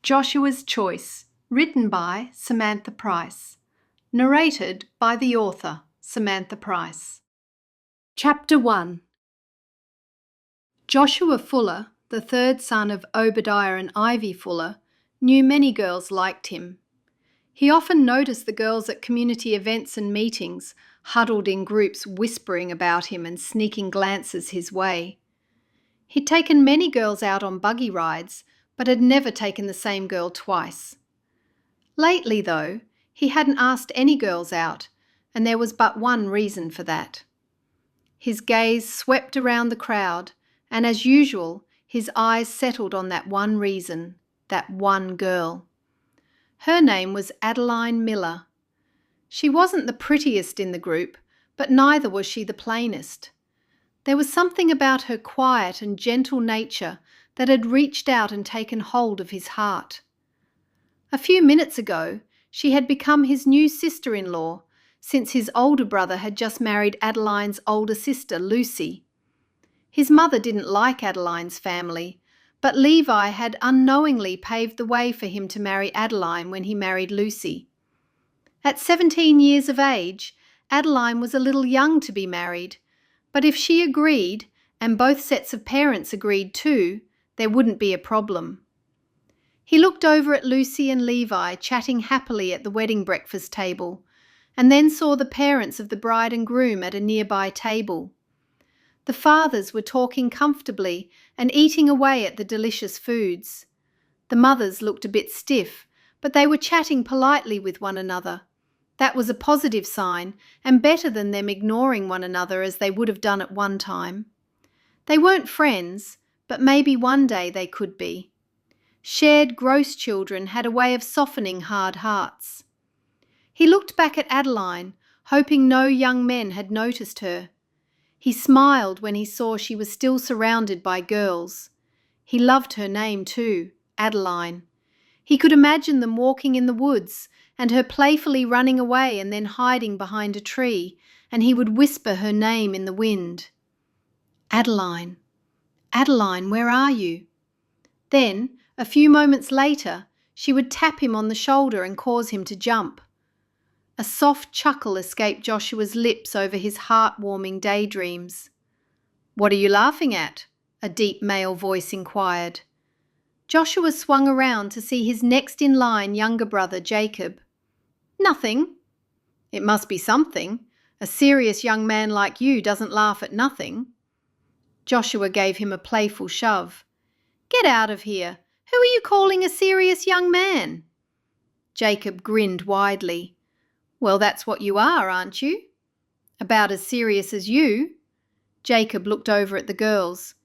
Joshua's Choice, written by Samantha Price. Narrated by the author, Samantha Price. Chapter 1. Joshua Fuller, the third son of Obadiah and Ivy Fuller, knew many girls liked him. He often noticed the girls at community events and meetings, huddled in groups whispering about him and sneaking glances his way. He'd taken many girls out on buggy rides, but had never taken the same girl twice. Lately, though, he hadn't asked any girls out, and there was but one reason for that. His gaze swept around the crowd, and as usual, his eyes settled on that one reason, that one girl. Her name was Adeline Miller. She wasn't the prettiest in the group, but neither was she the plainest. There was something about her quiet and gentle nature that had reached out and taken hold of his heart. A few minutes ago, she had become his new sister-in-law, since his older brother had just married Adeline's older sister, Lucy. His mother didn't like Adeline's family, but Levi had unknowingly paved the way for him to marry Adeline when he married Lucy. At 17 years of age, Adeline was a little young to be married, but if she agreed, and both sets of parents agreed too, there wouldn't be a problem. He looked over at Lucy and Levi chatting happily at the wedding breakfast table, and then saw the parents of the bride and groom at a nearby table. The fathers were talking comfortably and eating away at the delicious foods. The mothers looked a bit stiff, but they were chatting politely with one another. That was a positive sign, and better than them ignoring one another as they would have done at one time. They weren't friends, but maybe one day they could be. Shared gross children had a way of softening hard hearts. He looked back at Adeline, hoping no young men had noticed her. He smiled when he saw she was still surrounded by girls. He loved her name too, Adeline. He could imagine them walking in the woods, and her playfully running away and then hiding behind a tree, and he would whisper her name in the wind. Adeline, Adeline, where are you? Then, a few moments later, she would tap him on the shoulder and cause him to jump. A soft chuckle escaped Joshua's lips over his heart-warming daydreams. "What are you laughing at?" a deep male voice inquired. Joshua swung around to see his next-in-line younger brother, Jacob. "Nothing." "It must be something. A serious young man like you doesn't laugh at nothing." Joshua gave him a playful shove. "Get out of here. Who are you calling a serious young man?" Jacob grinned widely. "Well, that's what you are, aren't you?" "About as serious as you." Jacob looked over at the girls.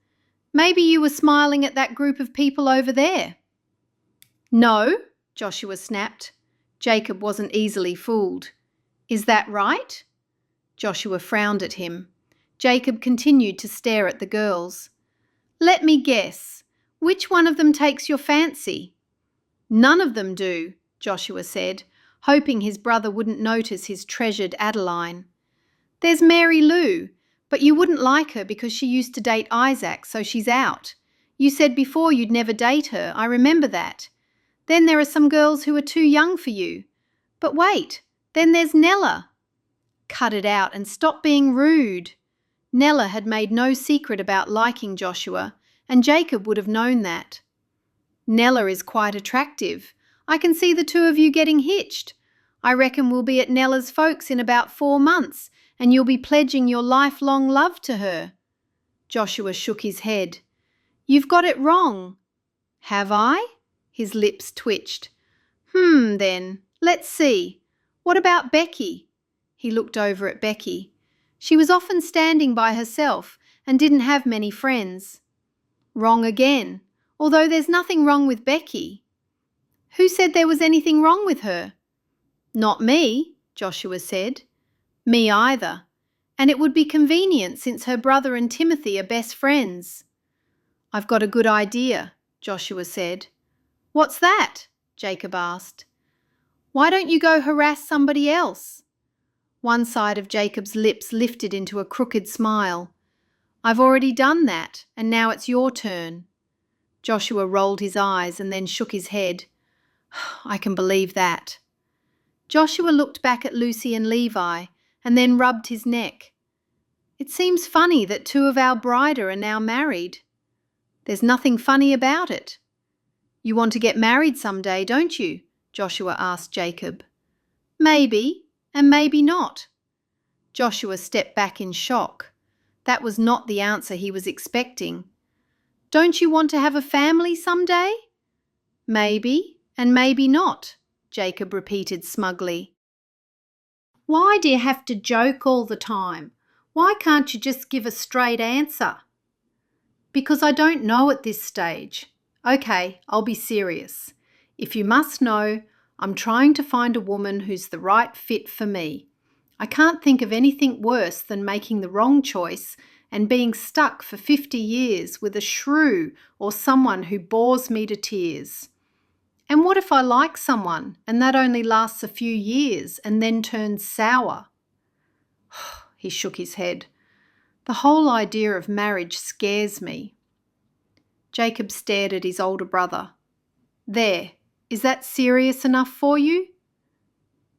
"Maybe you were smiling at that group of people over there." "No," Joshua snapped. Jacob wasn't easily fooled. "Is that right?" Joshua frowned at him. Jacob continued to stare at the girls. "Let me guess. Which one of them takes your fancy?" "None of them do," Joshua said, hoping his brother wouldn't notice his treasured Adeline. "There's Mary Lou, but you wouldn't like her because she used to date Isaac, so she's out. You said before you'd never date her, I remember that. Then there are some girls who are too young for you. But wait, then there's Nella." "Cut it out and stop being rude." Nella had made no secret about liking Joshua, and Jacob would have known that. "Nella is quite attractive. I can see the two of you getting hitched. I reckon we'll be at Nella's folks in about 4 months, and you'll be pledging your lifelong love to her." Joshua shook his head. "You've got it wrong." "Have I?" His lips twitched. Then, let's see. What about Becky?" He looked over at Becky. She was often standing by herself and didn't have many friends. "Wrong again, although there's nothing wrong with Becky." "Who said there was anything wrong with her?" "Not me," Joshua said. "Me either. And it would be convenient since her brother and Timothy are best friends." "I've got a good idea," Joshua said. "What's that?" Jacob asked. "Why don't you go harass somebody else?" One side of Jacob's lips lifted into a crooked smile. "I've already done that, and now it's your turn." Joshua rolled his eyes and then shook his head. I can believe that. Joshua looked back at Lucy and Levi and then rubbed his neck. It seems funny that two of our bride are now married. There's nothing funny about it. You want to get married someday, don't you? Joshua asked Jacob. Maybe, and maybe not. Joshua stepped back in shock. That was not the answer he was expecting. Don't you want to have a family someday? Maybe, and maybe not, Jacob repeated smugly. Why do you have to joke all the time? Why can't you just give a straight answer? Because I don't know at this stage. Okay, I'll be serious. If you must know, I'm trying to find a woman who's the right fit for me. I can't think of anything worse than making the wrong choice and being stuck for 50 years with a shrew or someone who bores me to tears. And what if I like someone and that only lasts a few years and then turns sour? He shook his head. The whole idea of marriage scares me. Jacob stared at his older brother. There, is that serious enough for you?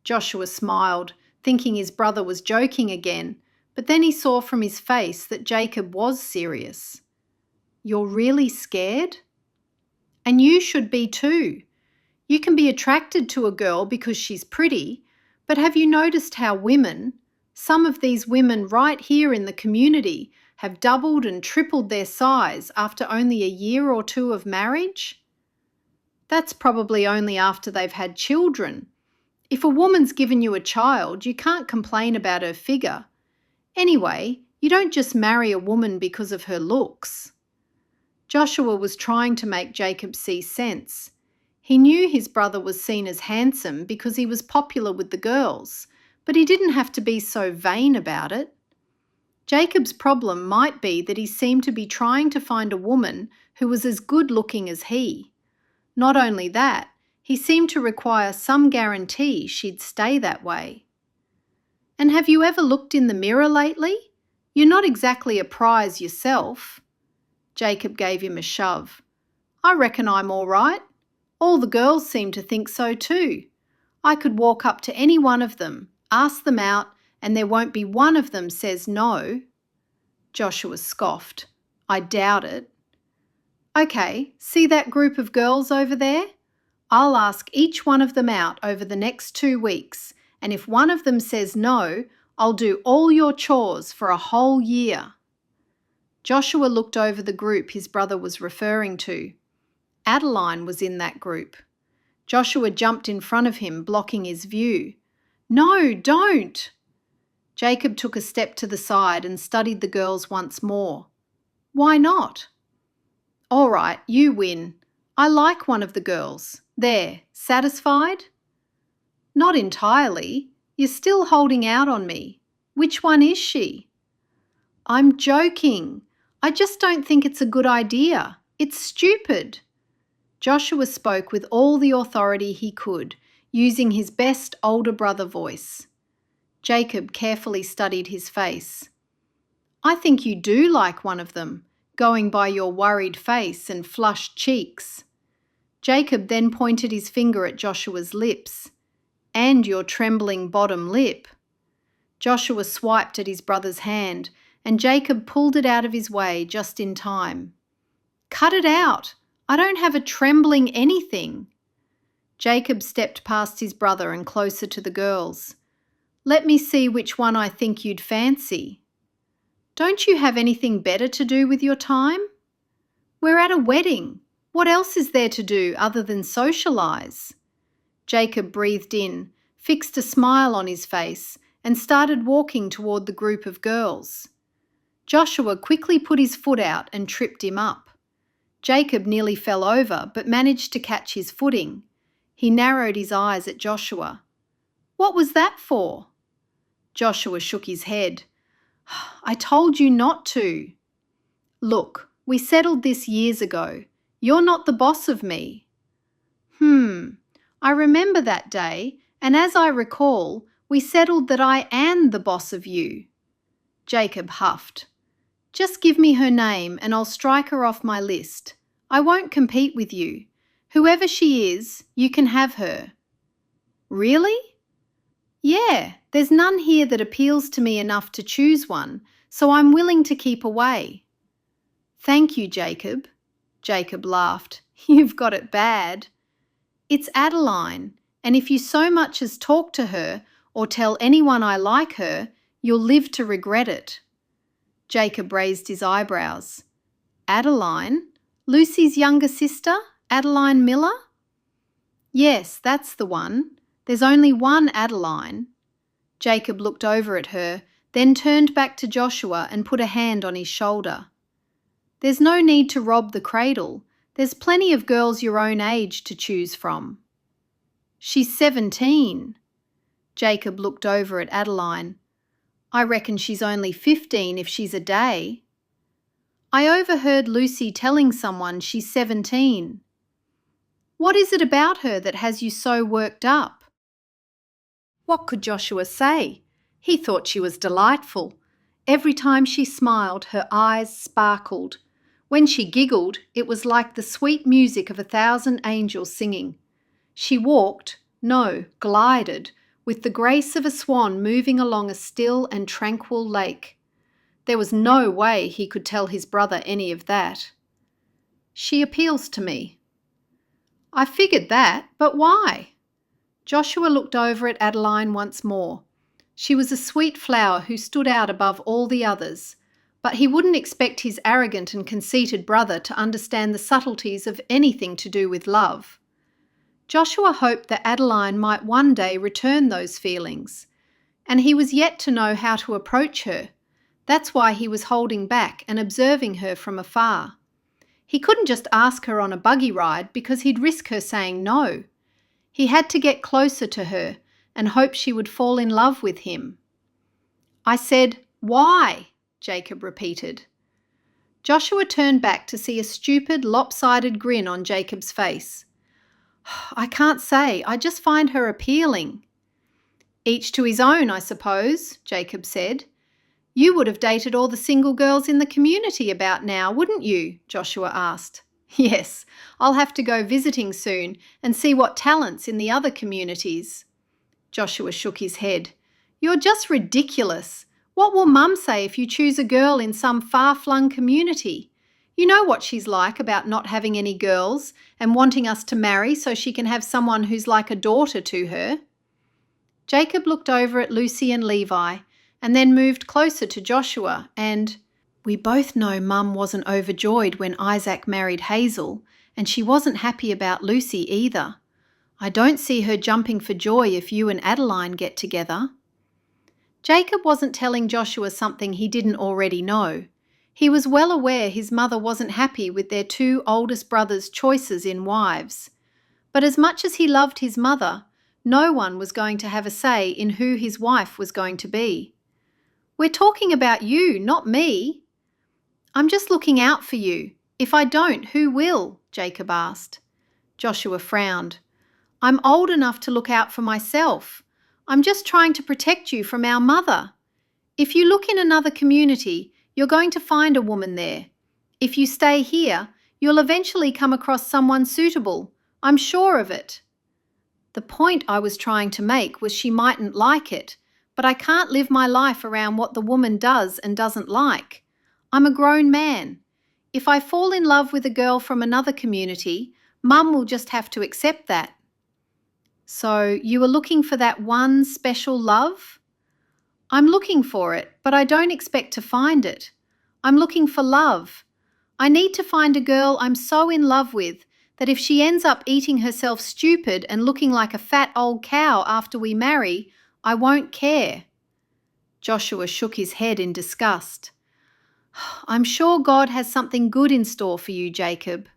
Joshua smiled, thinking his brother was joking again, but then he saw from his face that Jacob was serious. You're really scared? And you should be too. You can be attracted to a girl because she's pretty, but have you noticed how women, some of these women right here in the community, have doubled and tripled their size after only a year or two of marriage? That's probably only after they've had children. If a woman's given you a child, you can't complain about her figure. Anyway, you don't just marry a woman because of her looks. Joshua was trying to make Jacob see sense. He knew his brother was seen as handsome because he was popular with the girls, but he didn't have to be so vain about it. Jacob's problem might be that he seemed to be trying to find a woman who was as good-looking as he. Not only that, he seemed to require some guarantee she'd stay that way. And have you ever looked in the mirror lately? You're not exactly a prize yourself. Jacob gave him a shove. I reckon I'm all right. All the girls seem to think so too. I could walk up to any one of them, ask them out, and there won't be one of them says no. Joshua scoffed. I doubt it. Okay, see that group of girls over there? I'll ask each one of them out over the next 2 weeks, and if one of them says no, I'll do all your chores for a whole year. Joshua looked over the group his brother was referring to. Adeline was in that group. Joshua jumped in front of him, blocking his view. No, don't! Jacob took a step to the side and studied the girls once more. Why not? All right, you win. I like one of the girls. There, satisfied? Not entirely. You're still holding out on me. Which one is she? I'm joking. I just don't think it's a good idea. It's stupid. Joshua spoke with all the authority he could, using his best older brother voice. Jacob carefully studied his face. I think you do like one of them, going by your worried face and flushed cheeks. Jacob then pointed his finger at Joshua's lips. And your trembling bottom lip. Joshua swiped at his brother's hand, and Jacob pulled it out of his way just in time. Cut it out! I don't have a trembling anything. Jacob stepped past his brother and closer to the girls. Let me see which one I think you'd fancy. Don't you have anything better to do with your time? We're at a wedding. What else is there to do other than socialise? Jacob breathed in, fixed a smile on his face, and started walking toward the group of girls. Joshua quickly put his foot out and tripped him up. Jacob nearly fell over but managed to catch his footing. He narrowed his eyes at Joshua. What was that for? Joshua shook his head. I told you not to. Look, we settled this years ago. You're not the boss of me. I remember that day, and as I recall, we settled that I am the boss of you. Jacob huffed. Just give me her name and I'll strike her off my list. I won't compete with you. Whoever she is, you can have her." "Really?" "Yeah, there's none here that appeals to me enough to choose one, so I'm willing to keep away." "Thank you, Jacob." Jacob laughed. "You've got it bad." "It's Adeline, and if you so much as talk to her or tell anyone I like her, you'll live to regret it." Jacob raised his eyebrows. "Adeline? Lucy's younger sister, Adeline Miller?" "Yes, that's the one. There's only one Adeline." Jacob looked over at her, then turned back to Joshua and put a hand on his shoulder. "There's no need to rob the cradle. There's plenty of girls your own age to choose from." "She's 17. Jacob looked over at Adeline. "I reckon she's only 15 if she's a day." "I overheard Lucy telling someone she's 17. "What is it about her that has you so worked up?" What could Joshua say? He thought she was delightful. Every time she smiled, her eyes sparkled. When she giggled, it was like the sweet music of 1,000 angels singing. She walked, no, glided, with the grace of a swan moving along a still and tranquil lake. There was no way he could tell his brother any of that. "She appeals to me." "I figured that, but why?" Joshua looked over at Adeline once more. She was a sweet flower who stood out above all the others, but he wouldn't expect his arrogant and conceited brother to understand the subtleties of anything to do with love. Joshua hoped that Adeline might one day return those feelings, and he was yet to know how to approach her. That's why he was holding back and observing her from afar. He couldn't just ask her on a buggy ride because he'd risk her saying no. He had to get closer to her and hope she would fall in love with him. "I said, why?" Jacob repeated. Joshua turned back to see a stupid, lopsided grin on Jacob's face. "I can't say. I just find her appealing." "Each to his own, I suppose," Jacob said. "You would have dated all the single girls in the community about now, wouldn't you?" Joshua asked. "Yes, I'll have to go visiting soon and see what talent's in the other communities." Joshua shook his head. "You're just ridiculous. What will Mum say if you choose a girl in some far-flung community? You know what she's like about not having any girls and wanting us to marry so she can have someone who's like a daughter to her." Jacob looked over at Lucy and Levi and then moved closer to Joshua and, "We both know Mum wasn't overjoyed when Isaac married Hazel, and she wasn't happy about Lucy either. I don't see her jumping for joy if you and Adeline get together." Jacob wasn't telling Joshua something he didn't already know. He was well aware his mother wasn't happy with their two oldest brothers' choices in wives. But as much as he loved his mother, no one was going to have a say in who his wife was going to be. "We're talking about you, not me." "I'm just looking out for you. If I don't, who will?" Jacob asked. Joshua frowned. "I'm old enough to look out for myself. I'm just trying to protect you from our mother. If you look in another community, you're going to find a woman there. If you stay here, you'll eventually come across someone suitable. I'm sure of it." "The point I was trying to make was she mightn't like it, but I can't live my life around what the woman does and doesn't like. I'm a grown man. If I fall in love with a girl from another community, Mum will just have to accept that." "So you were looking for that one special love?" "I'm looking for it, but I don't expect to find it. I'm looking for love. I need to find a girl I'm so in love with that if she ends up eating herself stupid and looking like a fat old cow after we marry, I won't care." Joshua shook his head in disgust. "I'm sure God has something good in store for you, Jacob."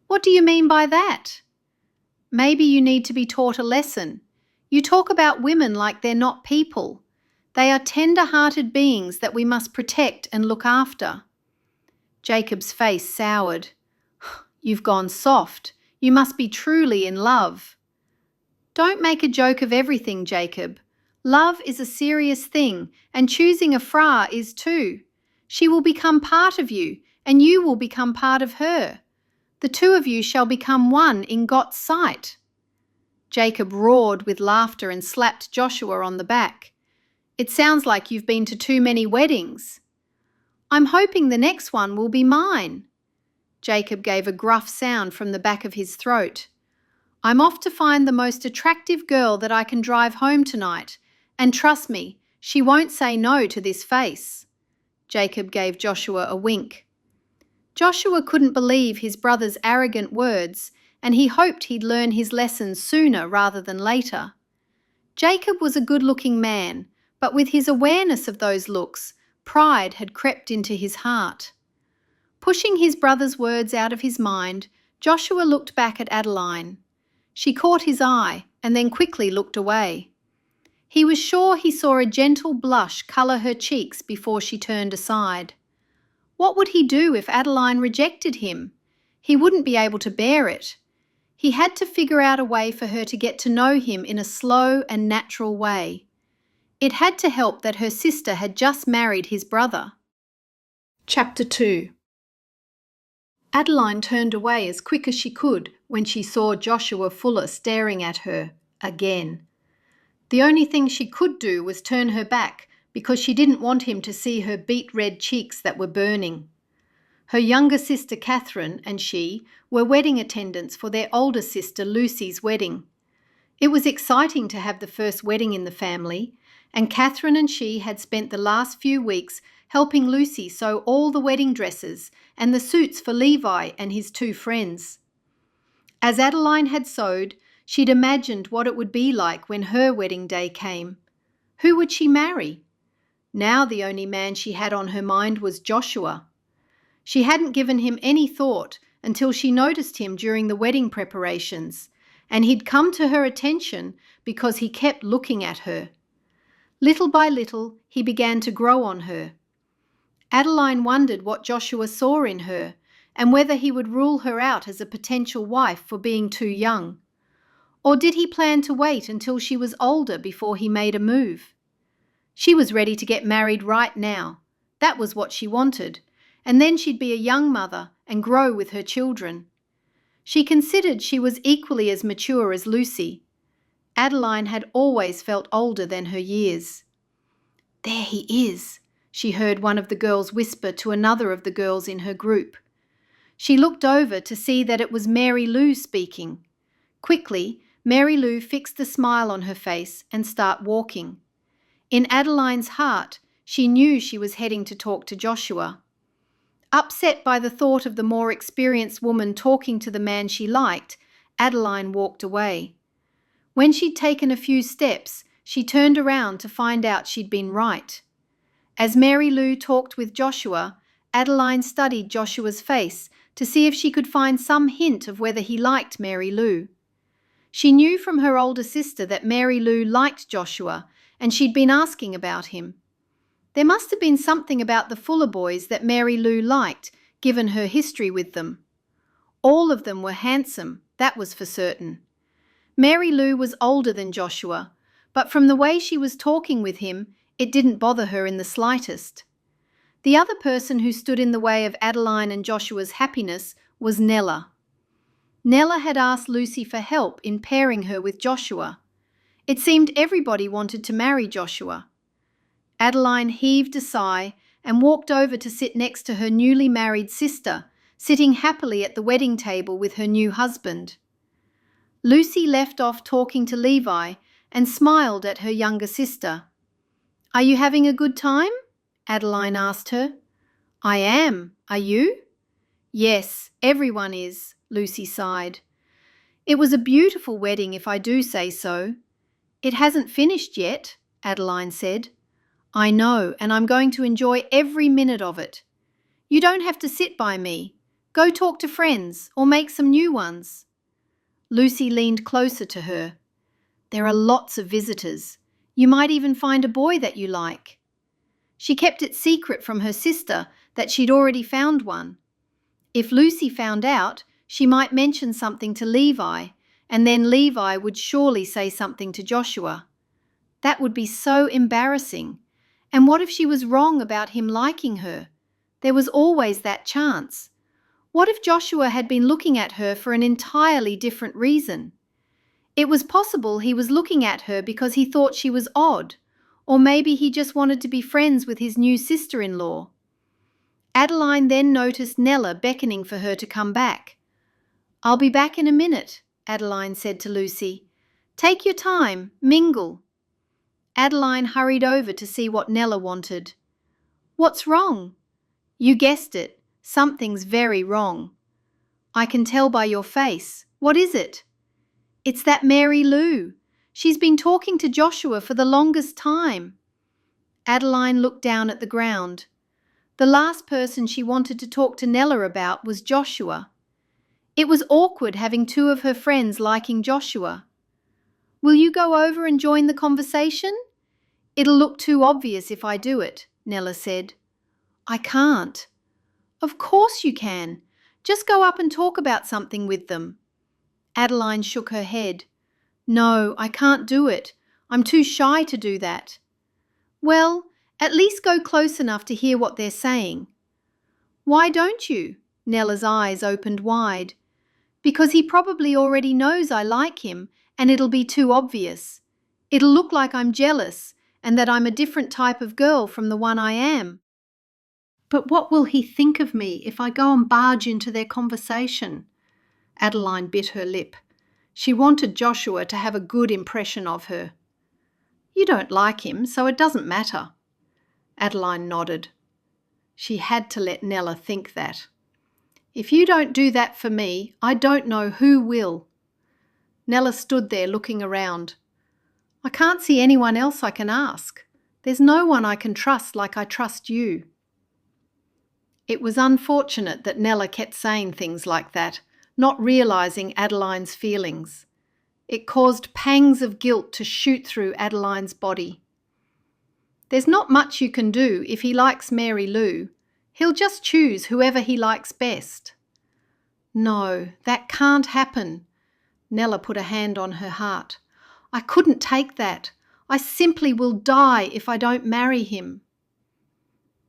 "What do you mean by that?" "Maybe you need to be taught a lesson. You talk about women like they're not people. They are tender-hearted beings that we must protect and look after." Jacob's face soured. "You've gone soft. You must be truly in love." "Don't make a joke of everything, Jacob. Love is a serious thing, and choosing a is too. She will become part of you, and you will become part of her. The two of you shall become one in God's sight." Jacob roared with laughter and slapped Joshua on the back. "It sounds like you've been to too many weddings." "I'm hoping the next one will be mine." Jacob gave a gruff sound from the back of his throat. "I'm off to find the most attractive girl that I can drive home tonight, and trust me, she won't say no to this face." Jacob gave Joshua a wink. Joshua couldn't believe his brother's arrogant words, and he hoped he'd learn his lessons sooner rather than later. Jacob was a good-looking man, but with his awareness of those looks, pride had crept into his heart. Pushing his brother's words out of his mind, Joshua looked back at Adeline. She caught his eye and then quickly looked away. He was sure he saw a gentle blush colour her cheeks before she turned aside. What would he do if Adeline rejected him? He wouldn't be able to bear it. He had to figure out a way for her to get to know him in a slow and natural way. It had to help that her sister had just married his brother. Chapter 2. Adeline turned away as quick as she could when she saw Joshua Fuller staring at her again. The only thing she could do was turn her back because she didn't want him to see her beet-red cheeks that were burning. Her younger sister Catherine and she were wedding attendants for their older sister Lucy's wedding. It was exciting to have the first wedding in the family, and Catherine and she had spent the last few weeks helping Lucy sew all the wedding dresses and the suits for Levi and his two friends. As Adeline had sewed, she'd imagined what it would be like when her wedding day came. Who would she marry? Now the only man she had on her mind was Joshua. She hadn't given him any thought until she noticed him during the wedding preparations, and he'd come to her attention because he kept looking at her. Little by little, he began to grow on her. Adeline wondered what Joshua saw in her and whether he would rule her out as a potential wife for being too young. Or did he plan to wait until she was older before he made a move? She was ready to get married right now. That was what she wanted, and then she'd be a young mother and grow with her children. She considered she was equally as mature as Lucy. Adeline had always felt older than her years. "There he is," she heard one of the girls whisper to another of the girls in her group. She looked over to see that it was Mary Lou speaking. Quickly, Mary Lou fixed a smile on her face and started walking. In Adeline's heart, she knew she was heading to talk to Joshua. Upset by the thought of the more experienced woman talking to the man she liked, Adeline walked away. When she'd taken a few steps, she turned around to find out she'd been right. As Mary Lou talked with Joshua, Adeline studied Joshua's face to see if she could find some hint of whether he liked Mary Lou. She knew from her older sister that Mary Lou liked Joshua, and she'd been asking about him. There must have been something about the Fuller boys that Mary Lou liked, given her history with them. All of them were handsome, that was for certain. Mary Lou was older than Joshua, but from the way she was talking with him, it didn't bother her in the slightest. The other person who stood in the way of Adeline and Joshua's happiness was Nella. Nella had asked Lucy for help in pairing her with Joshua. It seemed everybody wanted to marry Joshua. Adeline heaved a sigh and walked over to sit next to her newly married sister, sitting happily at the wedding table with her new husband. Lucy left off talking to Levi and smiled at her younger sister. "Are you having a good time?" Adeline asked her. "I am. Are you?" "Yes, everyone is," Lucy sighed. "It was a beautiful wedding, if I do say so." "It hasn't finished yet," Adeline said. "I know, and I'm going to enjoy every minute of it. You don't have to sit by me. Go talk to friends or make some new ones." Lucy leaned closer to her. "There are lots of visitors. You might even find a boy that you like." She kept it secret from her sister that she'd already found one. If Lucy found out, she might mention something to Levi, and then Levi would surely say something to Joshua. That would be so embarrassing. And what if she was wrong about him liking her? There was always that chance. What if Joshua had been looking at her for an entirely different reason? It was possible he was looking at her because he thought she was odd, or maybe he just wanted to be friends with his new sister-in-law. Adeline then noticed Nella beckoning for her to come back. "I'll be back in a minute," Adeline said to Lucy. "Take your time, mingle." Adeline hurried over to see what Nella wanted. "What's wrong?" "You guessed it. Something's very wrong." "I can tell by your face. What is it?" "It's that Mary Lou. She's been talking to Joshua for the longest time." Adeline looked down at the ground. The last person she wanted to talk to Nella about was Joshua. It was awkward having two of her friends liking Joshua. "Will you go over and join the conversation?" "It'll look too obvious if I do it," Nella said. "I can't." "Of course you can. Just go up and talk about something with them." Adeline shook her head. "No, I can't do it. I'm too shy to do that." "Well, at least go close enough to hear what they're saying." "Why don't you?" Nella's eyes opened wide. "Because he probably already knows I like him, and it'll be too obvious. It'll look like I'm jealous and that I'm a different type of girl from the one I am." "But what will he think of me if I go and barge into their conversation?" Adeline bit her lip. She wanted Joshua to have a good impression of her. "You don't like him, so it doesn't matter." Adeline nodded. She had to let Nella think that. "If you don't do that for me, I don't know who will." Nella stood there looking around. "I can't see anyone else I can ask. There's no one I can trust like I trust you." It was unfortunate that Nella kept saying things like that, not realising Adeline's feelings. It caused pangs of guilt to shoot through Adeline's body. "There's not much you can do if he likes Mary Lou. He'll just choose whoever he likes best." "No, that can't happen." Nella put a hand on her heart. "I couldn't take that. I simply will die if I don't marry him."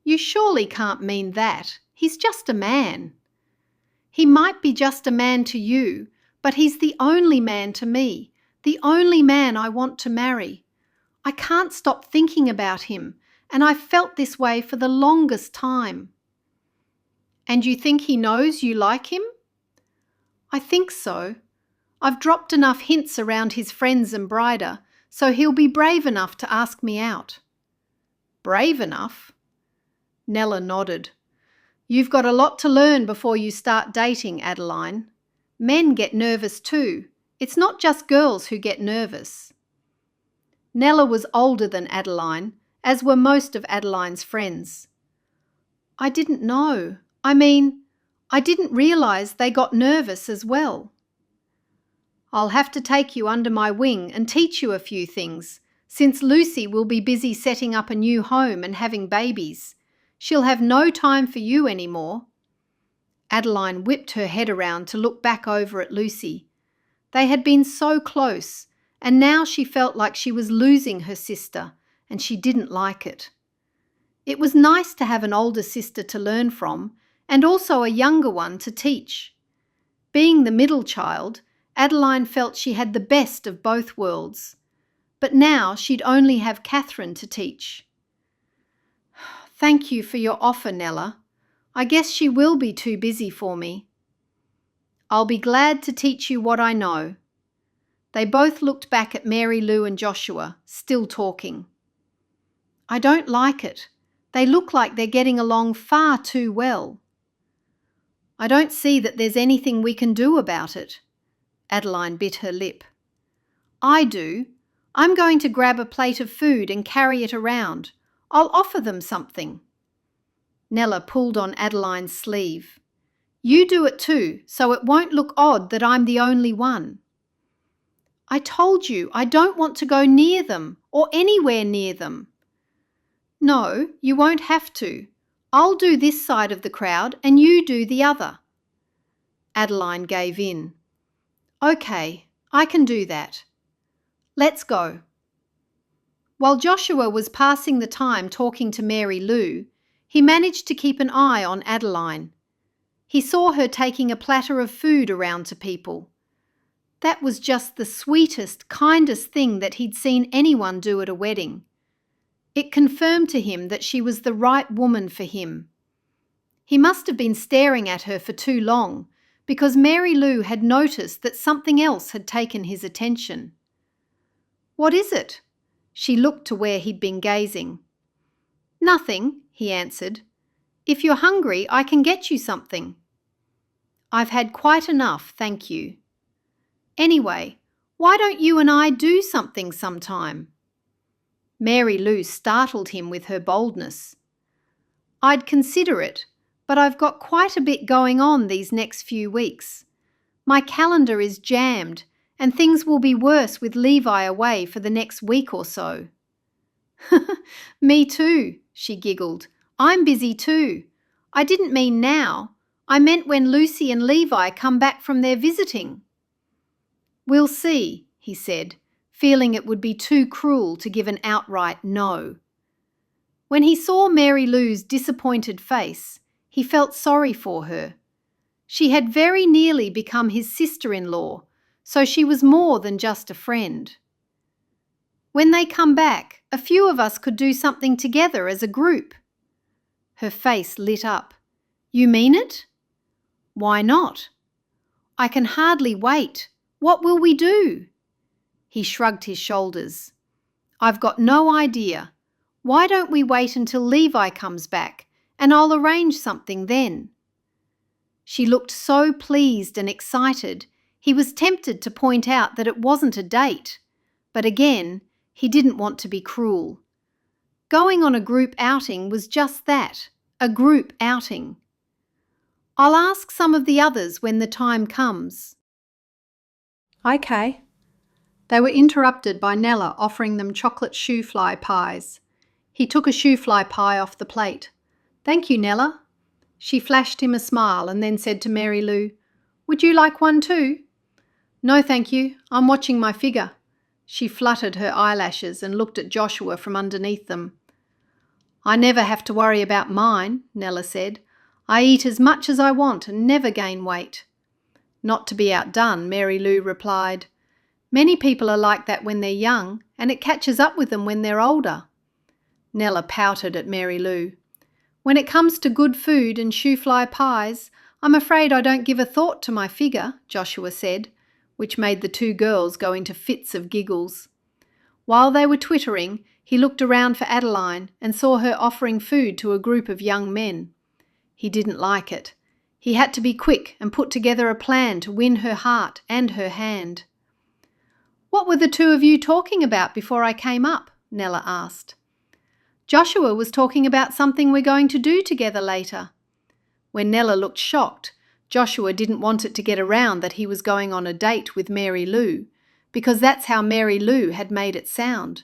"You surely can't mean that. He's just a man." "He might be just a man to you, but he's the only man to me, the only man I want to marry. I can't stop thinking about him, and I've felt this way for the longest time." "And you think he knows you like him?" "I think so. I've dropped enough hints around his friends and Bryder, so he'll be brave enough to ask me out." "Brave enough?" Nella nodded. "You've got a lot to learn before you start dating, Adeline. Men get nervous too. It's not just girls who get nervous." Nella was older than Adeline, as were most of Adeline's friends. "I didn't know. I didn't realise they got nervous as well." "I'll have to take you under my wing and teach you a few things, since Lucy will be busy setting up a new home and having babies. She'll have no time for you anymore." Adeline whipped her head around to look back over at Lucy. They had been so close, and now she felt like she was losing her sister, and she didn't like it. It was nice to have an older sister to learn from, and also a younger one to teach. Being the middle child, Adeline felt she had the best of both worlds. But now she'd only have Catherine to teach. "Thank you for your offer, Nella. I guess she will be too busy for me." "I'll be glad to teach you what I know." They both looked back at Mary Lou and Joshua, still talking. "I don't like it. They look like they're getting along far too well." "I don't see that there's anything we can do about it." Adeline bit her lip. "I do. I'm going to grab a plate of food and carry it around. I'll offer them something." Nella pulled on Adeline's sleeve. "You do it too, so it won't look odd that I'm the only one." "I told you I don't want to go near them or anywhere near them." "No, you won't have to. I'll do this side of the crowd and you do the other." Adeline gave in. "Okay, I can do that. Let's go." While Joshua was passing the time talking to Mary Lou, he managed to keep an eye on Adeline. He saw her taking a platter of food around to people. That was just the sweetest, kindest thing that he'd seen anyone do at a wedding. It confirmed to him that she was the right woman for him. He must have been staring at her for too long, because Mary Lou had noticed that something else had taken his attention. "What is it?" She looked to where he'd been gazing. "Nothing," he answered. "If you're hungry, I can get you something." "I've had quite enough, thank you." "Anyway, why don't you and I do something sometime?" Mary Lou startled him with her boldness. "I'd consider it, but I've got quite a bit going on these next few weeks. My calendar is jammed, and things will be worse with Levi away for the next week or so." "Me too," she giggled. "I'm busy too. I didn't mean now. I meant when Lucy and Levi come back from their visiting." "We'll see," he said, feeling it would be too cruel to give an outright no. When he saw Mary Lou's disappointed face, he felt sorry for her. She had very nearly become his sister-in-law, so she was more than just a friend. "When they come back, a few of us could do something together as a group." Her face lit up. "You mean it?" "Why not?" "I can hardly wait. What will we do?" He shrugged his shoulders. "I've got no idea. Why don't we wait until Levi comes back, and I'll arrange something then." She looked so pleased and excited, he was tempted to point out that it wasn't a date, but again, he didn't want to be cruel. Going on a group outing was just that, a group outing. "I'll ask some of the others when the time comes." "Okay." They were interrupted by Nella offering them chocolate shoe-fly pies. He took a shoe-fly pie off the plate. "Thank you, Nella." She flashed him a smile and then said to Mary Lou, "Would you like one too?" "No, thank you. I'm watching my figure." She fluttered her eyelashes and looked at Joshua from underneath them. "I never have to worry about mine," Nella said. "I eat as much as I want and never gain weight." Not to be outdone, Mary Lou replied, "Many people are like that when they're young, and it catches up with them when they're older." Nella pouted at Mary Lou. "When it comes to good food and shoe-fly pies, I'm afraid I don't give a thought to my figure," Joshua said, which made the two girls go into fits of giggles. While they were twittering, he looked around for Adeline and saw her offering food to a group of young men. He didn't like it. He had to be quick and put together a plan to win her heart and her hand. "What were the two of you talking about before I came up?" Nella asked. "Joshua was talking about something we're going to do together later." When Nella looked shocked, Joshua didn't want it to get around that he was going on a date with Mary Lou, because that's how Mary Lou had made it sound.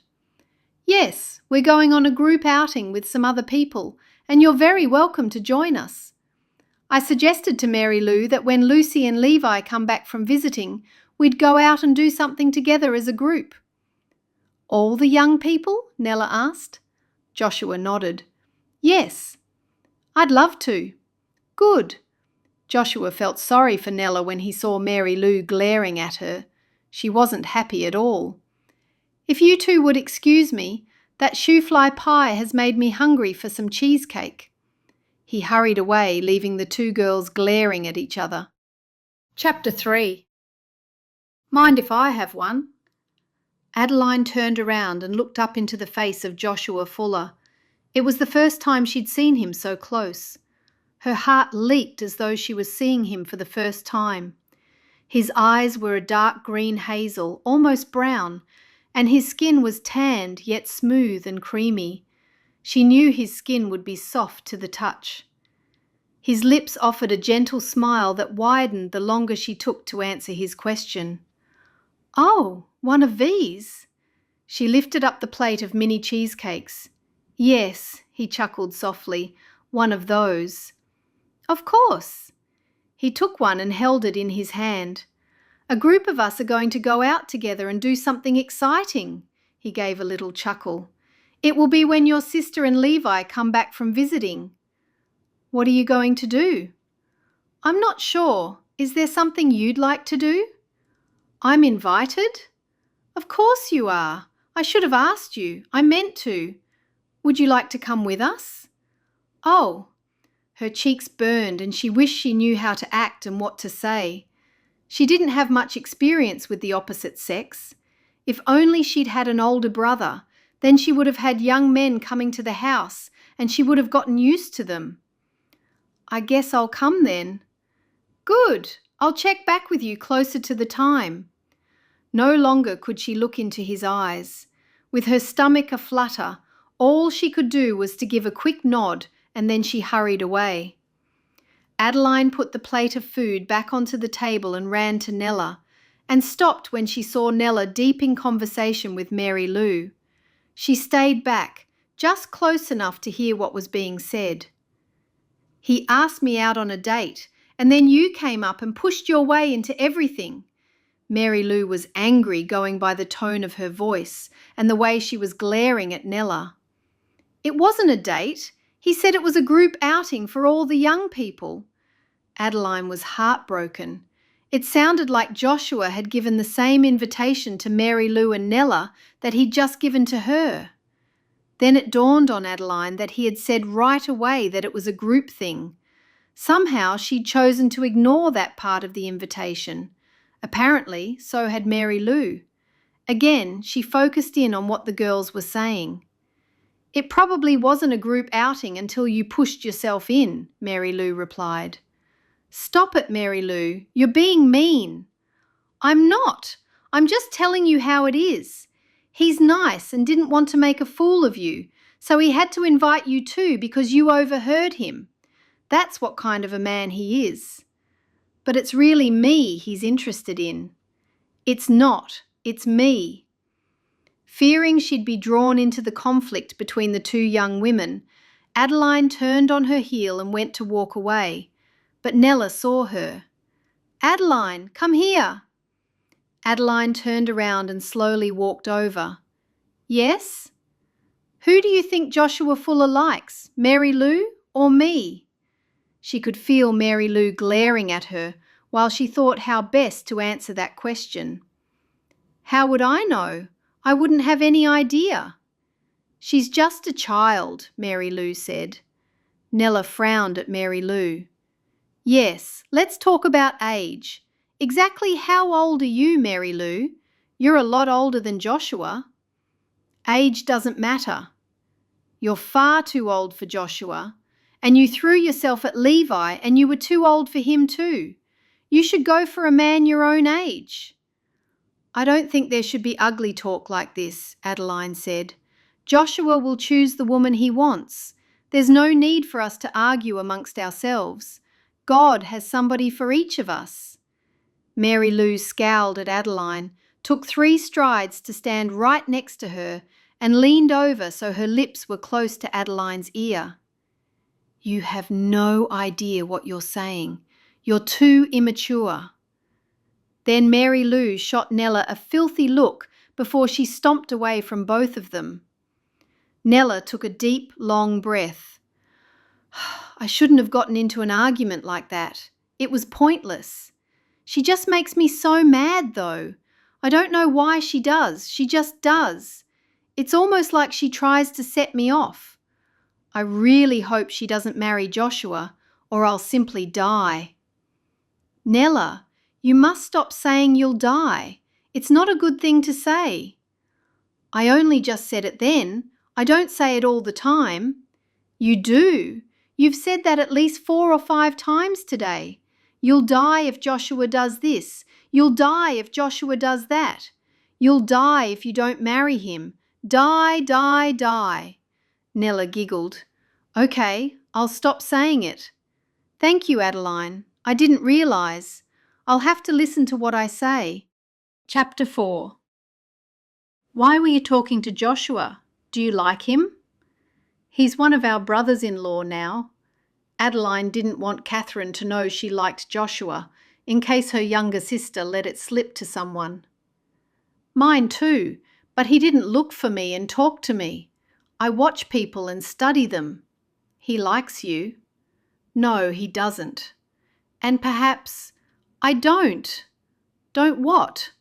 "Yes, we're going on a group outing with some other people, and you're very welcome to join us. I suggested to Mary Lou that when Lucy and Levi come back from visiting, we'd go out and do something together as a group." "All the young people?" Nella asked. Joshua nodded. "Yes." "I'd love to." "Good." Joshua felt sorry for Nella when he saw Mary Lou glaring at her. She wasn't happy at all. "If you two would excuse me, that shoe-fly pie has made me hungry for some cheesecake." He hurried away, leaving the two girls glaring at each other. Chapter 3. "Mind if I have one?" Adeline turned around and looked up into the face of Joshua Fuller. It was the first time she'd seen him so close. Her heart leaped as though she was seeing him for the first time. His eyes were a dark green hazel, almost brown, and his skin was tanned yet smooth and creamy. She knew his skin would be soft to the touch. His lips offered a gentle smile that widened the longer she took to answer his question. "Oh, one of these?" She lifted up the plate of mini cheesecakes. "Yes," he chuckled softly, "one of those." "Of course." He took one and held it in his hand. "A group of us are going to go out together and do something exciting." He gave a little chuckle. "It will be when your sister and Levi come back from visiting." "What are you going to do?" I'm not sure. Is there something you'd like to do? I'm invited? Of course you are. I should have asked you. I meant to. Would you like to come with us? Oh. Her cheeks burned and she wished she knew how to act and what to say. She didn't have much experience with the opposite sex. If only she'd had an older brother, then she would have had young men coming to the house and she would have gotten used to them. I guess I'll come then. Good. I'll check back with you closer to the time. No longer could she look into his eyes. With her stomach aflutter, all she could do was to give a quick nod, and then she hurried away. Adeline put the plate of food back onto the table and ran to Nella, and stopped when she saw Nella deep in conversation with Mary Lou. She stayed back, just close enough to hear what was being said. He asked me out on a date, and then you came up and pushed your way into everything. Mary Lou was angry, going by the tone of her voice and the way she was glaring at Nella. It wasn't a date. He said it was a group outing for all the young people. Adeline was heartbroken. It sounded like Joshua had given the same invitation to Mary Lou and Nella that he'd just given to her. Then it dawned on Adeline that he had said right away that it was a group thing. Somehow she'd chosen to ignore that part of the invitation. Apparently, so had Mary Lou. Again, she focused in on what the girls were saying. It probably wasn't a group outing until you pushed yourself in, Mary Lou replied. Stop it, Mary Lou. You're being mean. I'm not. I'm just telling you how it is. He's nice and didn't want to make a fool of you, so he had to invite you too because you overheard him. That's what kind of a man he is. But it's really me he's interested in. It's not. It's me. Fearing she'd be drawn into the conflict between the two young women, Adeline turned on her heel and went to walk away. But Nella saw her. Adeline, come here. Adeline turned around and slowly walked over. Yes? Who do you think Joshua Fuller likes, Mary Lou or me? She could feel Mary Lou glaring at her while she thought how best to answer that question. How would I know? I wouldn't have any idea. She's just a child, Mary Lou said. Nella frowned at Mary Lou. Yes, let's talk about age. Exactly how old are you, Mary Lou? You're a lot older than Joshua. Age doesn't matter. You're far too old for Joshua, and you threw yourself at Levi and you were too old for him too. You should go for a man your own age. I don't think there should be ugly talk like this, Adeline said. Joshua will choose the woman he wants. There's no need for us to argue amongst ourselves. God has somebody for each of us. Mary Lou scowled at Adeline, took 3 strides to stand right next to her, and leaned over so her lips were close to Adeline's ear. You have no idea what you're saying. You're too immature. Then Mary Lou shot Nella a filthy look before she stomped away from both of them. Nella took a deep, long breath. I shouldn't have gotten into an argument like that. It was pointless. She just makes me so mad, though. I don't know why she does. She just does. It's almost like she tries to set me off. I really hope she doesn't marry Joshua, or I'll simply die. Nella, you must stop saying you'll die. It's not a good thing to say. I only just said it then. I don't say it all the time. You do. You've said that at least 4 or 5 times today. You'll die if Joshua does this. You'll die if Joshua does that. You'll die if you don't marry him. Die, die, die. Nella giggled. Okay, I'll stop saying it. Thank you, Adeline. I didn't realise. I'll have to listen to what I say. Chapter 4. Why were you talking to Joshua? Do you like him? He's one of our brothers-in-law now. Adeline didn't want Catherine to know she liked Joshua, in case her younger sister let it slip to someone. Mine too, but he didn't look for me and talk to me. I watch people and study them. He likes you. No, he doesn't. And perhaps, I don't. Don't what?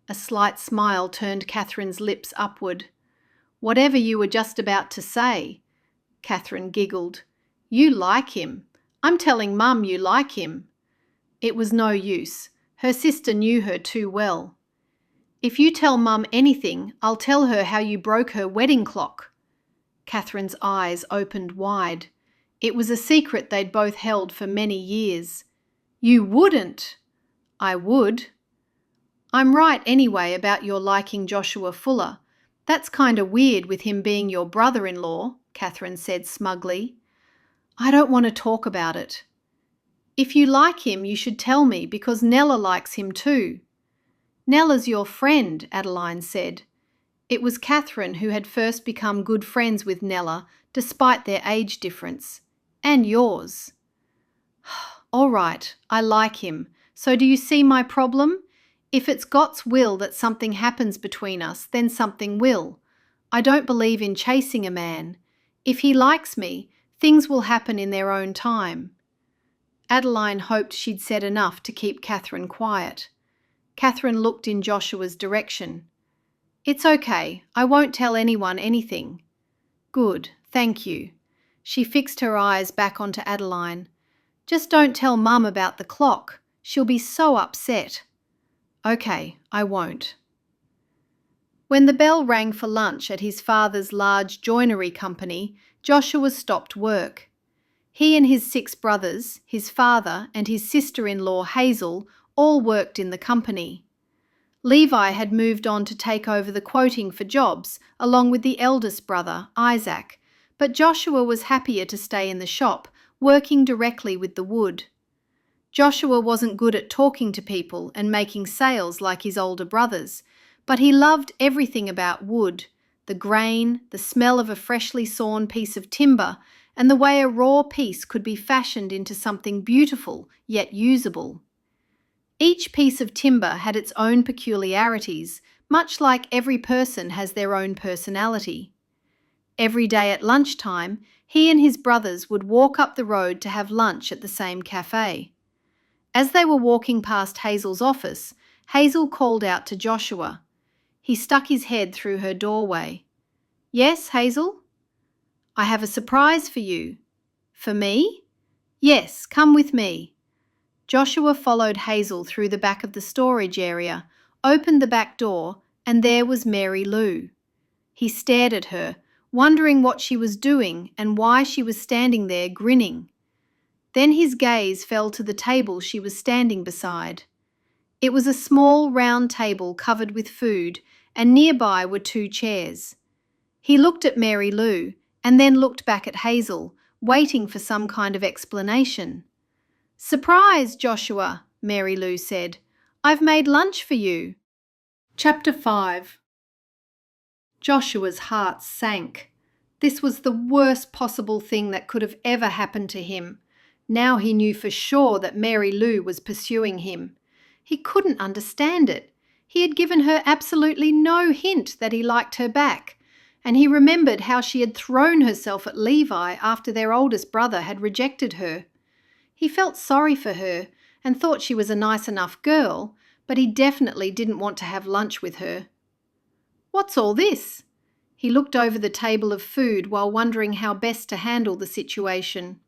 A slight smile turned Catherine's lips upward. Whatever you were just about to say. Catherine giggled. You like him. I'm telling Mum you like him. It was no use. Her sister knew her too well. If you tell Mum anything, I'll tell her how you broke her wedding clock. Catherine's eyes opened wide. It was a secret they'd both held for many years. You wouldn't. I would. I'm right anyway about your liking Joshua Fuller. That's kind of weird with him being your brother-in-law, Catherine said smugly. I don't want to talk about it. If you like him, you should tell me because Nella likes him too. Nella's your friend, Adeline said. It was Catherine who had first become good friends with Nella despite their age difference. And yours. All right, I like him. So do you see my problem? If it's God's will that something happens between us, then something will. I don't believe in chasing a man. If he likes me, things will happen in their own time. Adeline hoped she'd said enough to keep Catherine quiet. Catherine looked in Joshua's direction. It's okay. I won't tell anyone anything. Good, thank you. She fixed her eyes back onto Adeline. Just don't tell Mum about the clock. She'll be so upset. Okay, I won't. When the bell rang for lunch at his father's large joinery company, Joshua stopped work. He and his 6 brothers, his father and his sister-in-law Hazel all worked in the company. Levi had moved on to take over the quoting for jobs along with the eldest brother, Isaac, but Joshua was happier to stay in the shop, working directly with the wood. Joshua wasn't good at talking to people and making sales like his older brothers, but he loved everything about wood, the grain, the smell of a freshly sawn piece of timber, and the way a raw piece could be fashioned into something beautiful yet usable. Each piece of timber had its own peculiarities, much like every person has their own personality. Every day at lunchtime, he and his brothers would walk up the road to have lunch at the same cafe. As they were walking past Hazel's office, Hazel called out to Joshua. He stuck his head through her doorway. Yes, Hazel? I have a surprise for you. For me? Yes, come with me. Joshua followed Hazel through the back of the storage area, opened the back door, and there was Mary Lou. He stared at her, wondering what she was doing and why she was standing there grinning. Then his gaze fell to the table she was standing beside. It was a small round table covered with food, and nearby were 2 chairs. He looked at Mary Lou and then looked back at Hazel, waiting for some kind of explanation. Surprise, Joshua, Mary Lou said. I've made lunch for you. Chapter 5. Joshua's heart sank. This was the worst possible thing that could have ever happened to him. Now he knew for sure that Mary Lou was pursuing him. He couldn't understand it. He had given her absolutely no hint that he liked her back, and he remembered how she had thrown herself at Levi after their oldest brother had rejected her. He felt sorry for her and thought she was a nice enough girl, but he definitely didn't want to have lunch with her. What's all this? He looked over the table of food while wondering how best to handle the situation.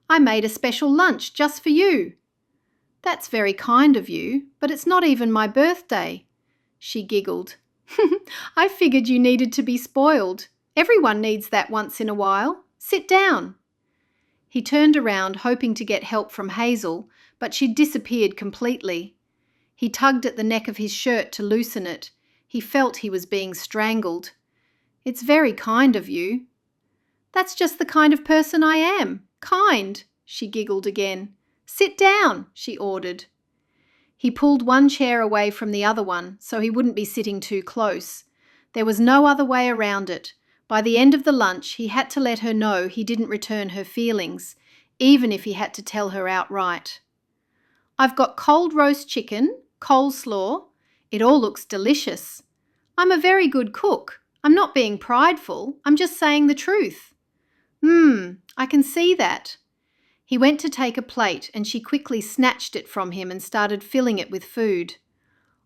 I made a special lunch just for you. That's very kind of you, but it's not even my birthday. She giggled. I figured you needed to be spoiled. Everyone needs that once in a while. Sit down. He turned around, hoping to get help from Hazel, but she'd disappeared completely. He tugged at the neck of his shirt to loosen it. He felt he was being strangled. It's very kind of you. That's just the kind of person I am. Kind, she giggled again. Sit down, she ordered. He pulled one chair away from the other one so he wouldn't be sitting too close. There was no other way around it. By the end of the lunch, he had to let her know he didn't return her feelings, even if he had to tell her outright. I've got cold roast chicken, coleslaw. It all looks delicious. I'm a very good cook. I'm not being prideful. I'm just saying the truth. I can see that. He went to take a plate and she quickly snatched it from him and started filling it with food.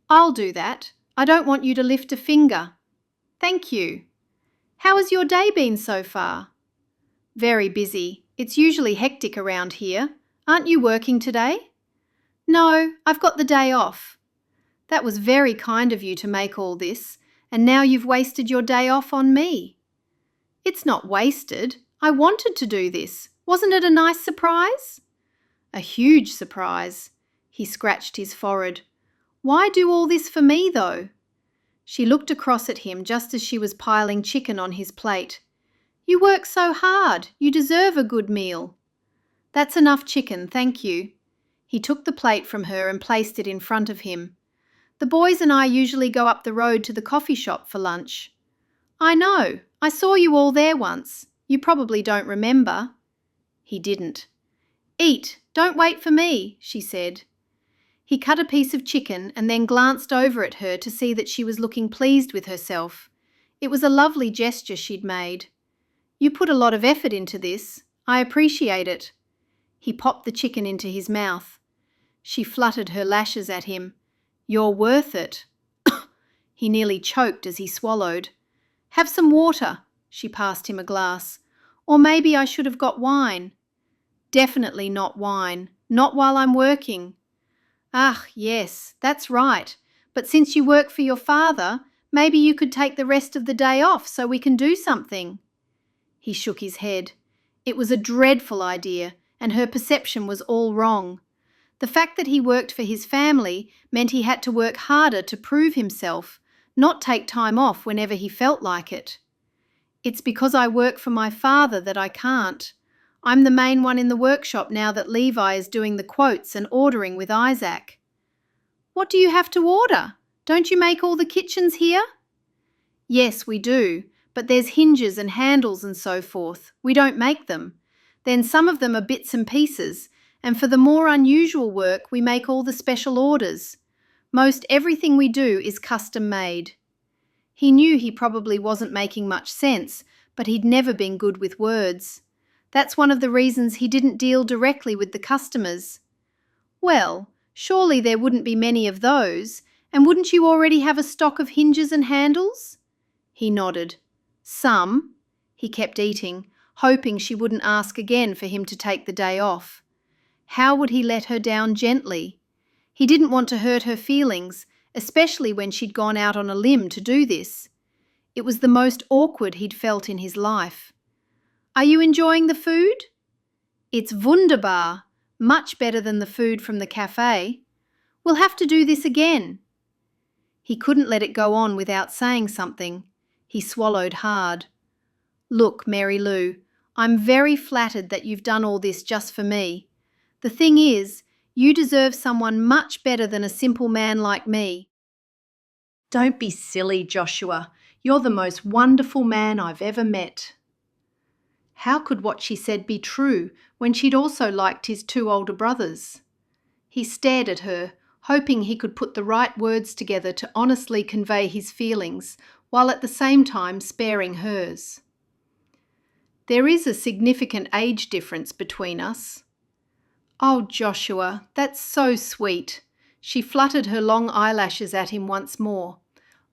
"I'll do that. I don't want you to lift a finger." "Thank you." "How has your day been so far?" "Very busy. It's usually hectic around here. Aren't you working today?" "No, I've got the day off." "That was very kind of you to make all this, and now you've wasted your day off on me." "It's not wasted. I wanted to do this. Wasn't it a nice surprise?" "A huge surprise." He scratched his forehead. "Why do all this for me, though?" She looked across at him just as she was piling chicken on his plate. "You work so hard. You deserve a good meal." "That's enough chicken, thank you." He took the plate from her and placed it in front of him. "The boys and I usually go up the road to the coffee shop for lunch." "I know. I saw you all there once. You probably don't remember." He didn't. "Eat. Don't wait for me," she said. He cut a piece of chicken and then glanced over at her to see that she was looking pleased with herself. It was a lovely gesture she'd made. "You put a lot of effort into this. I appreciate it." He popped the chicken into his mouth. She fluttered her lashes at him. "You're worth it." He nearly choked as he swallowed. "Have some water." She passed him a glass. "Or maybe I should have got wine." "Definitely not wine. Not while I'm working." "Ah, yes, that's right. But since you work for your father, maybe you could take the rest of the day off so we can do something." He shook his head. It was a dreadful idea, and her perception was all wrong. The fact that he worked for his family meant he had to work harder to prove himself, not take time off whenever he felt like it. "It's because I work for my father that I can't. I'm the main one in the workshop now that Levi is doing the quotes and ordering with Isaac." "What do you have to order? Don't you make all the kitchens here?" "Yes, we do, but there's hinges and handles and so forth. We don't make them. Then some of them are bits and pieces, and for the more unusual work we make all the special orders. Most everything we do is custom made." He knew he probably wasn't making much sense, but he'd never been good with words. That's one of the reasons he didn't deal directly with the customers. "Well, surely there wouldn't be many of those, and wouldn't you already have a stock of hinges and handles?" He nodded. "Some." He kept eating, hoping she wouldn't ask again for him to take the day off. How would he let her down gently? He didn't want to hurt her feelings, especially when she'd gone out on a limb to do this. It was the most awkward he'd felt in his life. "Are you enjoying the food?" "It's wunderbar. Much better than the food from the cafe." "We'll have to do this again." He couldn't let it go on without saying something. He swallowed hard. "Look, Mary Lou, I'm very flattered that you've done all this just for me. The thing is, you deserve someone much better than a simple man like me." "Don't be silly, Joshua. You're the most wonderful man I've ever met." How could what she said be true when she'd also liked his 2 older brothers? He stared at her, hoping he could put the right words together to honestly convey his feelings, while at the same time sparing hers. "There is a significant age difference between us." "Oh, Joshua, that's so sweet." She fluttered her long eyelashes at him once more.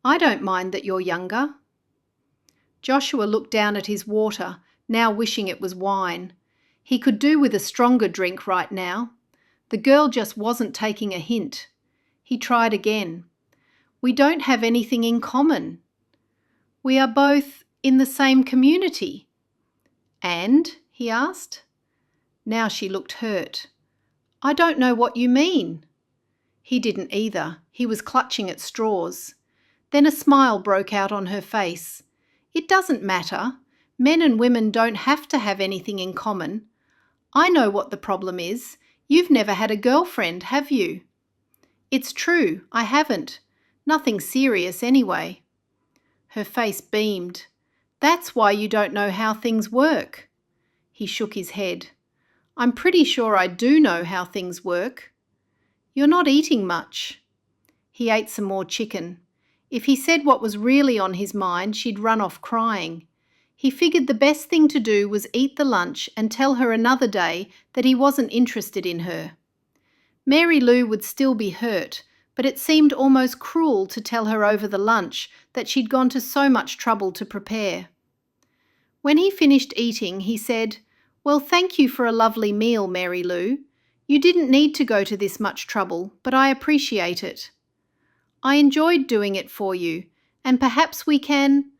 "I don't mind that you're younger." Joshua looked down at his water, now wishing it was wine. He could do with a stronger drink right now. The girl just wasn't taking a hint. He tried again. "We don't have anything in common." "We are both in the same community." "And?" he asked. Now she looked hurt. "I don't know what you mean." He didn't either. He was clutching at straws. Then a smile broke out on her face. "It doesn't matter. Men and women don't have to have anything in common. I know what the problem is. You've never had a girlfriend, have you?" "It's true, I haven't. Nothing serious anyway." Her face beamed. "That's why you don't know how things work." He shook his head. "I'm pretty sure I do know how things work." "You're not eating much." He ate some more chicken. If he said what was really on his mind, she'd run off crying. He figured the best thing to do was eat the lunch and tell her another day that he wasn't interested in her. Mary Lou would still be hurt, but it seemed almost cruel to tell her over the lunch that she'd gone to so much trouble to prepare. When he finished eating, he said, "Well, thank you for a lovely meal, Mary Lou. You didn't need to go to this much trouble, but I appreciate it. I enjoyed doing it for you, and perhaps we can...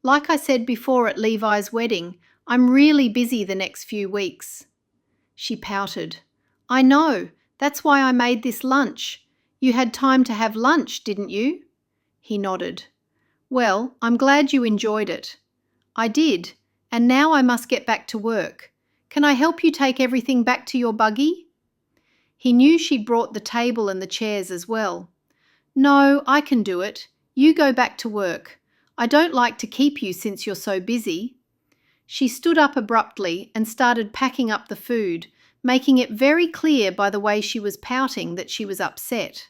Like I said before at Levi's wedding, I'm really busy the next few weeks." She pouted. "I know. That's why I made this lunch. You had time to have lunch, didn't you?" He nodded. "Well, I'm glad you enjoyed it." "I did, and now I must get back to work. Can I help you take everything back to your buggy?" He knew she'd brought the table and the chairs as well. "No, I can do it. You go back to work. I don't like to keep you since you're so busy." She stood up abruptly and started packing up the food, making it very clear by the way she was pouting that she was upset.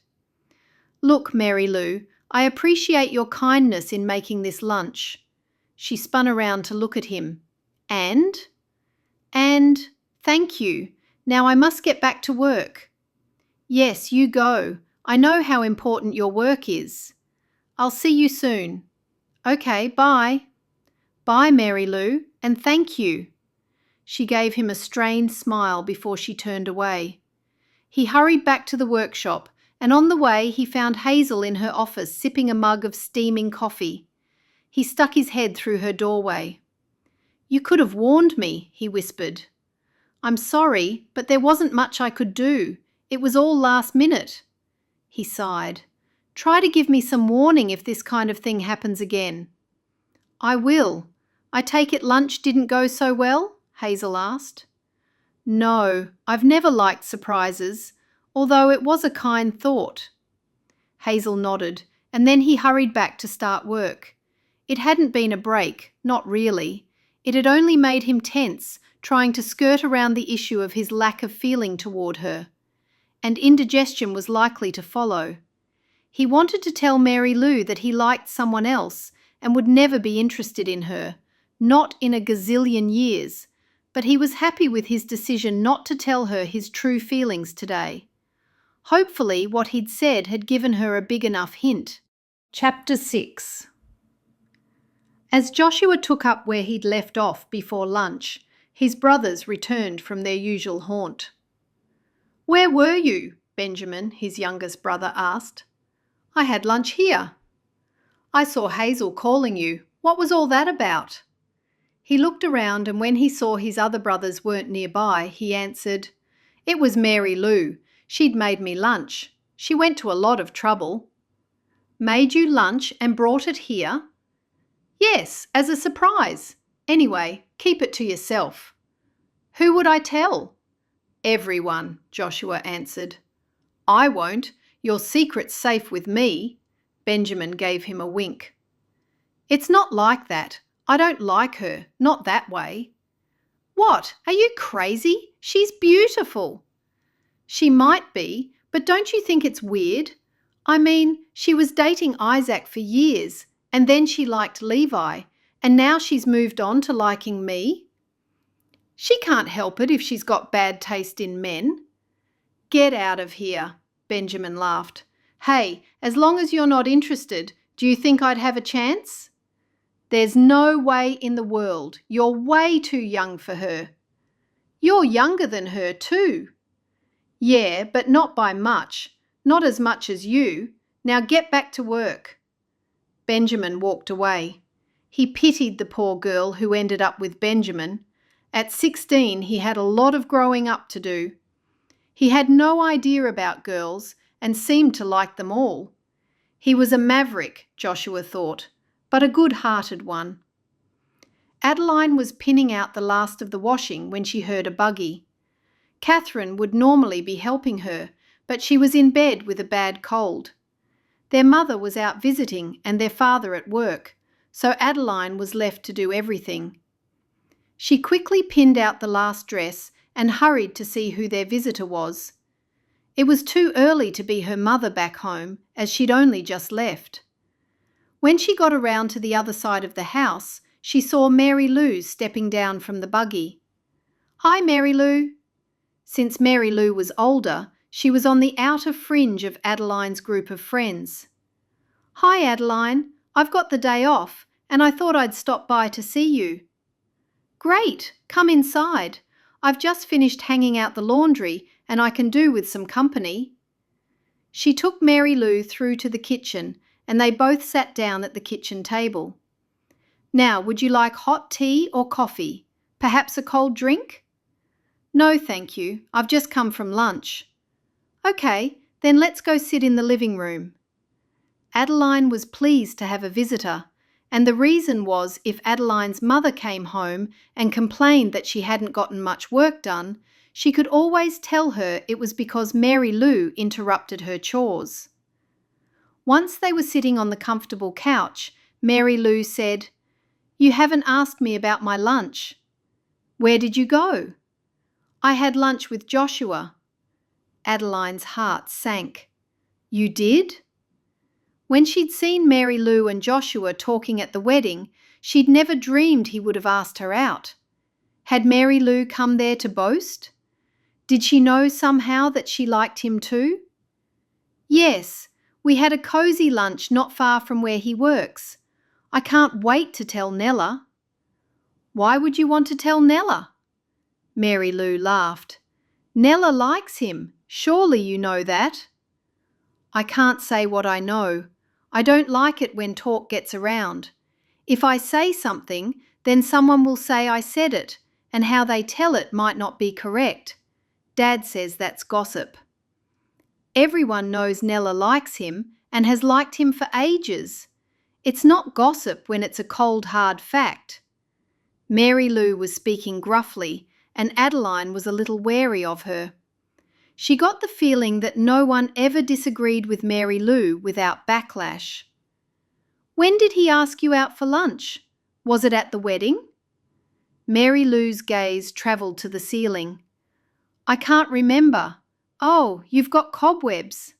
"Look, Mary Lou, I appreciate your kindness in making this lunch." She spun around to look at him. And, thank you. Now I must get back to work." "Yes, you go. I know how important your work is." "I'll see you soon." "Okay, bye." "Bye, Mary Lou, and thank you." She gave him a strained smile before she turned away. He hurried back to the workshop, and on the way he found Hazel in her office sipping a mug of steaming coffee. He stuck his head through her doorway. "You could have warned me," he whispered. "I'm sorry, but there wasn't much I could do. It was all last minute." He sighed. "Try to give me some warning if this kind of thing happens again." "I will. I take it lunch didn't go so well?" Hazel asked. "No, I've never liked surprises, although it was a kind thought." Hazel nodded, and then he hurried back to start work. It hadn't been a break, not really. It had only made him tense, trying to skirt around the issue of his lack of feeling toward her. And indigestion was likely to follow. He wanted to tell Mary Lou that he liked someone else and would never be interested in her, not in a gazillion years, but he was happy with his decision not to tell her his true feelings today. Hopefully what he'd said had given her a big enough hint. Chapter 6. As Joshua took up where he'd left off before lunch, his brothers returned from their usual haunt. "Where were you?" Benjamin, his youngest brother, asked. "I had lunch here." "I saw Hazel calling you. What was all that about?" He looked around, and when he saw his other brothers weren't nearby, he answered, "It was Mary Lou. She'd made me lunch. She went to a lot of trouble." "Made you lunch and brought it here?" "Yes, as a surprise. Anyway, keep it to yourself." "Who would I tell?" "Everyone," Joshua answered. "I won't. Your secret's safe with me." Benjamin gave him a wink. "It's not like that. I don't like her, not that way." "What? Are you crazy? She's beautiful." "She might be, but don't you think it's weird? I mean, she was dating Isaac for years, and then she liked Levi, and now she's moved on to liking me." "She can't help it if she's got bad taste in men." "Get out of here," Benjamin laughed. "Hey, as long as you're not interested, do you think I'd have a chance?" "There's no way in the world. You're way too young for her." "You're younger than her too." "Yeah, but not by much. Not as much as you. Now get back to work." Benjamin walked away. He pitied the poor girl who ended up with Benjamin. At 16, he had a lot of growing up to do. He had no idea about girls and seemed to like them all. He was a maverick, Joshua thought, but a good-hearted one. Adeline was pinning out the last of the washing when she heard a buggy. Catherine would normally be helping her, but she was in bed with a bad cold. Their mother was out visiting and their father at work, so Adeline was left to do everything. She quickly pinned out the last dress and hurried to see who their visitor was. It was too early to be her mother back home, as she'd only just left. When she got around to the other side of the house, she saw Mary Lou stepping down from the buggy. "Hi, Mary Lou." Since Mary Lou was older, she was on the outer fringe of Adeline's group of friends. "Hi, Adeline. I've got the day off, and I thought I'd stop by to see you." "Great, come inside. I've just finished hanging out the laundry, and I can do with some company." She took Mary Lou through to the kitchen, and they both sat down at the kitchen table. "Now, would you like hot tea or coffee? Perhaps a cold drink?" "No, thank you. I've just come from lunch." "Okay, then let's go sit in the living room." Adeline was pleased to have a visitor, and the reason was if Adeline's mother came home and complained that she hadn't gotten much work done, she could always tell her it was because Mary Lou interrupted her chores. Once they were sitting on the comfortable couch, Mary Lou said, "You haven't asked me about my lunch." "Where did you go?" "I had lunch with Joshua." Adeline's heart sank. "You did?" When she'd seen Mary Lou and Joshua talking at the wedding, she'd never dreamed he would have asked her out. Had Mary Lou come there to boast? Did she know somehow that she liked him too? "Yes, we had a cosy lunch not far from where he works. I can't wait to tell Nella." "Why would you want to tell Nella?" Mary Lou laughed. "Nella likes him. Surely you know that." "I can't say what I know. I don't like it when talk gets around. If I say something, then someone will say I said it, and how they tell it might not be correct. Dad says that's gossip." "Everyone knows Nella likes him and has liked him for ages. It's not gossip when it's a cold, hard fact." Mary Lou was speaking gruffly, and Adeline was a little wary of her. She got the feeling that no one ever disagreed with Mary Lou without backlash. "When did he ask you out for lunch? Was it at the wedding?" Mary Lou's gaze travelled to the ceiling. "I can't remember. Oh, you've got cobwebs."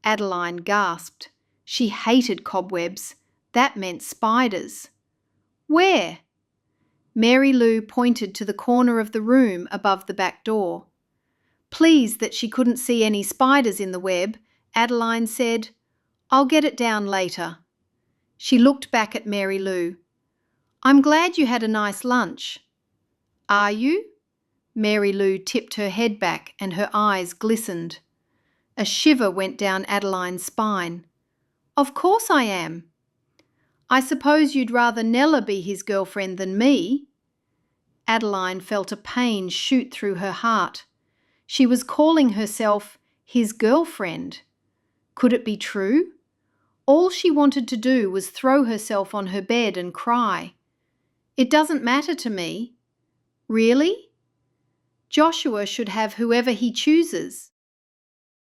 Adeline gasped. She hated cobwebs. That meant spiders. "Where?" Mary Lou pointed to the corner of the room above the back door. Pleased that she couldn't see any spiders in the web, Adeline said, "I'll get it down later." She looked back at Mary Lou. "I'm glad you had a nice lunch." "Are you?" Mary Lou tipped her head back and her eyes glistened. A shiver went down Adeline's spine. "Of course I am." "I suppose you'd rather Nella be his girlfriend than me?" Adeline felt a pain shoot through her heart. She was calling herself his girlfriend. Could it be true? All she wanted to do was throw herself on her bed and cry. "It doesn't matter to me." "Really?" "Joshua should have whoever he chooses."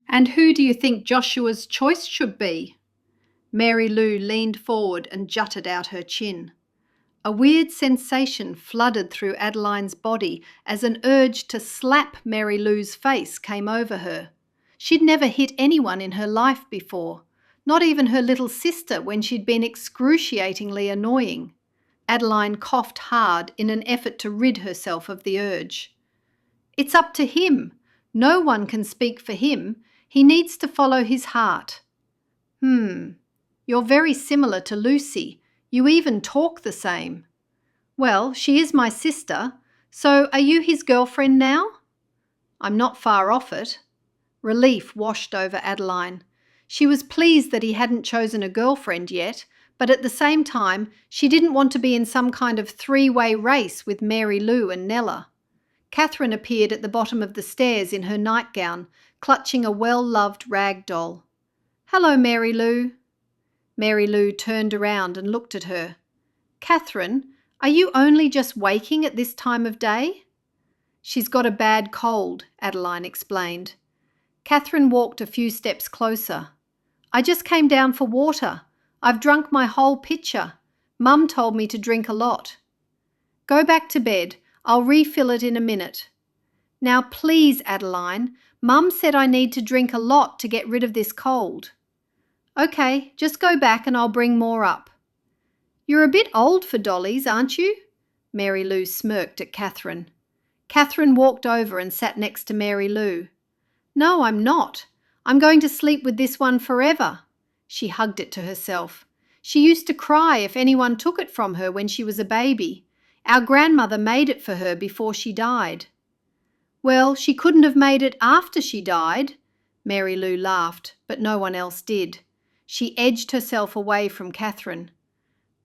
"And who do you think Joshua's choice should be?" Mary Lou leaned forward and jutted out her chin. A weird sensation flooded through Adeline's body as an urge to slap Mary Lou's face came over her. She'd never hit anyone in her life before, not even her little sister when she'd been excruciatingly annoying. Adeline coughed hard in an effort to rid herself of the urge. "It's up to him. No one can speak for him. He needs to follow his heart." You're very similar to Lucy. You even talk the same." "Well, she is my sister. So are you his girlfriend now?" "I'm not far off it." Relief washed over Adeline. She was pleased that he hadn't chosen a girlfriend yet, but at the same time, she didn't want to be in some kind of three-way race with Mary Lou and Nella. Catherine appeared at the bottom of the stairs in her nightgown, clutching a well-loved rag doll. "Hello, Mary Lou." Mary Lou turned around and looked at her. "Catherine, are you only just waking at this time of day?" "She's got a bad cold," Adeline explained. Catherine walked a few steps closer. "I just came down for water. I've drunk my whole pitcher. Mum told me to drink a lot." "Go back to bed. I'll refill it in a minute." "Now please, Adeline, Mum said I need to drink a lot to get rid of this cold." "Okay, just go back and I'll bring more up." You're a bit old for dollies, aren't you? Mary Lou smirked at Catherine. Catherine walked over and sat next to Mary Lou. No, I'm not. I'm going to sleep with this one forever. She hugged it to herself. She used to cry if anyone took it from her when she was a baby. Our grandmother made it for her before she died. Well, she couldn't have made it after she died. Mary Lou laughed, but no one else did. She edged herself away from Catherine.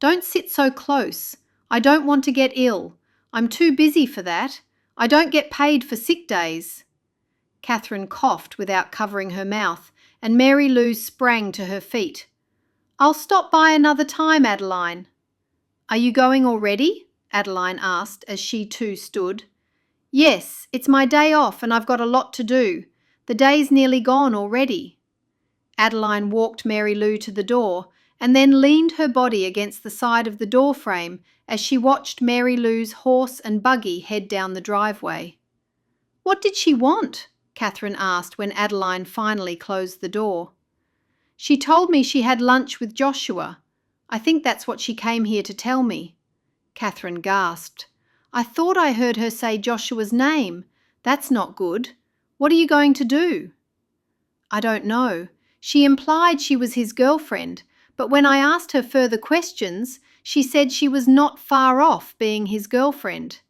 Don't sit so close. I don't want to get ill. I'm too busy for that. I don't get paid for sick days. Catherine coughed without covering her mouth, and Mary Lou sprang to her feet. I'll stop by another time, Adeline. Are you going already? Adeline asked as she too stood. Yes, it's my day off and I've got a lot to do. The day's nearly gone already. Adeline walked Mary Lou to the door and then leaned her body against the side of the door frame as she watched Mary Lou's horse and buggy head down the driveway. What did she want? Catherine asked when Adeline finally closed the door. She told me she had lunch with Joshua. I think that's what she came here to tell me. Catherine gasped. I thought I heard her say Joshua's name. That's not good. What are you going to do? I don't know. She implied she was his girlfriend, but when I asked her further questions, she said she was not far off being his girlfriend.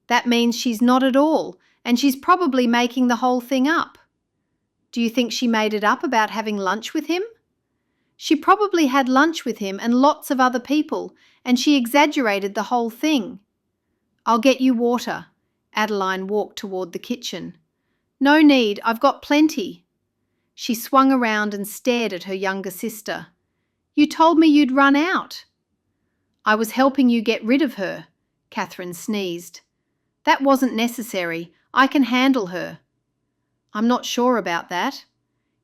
That means she's not at all, and she's probably making the whole thing up. Do you think she made it up about having lunch with him? She probably had lunch with him and lots of other people, and she exaggerated the whole thing. I'll get you water. Adeline walked toward the kitchen. No need, I've got plenty. She swung around and stared at her younger sister. You told me you'd run out. I was helping you get rid of her. Catherine sneezed. That wasn't necessary. I can handle her. I'm not sure about that.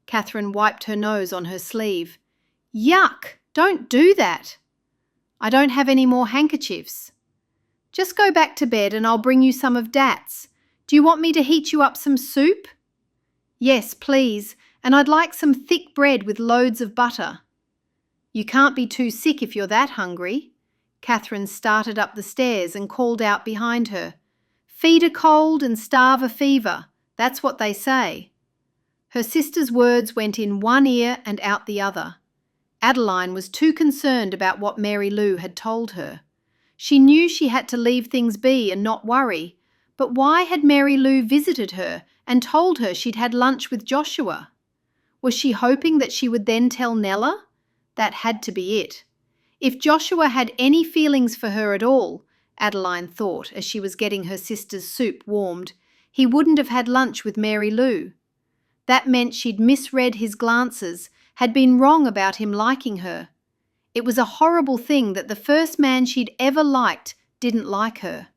Catherine wiped her nose on her sleeve. Yuck! Don't do that. I don't have any more handkerchiefs. Just go back to bed and I'll bring you some of Dat's. Do you want me to heat you up some soup? Yes, please, and I'd like some thick bread with loads of butter. You can't be too sick if you're that hungry. Catherine started up the stairs and called out behind her. Feed a cold and starve a fever. That's what they say. Her sister's words went in one ear and out the other. Adeline was too concerned about what Mary Lou had told her. She knew she had to leave things be and not worry, but why had Mary Lou visited her and told her she'd had lunch with Joshua? Was she hoping that she would then tell Nella? That had to be it. If Joshua had any feelings for her at all, Adeline thought as she was getting her sister's soup warmed, he wouldn't have had lunch with Mary Lou. That meant she'd misread his glances, had been wrong about him liking her. It was a horrible thing that the first man she'd ever liked didn't like her.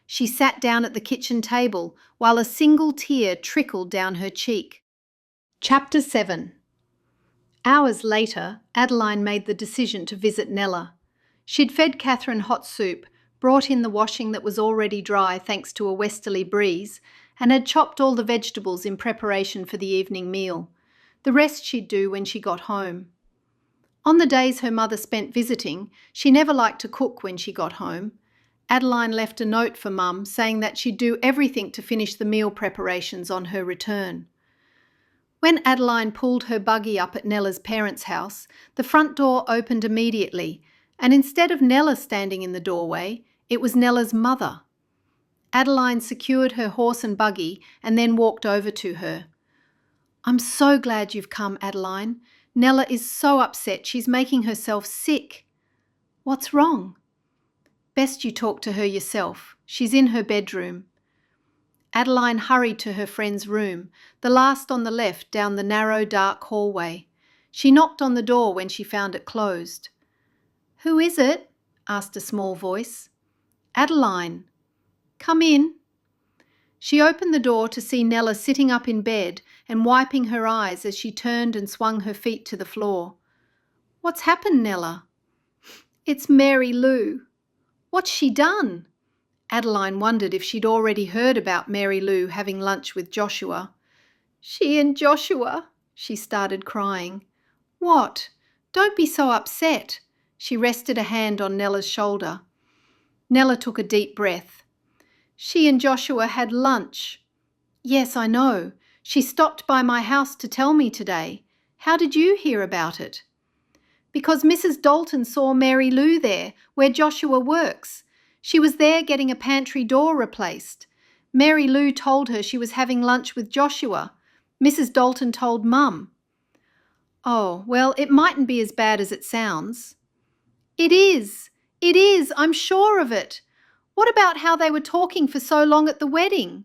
She sat down at the kitchen table while a single tear trickled down her cheek. Chapter 7. Hours later, Adeline made the decision to visit Nella. She'd fed Catherine hot soup, brought in the washing that was already dry thanks to a westerly breeze, and had chopped all the vegetables in preparation for the evening meal. The rest she'd do when she got home. On the days her mother spent visiting, she never liked to cook when she got home. Adeline left a note for Mum saying that she'd do everything to finish the meal preparations on her return. When Adeline pulled her buggy up at Nella's parents' house, the front door opened immediately, and instead of Nella standing in the doorway, it was Nella's mother. Adeline secured her horse and buggy and then walked over to her. I'm so glad you've come, Adeline. Nella is so upset she's making herself sick. What's wrong? Best you talk to her yourself. She's in her bedroom. Adeline hurried to her friend's room, the last on the left down the narrow, dark hallway. She knocked on the door when she found it closed. Who is it? Asked a small voice. Adeline. Come in. She opened the door to see Nella sitting up in bed and wiping her eyes as she turned and swung her feet to the floor. What's happened, Nella? It's Mary Lou. What's she done? Adeline wondered if she'd already heard about Mary Lou having lunch with Joshua. She and Joshua, she started crying. What? Don't be so upset. She rested a hand on Nella's shoulder. Nella took a deep breath. She and Joshua had lunch. Yes, I know. She stopped by my house to tell me today. How did you hear about it? Because Mrs. Dalton saw Mary Lou there, where Joshua works. She was there getting a pantry door replaced. Mary Lou told her she was having lunch with Joshua. Mrs. Dalton told Mum. Oh, well, it mightn't be as bad as it sounds. It is. It is. I'm sure of it. What about how they were talking for so long at the wedding?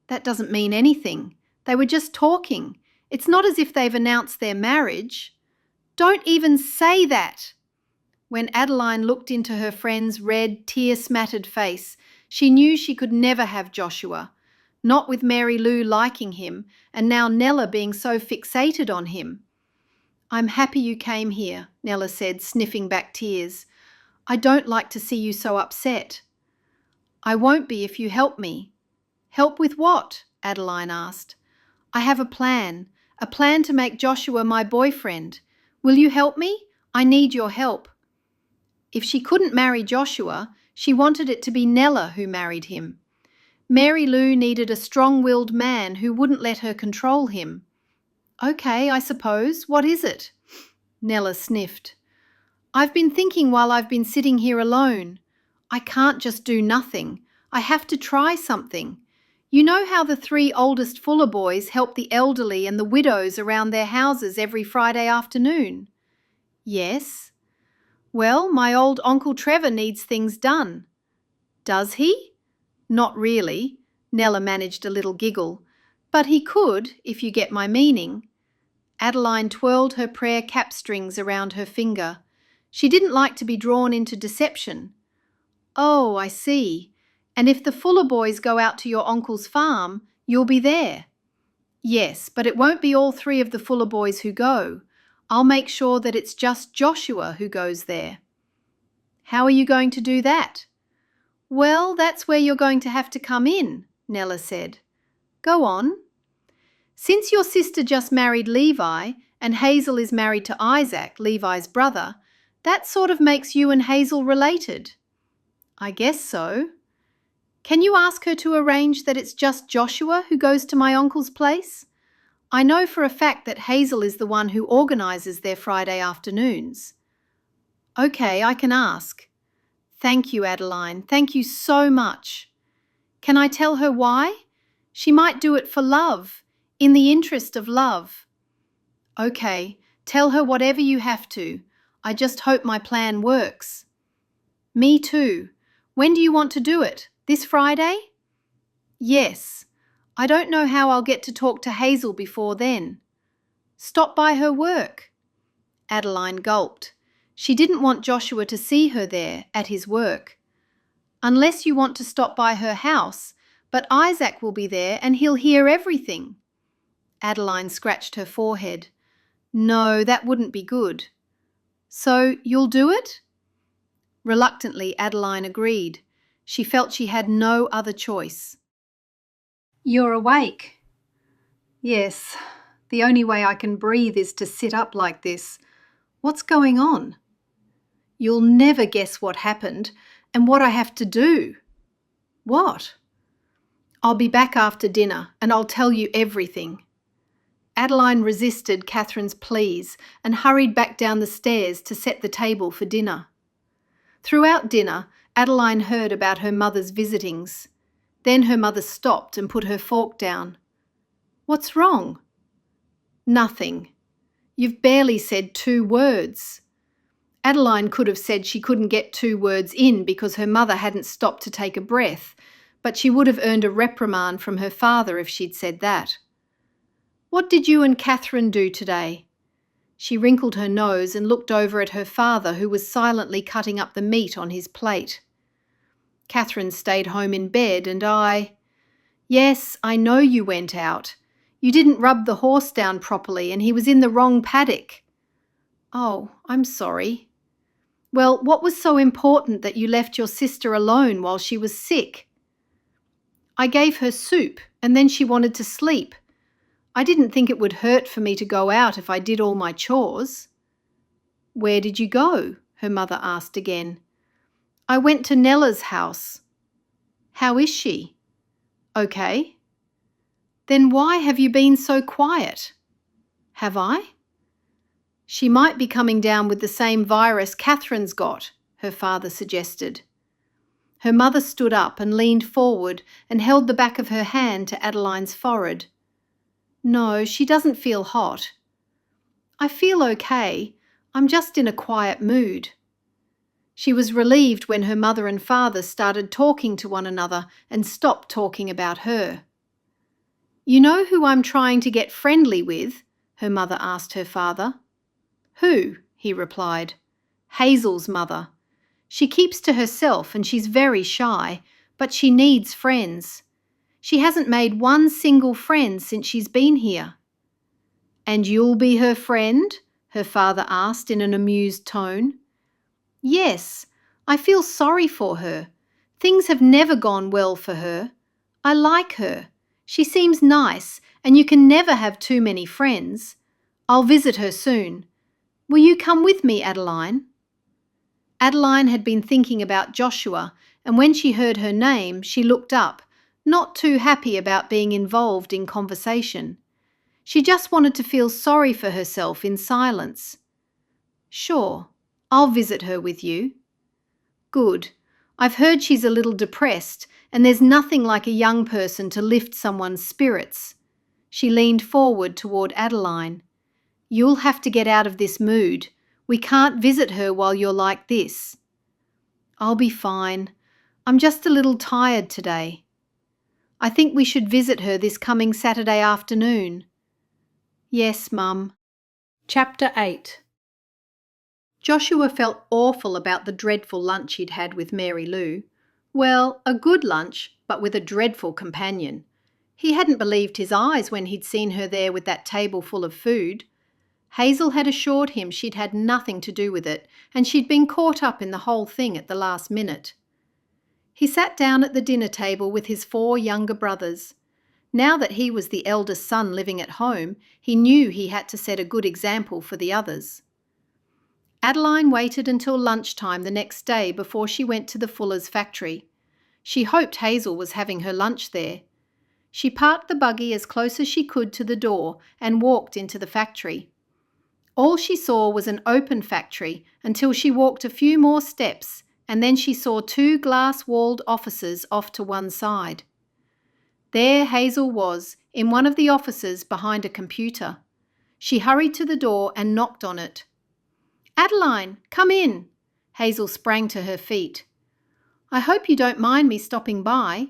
That doesn't mean anything. They were just talking. It's not as if they've announced their marriage. Don't even say that. When Adeline looked into her friend's red, tear-smattered face, she knew she could never have Joshua, not with Mary Lou liking him and now Nella being so fixated on him. I'm happy you came here, Nella said, sniffing back tears. I don't like to see you so upset. I won't be if you help me. Help with what? Adeline asked. I have a plan to make Joshua my boyfriend. Will you help me? I need your help. If she couldn't marry Joshua, she wanted it to be Nella who married him. Mary Lou needed a strong-willed man who wouldn't let her control him. Okay, I suppose. What is it? Nella sniffed. I've been thinking while I've been sitting here alone. I can't just do nothing. I have to try something. You know how the 3 oldest Fuller boys help the elderly and the widows around their houses every Friday afternoon? Yes. Well, my old Uncle Trevor needs things done. Does he? Not really. Nella managed a little giggle. But he could, if you get my meaning. Adeline twirled her prayer cap strings around her finger. She didn't like to be drawn into deception. Oh, I see. And if the Fuller boys go out to your uncle's farm, you'll be there. Yes, but it won't be all 3 of the Fuller boys who go. I'll make sure that it's just Joshua who goes there. How are you going to do that? Well, that's where you're going to have to come in, Nella said. Go on. Since your sister just married Levi and Hazel is married to Isaac, Levi's brother, that sort of makes you and Hazel related. I guess so. Can you ask her to arrange that it's just Joshua who goes to my uncle's place? I know for a fact that Hazel is the one who organises their Friday afternoons. Okay, I can ask. Thank you, Adeline. Thank you so much. Can I tell her why? She might do it for love, in the interest of love. Okay, tell her whatever you have to. I just hope my plan works. Me too. When do you want to do it? This Friday? Yes. I don't know how I'll get to talk to Hazel before then. Stop by her work. Adeline gulped. She didn't want Joshua to see her there, at his work. Unless you want to stop by her house, but Isaac will be there and he'll hear everything. Adeline scratched her forehead. No, that wouldn't be good. So you'll do it? Reluctantly, Adeline agreed. She felt she had no other choice. You're awake. Yes, the only way I can breathe is to sit up like this. What's going on? You'll never guess what happened and what I have to do. What? I'll be back after dinner and I'll tell you everything. Adeline resisted Catherine's pleas and hurried back down the stairs to set the table for dinner. Throughout dinner, Adeline heard about her mother's visitings. Then her mother stopped and put her fork down. What's wrong? Nothing. You've barely said 2 words. Adeline could have said she couldn't get 2 words in because her mother hadn't stopped to take a breath, but she would have earned a reprimand from her father if she'd said that. What did you and Catherine do today? She wrinkled her nose and looked over at her father, who was silently cutting up the meat on his plate. Catherine stayed home in bed and Yes, I know you went out. You didn't rub the horse down properly and he was in the wrong paddock. Oh, I'm sorry. Well, what was so important that you left your sister alone while she was sick? I gave her soup and then she wanted to sleep. I didn't think it would hurt for me to go out if I did all my chores. Where did you go? her mother asked again. I went to Nella's house. How is she? Okay. Then why have you been so quiet? Have I? She might be coming down with the same virus Catherine's got, her father suggested. Her mother stood up and leaned forward and held the back of her hand to Adeline's forehead. No, she doesn't feel hot. I feel okay. I'm just in a quiet mood. She was relieved when her mother and father started talking to one another and stopped talking about her. You know who I'm trying to get friendly with? Her mother asked her father. Who? He replied. Hazel's mother. She keeps to herself and she's very shy, but she needs friends. She hasn't made one single friend since she's been here. And you'll be her friend? Her father asked in an amused tone. Yes, I feel sorry for her. Things have never gone well for her. I like her. She seems nice, and you can never have too many friends. I'll visit her soon. Will you come with me, Adeline? Adeline had been thinking about Joshua, and when she heard her name, she looked up, not too happy about being involved in conversation. She just wanted to feel sorry for herself in silence. Sure, I'll visit her with you. Good. I've heard she's a little depressed, and there's nothing like a young person to lift someone's spirits. She leaned forward toward Adeline. You'll have to get out of this mood. We can't visit her while you're like this. I'll be fine. I'm just a little tired today. I think we should visit her this coming Saturday afternoon. Yes, Mum. Chapter 8. Joshua felt awful about the dreadful lunch he'd had with Mary Lou. Well, a good lunch, but with a dreadful companion. He hadn't believed his eyes when he'd seen her there with that table full of food. Hazel had assured him she'd had nothing to do with it, and she'd been caught up in the whole thing at the last minute. He sat down at the dinner table with his 4 younger brothers. Now that he was the eldest son living at home, he knew he had to set a good example for the others. Adeline waited until lunchtime the next day before she went to the fuller's factory. She hoped Hazel was having her lunch there. She parked the buggy as close as she could to the door and walked into the factory. All she saw was an open factory until she walked a few more steps, and then she saw 2 glass-walled offices off to one side. There Hazel was, in one of the offices behind a computer. She hurried to the door and knocked on it. Adeline, come in. Hazel sprang to her feet. I hope you don't mind me stopping by.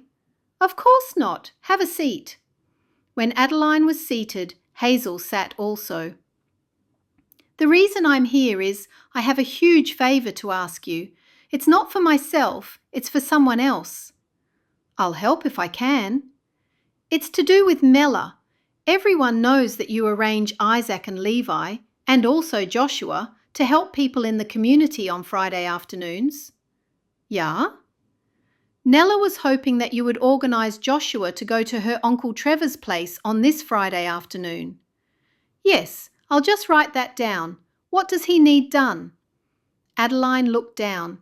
Of course not. Have a seat. When Adeline was seated, Hazel sat also. The reason I'm here is I have a huge favour to ask you. It's not for myself, it's for someone else. I'll help if I can. It's to do with Mella. Everyone knows that you arrange Isaac and Levi, and also Joshua, to help people in the community on Friday afternoons. Yeah? Nella was hoping that you would organise Joshua to go to her Uncle Trevor's place on this Friday afternoon. Yes, I'll just write that down. What does he need done? Adeline looked down.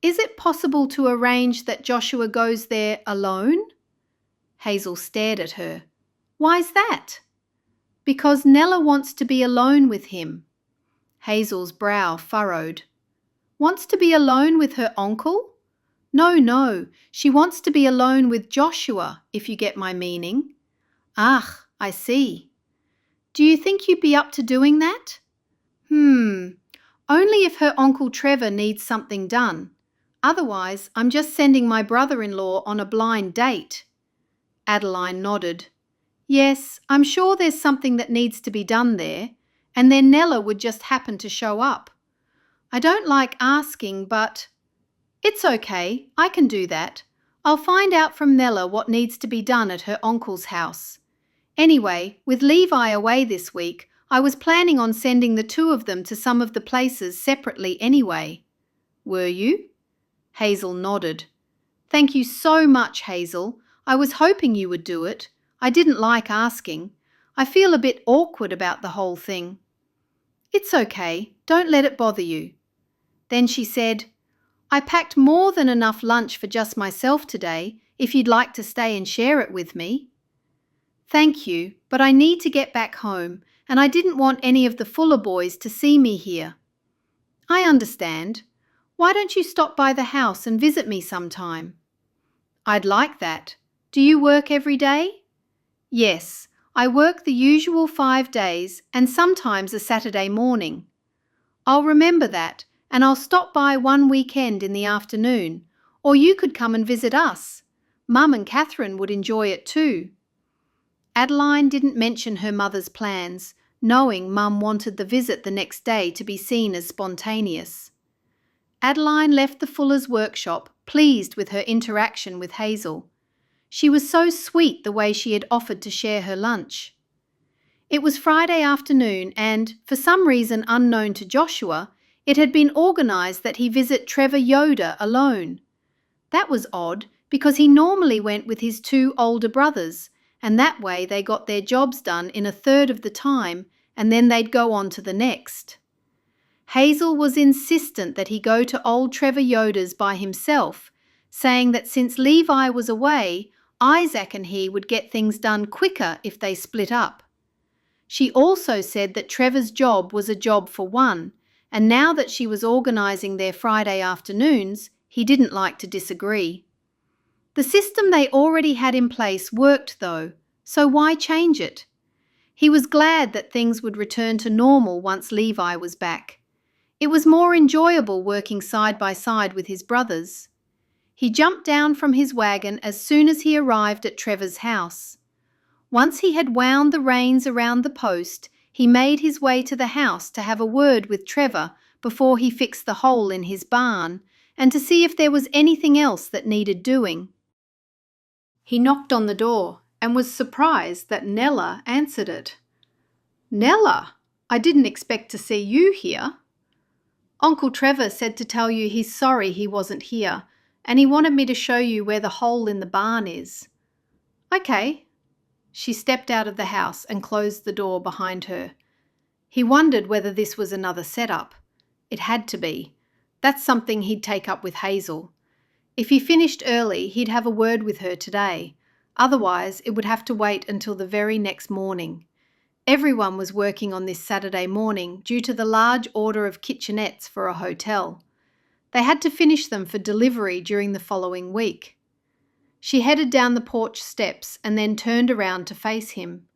Is it possible to arrange that Joshua goes there alone? Hazel stared at her. Why's that? Because Nella wants to be alone with him. Hazel's brow furrowed. Wants to be alone with her uncle? No, she wants to be alone with Joshua, if you get my meaning. Ah, I see. Do you think you'd be up to doing that? Only if her Uncle Trevor needs something done. Otherwise, I'm just sending my brother-in-law on a blind date. Adeline nodded. Yes, I'm sure there's something that needs to be done there, and then Nella would just happen to show up. I don't like asking, but... It's okay, I can do that. I'll find out from Nella what needs to be done at her uncle's house. Anyway, with Levi away this week, I was planning on sending the 2 of them to some of the places separately anyway. Were you? Hazel nodded. Thank you so much, Hazel. I was hoping you would do it. I didn't like asking. I feel a bit awkward about the whole thing. It's okay. Don't let it bother you. Then she said, "I packed more than enough lunch for just myself today, if you'd like to stay and share it with me." "Thank you, but I need to get back home, and I didn't want any of the Fuller boys to see me here." "I understand. Why don't you stop by the house and visit me sometime?" "I'd like that. Do you work every day?" "Yes, I work the usual 5 days and sometimes a Saturday morning." "I'll remember that, and I'll stop by one weekend in the afternoon, or you could come and visit us. Mum and Catherine would enjoy it too." Adeline didn't mention her mother's plans, knowing Mum wanted the visit the next day to be seen as spontaneous. Adeline left the Fuller's workshop, pleased with her interaction with Hazel. She was so sweet the way she had offered to share her lunch. It was Friday afternoon and, for some reason unknown to Joshua, it had been organised that he visit Trevor Yoder alone. That was odd, because he normally went with his 2 older brothers, and that way they got their jobs done in a third of the time, and then they'd go on to the next. Hazel was insistent that he go to old Trevor Yoder's by himself, saying that since Levi was away, Isaac and he would get things done quicker if they split up. She also said that Trevor's job was a job for one, and now that she was organising their Friday afternoons, he didn't like to disagree. The system they already had in place worked though, so why change it? He was glad that things would return to normal once Levi was back. It was more enjoyable working side by side with his brothers. He jumped down from his wagon as soon as he arrived at Trevor's house. Once he had wound the reins around the post, he made his way to the house to have a word with Trevor before he fixed the hole in his barn and to see if there was anything else that needed doing. He knocked on the door and was surprised that Nella answered it. "Nella, I didn't expect to see you here." "Uncle Trevor said to tell you he's sorry he wasn't here, and he wanted me to show you where the hole in the barn is." "Okay." She stepped out of the house and closed the door behind her. He wondered whether this was another setup. It had to be. That's something he'd take up with Hazel. If he finished early, he'd have a word with her today. Otherwise, it would have to wait until the very next morning. Everyone was working on this Saturday morning due to the large order of kitchenettes for a hotel. They had to finish them for delivery during the following week. She headed down the porch steps and then turned around to face him.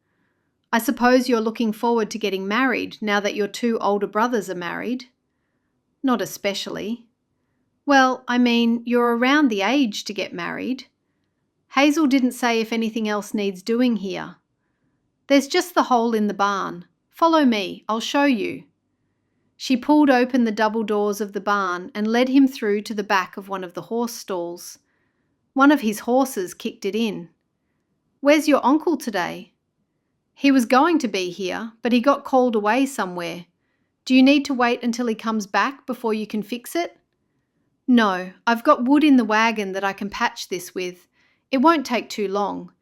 "I suppose you're looking forward to getting married now that your 2 older brothers are married?" "Not especially." "Well, I mean, you're around the age to get married." Hazel didn't say if anything else needs doing here. "There's just the hole in the barn. Follow me, I'll show you." She pulled open the double doors of the barn and led him through to the back of one of the horse stalls. One of his horses kicked it in. "Where's your uncle today?" "He was going to be here, but he got called away somewhere. Do you need to wait until he comes back before you can fix it?" "No, I've got wood in the wagon that I can patch this with. It won't take too long.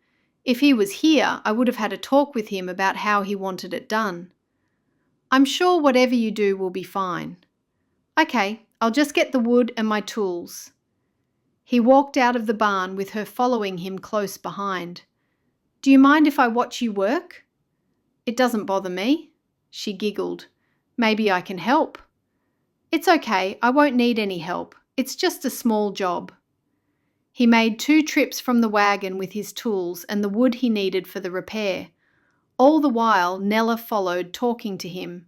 If he was here, I would have had a talk with him about how he wanted it done." "I'm sure whatever you do will be fine." "Okay, I'll just get the wood and my tools." He walked out of the barn with her following him close behind. "Do you mind if I watch you work?" "It doesn't bother me." She giggled. "Maybe I can help." "It's okay, I won't need any help. It's just a small job." He made 2 trips from the wagon with his tools and the wood he needed for the repair. All the while, Nella followed, talking to him.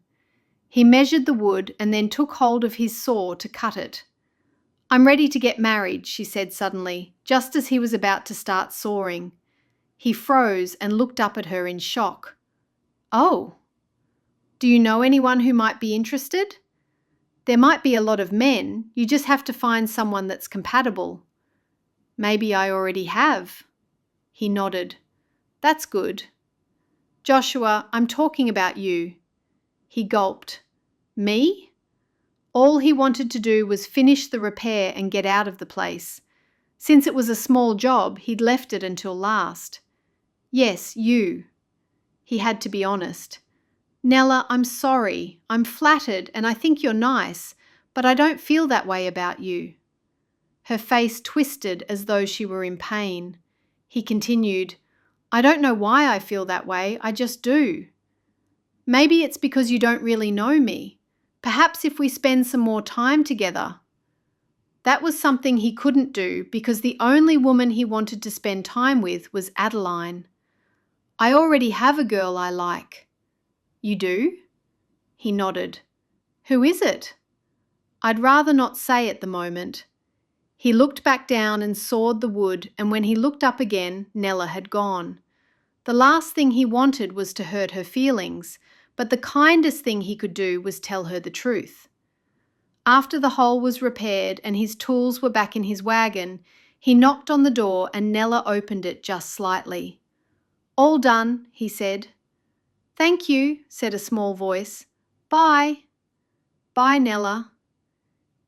He measured the wood and then took hold of his saw to cut it. "I'm ready to get married," she said suddenly, just as he was about to start sawing. He froze and looked up at her in shock. "Oh. Do you know anyone who might be interested?" "There might be a lot of men. You just have to find someone that's compatible." "Maybe I already have." He nodded. "That's good." "Joshua, I'm talking about you." He gulped. "Me?" All he wanted to do was finish the repair and get out of the place. Since it was a small job, he'd left it until last. "Yes, you." He had to be honest. "Nella, I'm sorry. I'm flattered and I think you're nice, but I don't feel that way about you." Her face twisted as though she were in pain. He continued, "I don't know why I feel that way, I just do. Maybe it's because you don't really know me. Perhaps if we spend some more time together." That was something he couldn't do because the only woman he wanted to spend time with was Adeline. "I already have a girl I like." "You do?" He nodded. "Who is it?" "I'd rather not say at the moment." He looked back down and sawed the wood, and when he looked up again, Nella had gone. The last thing he wanted was to hurt her feelings, but the kindest thing he could do was tell her the truth. After the hole was repaired and his tools were back in his wagon, he knocked on the door and Nella opened it just slightly. "All done," he said. "Thank you," said a small voice. "Bye." "Bye, Nella."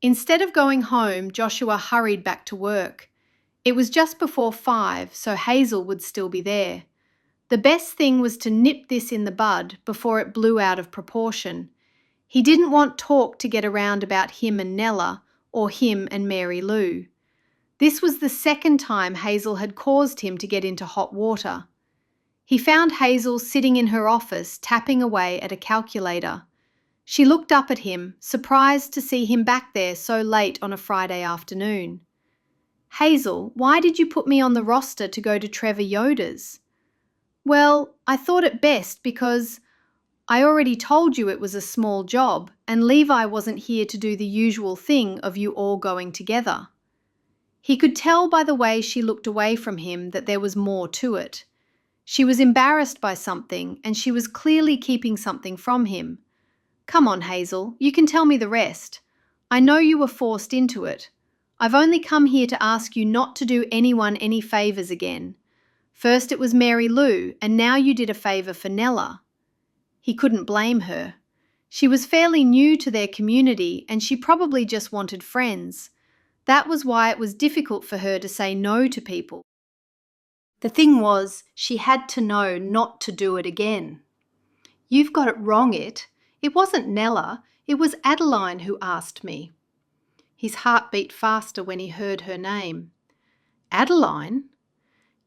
Instead of going home, Joshua hurried back to work. It was just before 5, so Hazel would still be there. The best thing was to nip this in the bud before it blew out of proportion. He didn't want talk to get around about him and Nella, or him and Mary Lou. This was the second time Hazel had caused him to get into hot water. He found Hazel sitting in her office tapping away at a calculator. She looked up at him, surprised to see him back there so late on a Friday afternoon. "Hazel, why did you put me on the roster to go to Trevor Yoder's?" "Well, I thought it best because I already told you it was a small job and Levi wasn't here to do the usual thing of you all going together." He could tell by the way she looked away from him that there was more to it. She was embarrassed by something and she was clearly keeping something from him. "Come on, Hazel, you can tell me the rest. I know you were forced into it. I've only come here to ask you not to do anyone any favours again. First it was Mary Lou, and now you did a favour for Nella." He couldn't blame her. She was fairly new to their community and she probably just wanted friends. That was why it was difficult for her to say no to people. The thing was, she had to know not to do it again. "You've got it wrong, It wasn't Nella, it was Adeline who asked me." His heart beat faster when he heard her name. "Adeline?"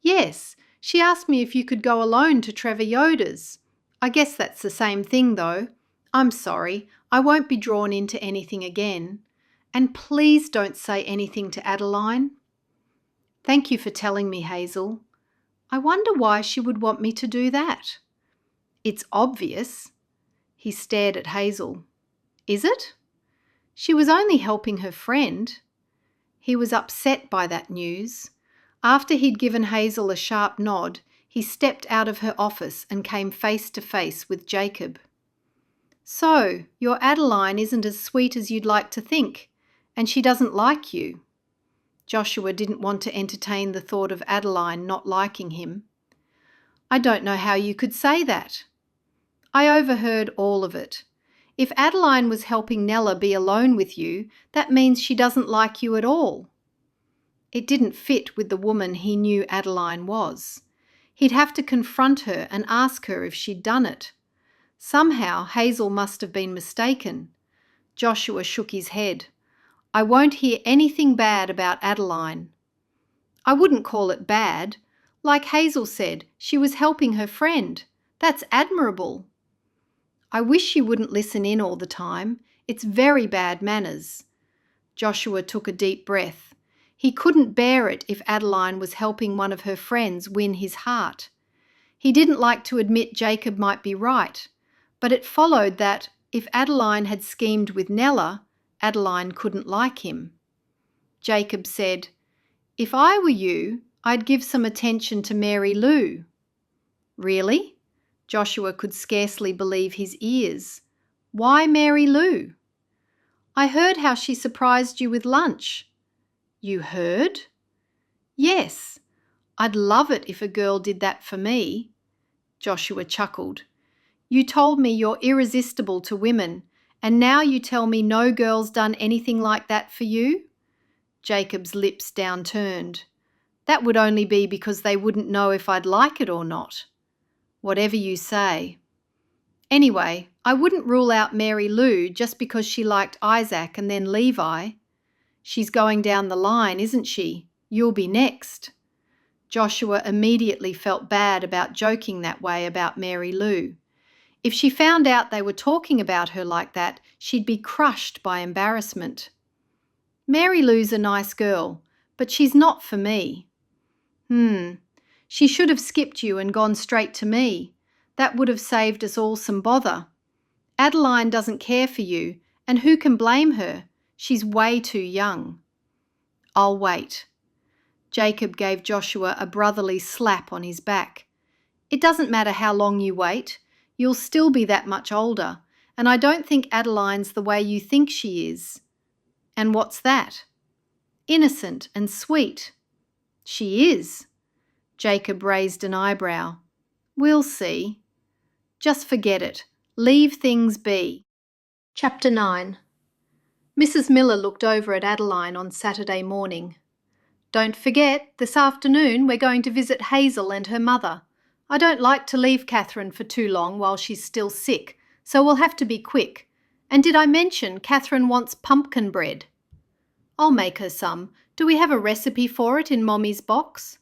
"Yes, she asked me if you could go alone to Trevor Yoder's. I guess that's the same thing though. I'm sorry, I won't be drawn into anything again. And please don't say anything to Adeline." "Thank you for telling me, Hazel. I wonder why she would want me to do that." "It's obvious." He stared at Hazel. "Is it?" "She was only helping her friend." He was upset by that news. After he'd given Hazel a sharp nod, he stepped out of her office and came face to face with Jacob. "So, your Adeline isn't as sweet as you'd like to think, and she doesn't like you." Joshua didn't want to entertain the thought of Adeline not liking him. "I don't know how you could say that." "I overheard all of it. If Adeline was helping Nella be alone with you, that means she doesn't like you at all." It didn't fit with the woman he knew Adeline was. He'd have to confront her and ask her if she'd done it. Somehow Hazel must have been mistaken. Joshua shook his head. "I won't hear anything bad about Adeline." "I wouldn't call it bad. Like Hazel said, she was helping her friend. That's admirable." "I wish she wouldn't listen in all the time. It's very bad manners." Joshua took a deep breath. He couldn't bear it if Adeline was helping one of her friends win his heart. He didn't like to admit Jacob might be right, but it followed that if Adeline had schemed with Nella, Adeline couldn't like him. Jacob said, "If I were you, I'd give some attention to Mary Lou." "Really?" Joshua could scarcely believe his ears. "Why Mary Lou?" "I heard how she surprised you with lunch." "You heard?" "Yes. I'd love it if a girl did that for me." Joshua chuckled. "You told me you're irresistible to women, and now you tell me no girl's done anything like that for you?" Jacob's lips downturned. "That would only be because they wouldn't know if I'd like it or not." "Whatever you say." "Anyway, I wouldn't rule out Mary Lou just because she liked Isaac and then Levi. She's going down the line, isn't she? You'll be next. Joshua immediately felt bad about joking that way about Mary Lou. If she found out they were talking about her like that, she'd be crushed by embarrassment. Mary Lou's a nice girl, but she's not for me. She should have skipped you and gone straight to me. That would have saved us all some bother. Adeline doesn't care for you, and who can blame her? She's way too young. I'll wait. Jacob gave Joshua a brotherly slap on his back. It doesn't matter how long you wait. You'll still be that much older, and I don't think Adeline's the way you think she is. And what's that? Innocent and sweet. She is. Jacob raised an eyebrow. We'll see. Just forget it. Leave things be. Chapter 9. Mrs. Miller looked over at Adeline on Saturday morning. Don't forget, this afternoon we're going to visit Hazel and her mother. I don't like to leave Catherine for too long while she's still sick, so we'll have to be quick. And did I mention Catherine wants pumpkin bread? I'll make her some. Do we have a recipe for it in Mommy's box?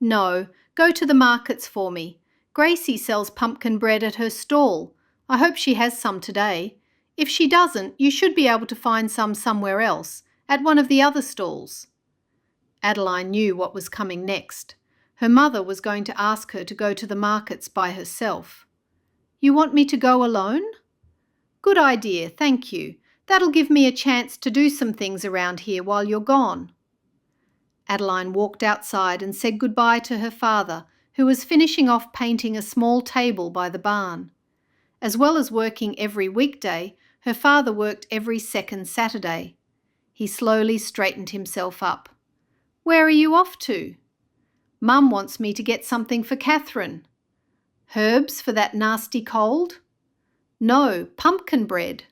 No, go to the markets for me. Gracie sells pumpkin bread at her stall. I hope she has some today. If she doesn't, you should be able to find some somewhere else, at one of the other stalls. Adeline knew what was coming next. Her mother was going to ask her to go to the markets by herself. You want me to go alone? Good idea, thank you. That'll give me a chance to do some things around here while you're gone. Adeline walked outside and said goodbye to her father, who was finishing off painting a small table by the barn. As well as working every weekday, her father worked every second Saturday. He slowly straightened himself up. Where are you off to? Mum wants me to get something for Catherine. Herbs for that nasty cold? No, pumpkin bread.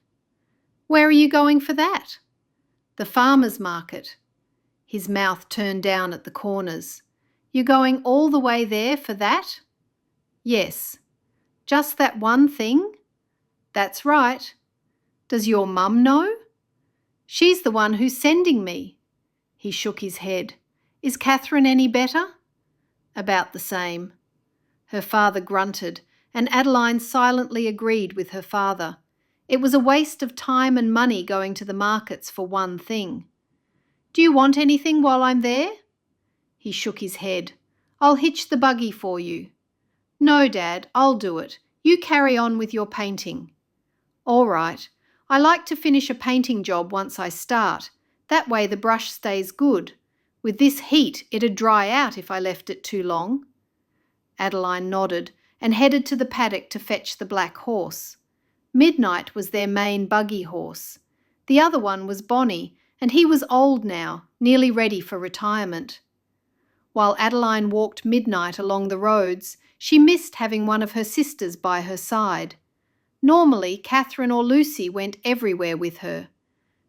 Where are you going for that? The farmer's market. His mouth turned down at the corners. You're going all the way there for that? Yes. Just that one thing? That's right. Does your mum know? She's the one who's sending me. He shook his head. Is Catherine any better? About the same. Her father grunted, and Adeline silently agreed with her father. It was a waste of time and money going to the markets for one thing. Do you want anything while I'm there? He shook his head. I'll hitch the buggy for you. No, Dad, I'll do it. You carry on with your painting. All right. I like to finish a painting job once I start. That way the brush stays good. With this heat, it'd dry out if I left it too long. Adeline nodded and headed to the paddock to fetch the black horse. Midnight was their main buggy horse. The other one was Bonnie, and he was old now, nearly ready for retirement. While Adeline walked Midnight along the roads, she missed having one of her sisters by her side. Normally, Catherine or Lucy went everywhere with her.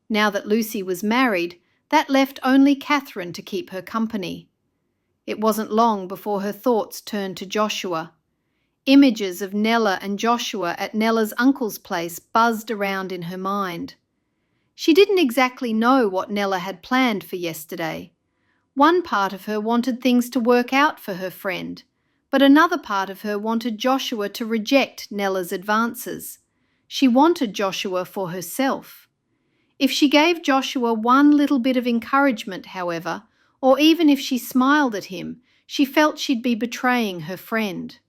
Now that Lucy was married, that left only Catherine to keep her company. It wasn't long before her thoughts turned to Joshua. Images of Nella and Joshua at Nella's uncle's place buzzed around in her mind. She didn't exactly know what Nella had planned for yesterday. One part of her wanted things to work out for her friend, but another part of her wanted Joshua to reject Nella's advances. She wanted Joshua for herself. If she gave Joshua one little bit of encouragement, however, or even if she smiled at him, she felt she'd be betraying her friend.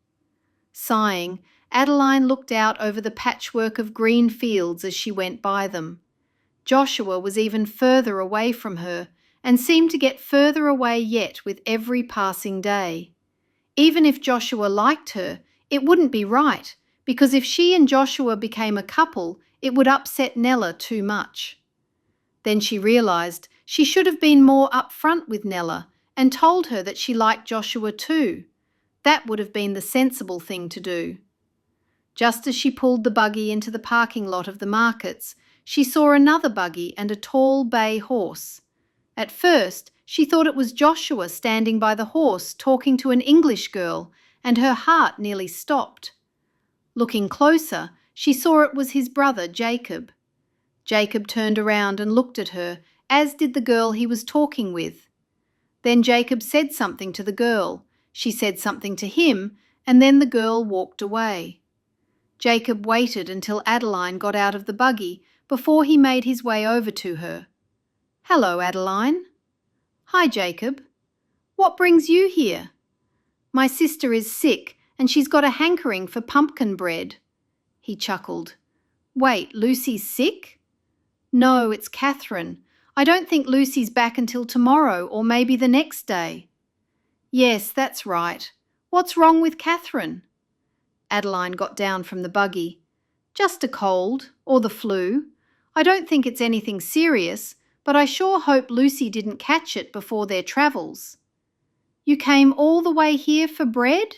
Sighing, Adeline looked out over the patchwork of green fields as she went by them. Joshua was even further away from her and seemed to get further away yet with every passing day. Even if Joshua liked her, it wouldn't be right, because if she and Joshua became a couple, it would upset Nella too much. Then she realised she should have been more upfront with Nella and told her that she liked Joshua too. That would have been the sensible thing to do. Just as she pulled the buggy into the parking lot of the markets, she saw another buggy and a tall bay horse. At first, she thought it was Joshua standing by the horse talking to an English girl, and her heart nearly stopped. Looking closer, She saw it was his brother, Jacob. Jacob turned around and looked at her, as did the girl he was talking with. Then Jacob said something to the girl. She said something to him, and then the girl walked away. Jacob waited until Adeline got out of the buggy before he made his way over to her. "Hello, Adeline." "Hi, Jacob. What brings you here?" "My sister is sick and she's got a hankering for pumpkin bread." He chuckled. "Wait, Lucy's sick?" "No, it's Catherine. I don't think Lucy's back until tomorrow or maybe the next day." "Yes, that's right. What's wrong with Catherine?" Adeline got down from the buggy. "Just a cold, or the flu. I don't think it's anything serious, but I sure hope Lucy didn't catch it before their travels." "You came all the way here for bread?"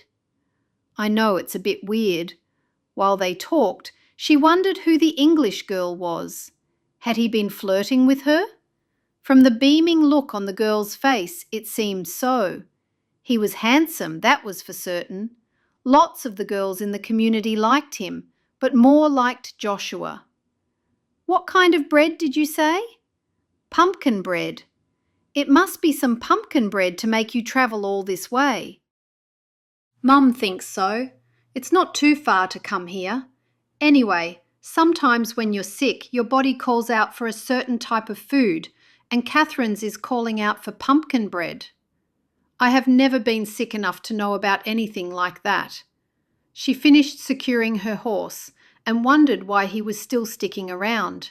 I know it's a bit weird. While they talked, she wondered who the English girl was. Had he been flirting with her? From the beaming look on the girl's face, it seemed so. He was handsome, that was for certain. Lots of the girls in the community liked him, but more liked Joshua. "What kind of bread did you say?" "Pumpkin bread." "It must be some pumpkin bread to make you travel all this way." "Mum thinks so. It's not too far to come here. Anyway, sometimes when you're sick, your body calls out for a certain type of food, and Catherine's is calling out for pumpkin bread. I have never been sick enough to know about anything like that." She finished securing her horse and wondered why he was still sticking around.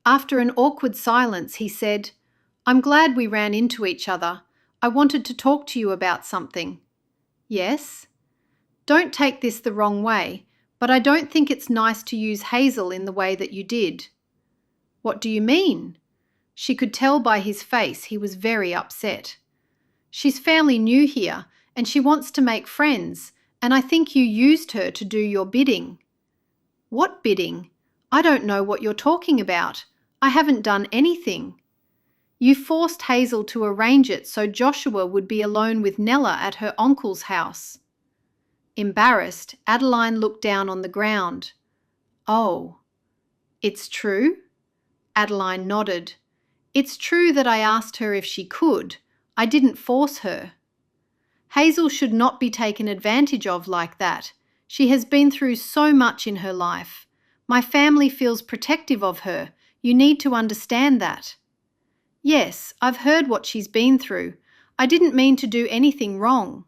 After an awkward silence, he said, "I'm glad we ran into each other. I wanted to talk to you about something." "Yes?" "Don't take this the wrong way, but I don't think it's nice to use Hazel in the way that you did." "What do you mean?" She could tell by his face he was very upset. "She's fairly new here, and she wants to make friends, and I think you used her to do your bidding." "What bidding? I don't know what you're talking about. I haven't done anything." "You forced Hazel to arrange it so Joshua would be alone with Nella at her uncle's house." Embarrassed, Adeline looked down on the ground. "Oh, it's true?" Adeline nodded. "It's true that I asked her if she could. I didn't force her." "Hazel should not be taken advantage of like that. She has been through so much in her life. My family feels protective of her. You need to understand that." "Yes, I've heard what she's been through. I didn't mean to do anything wrong."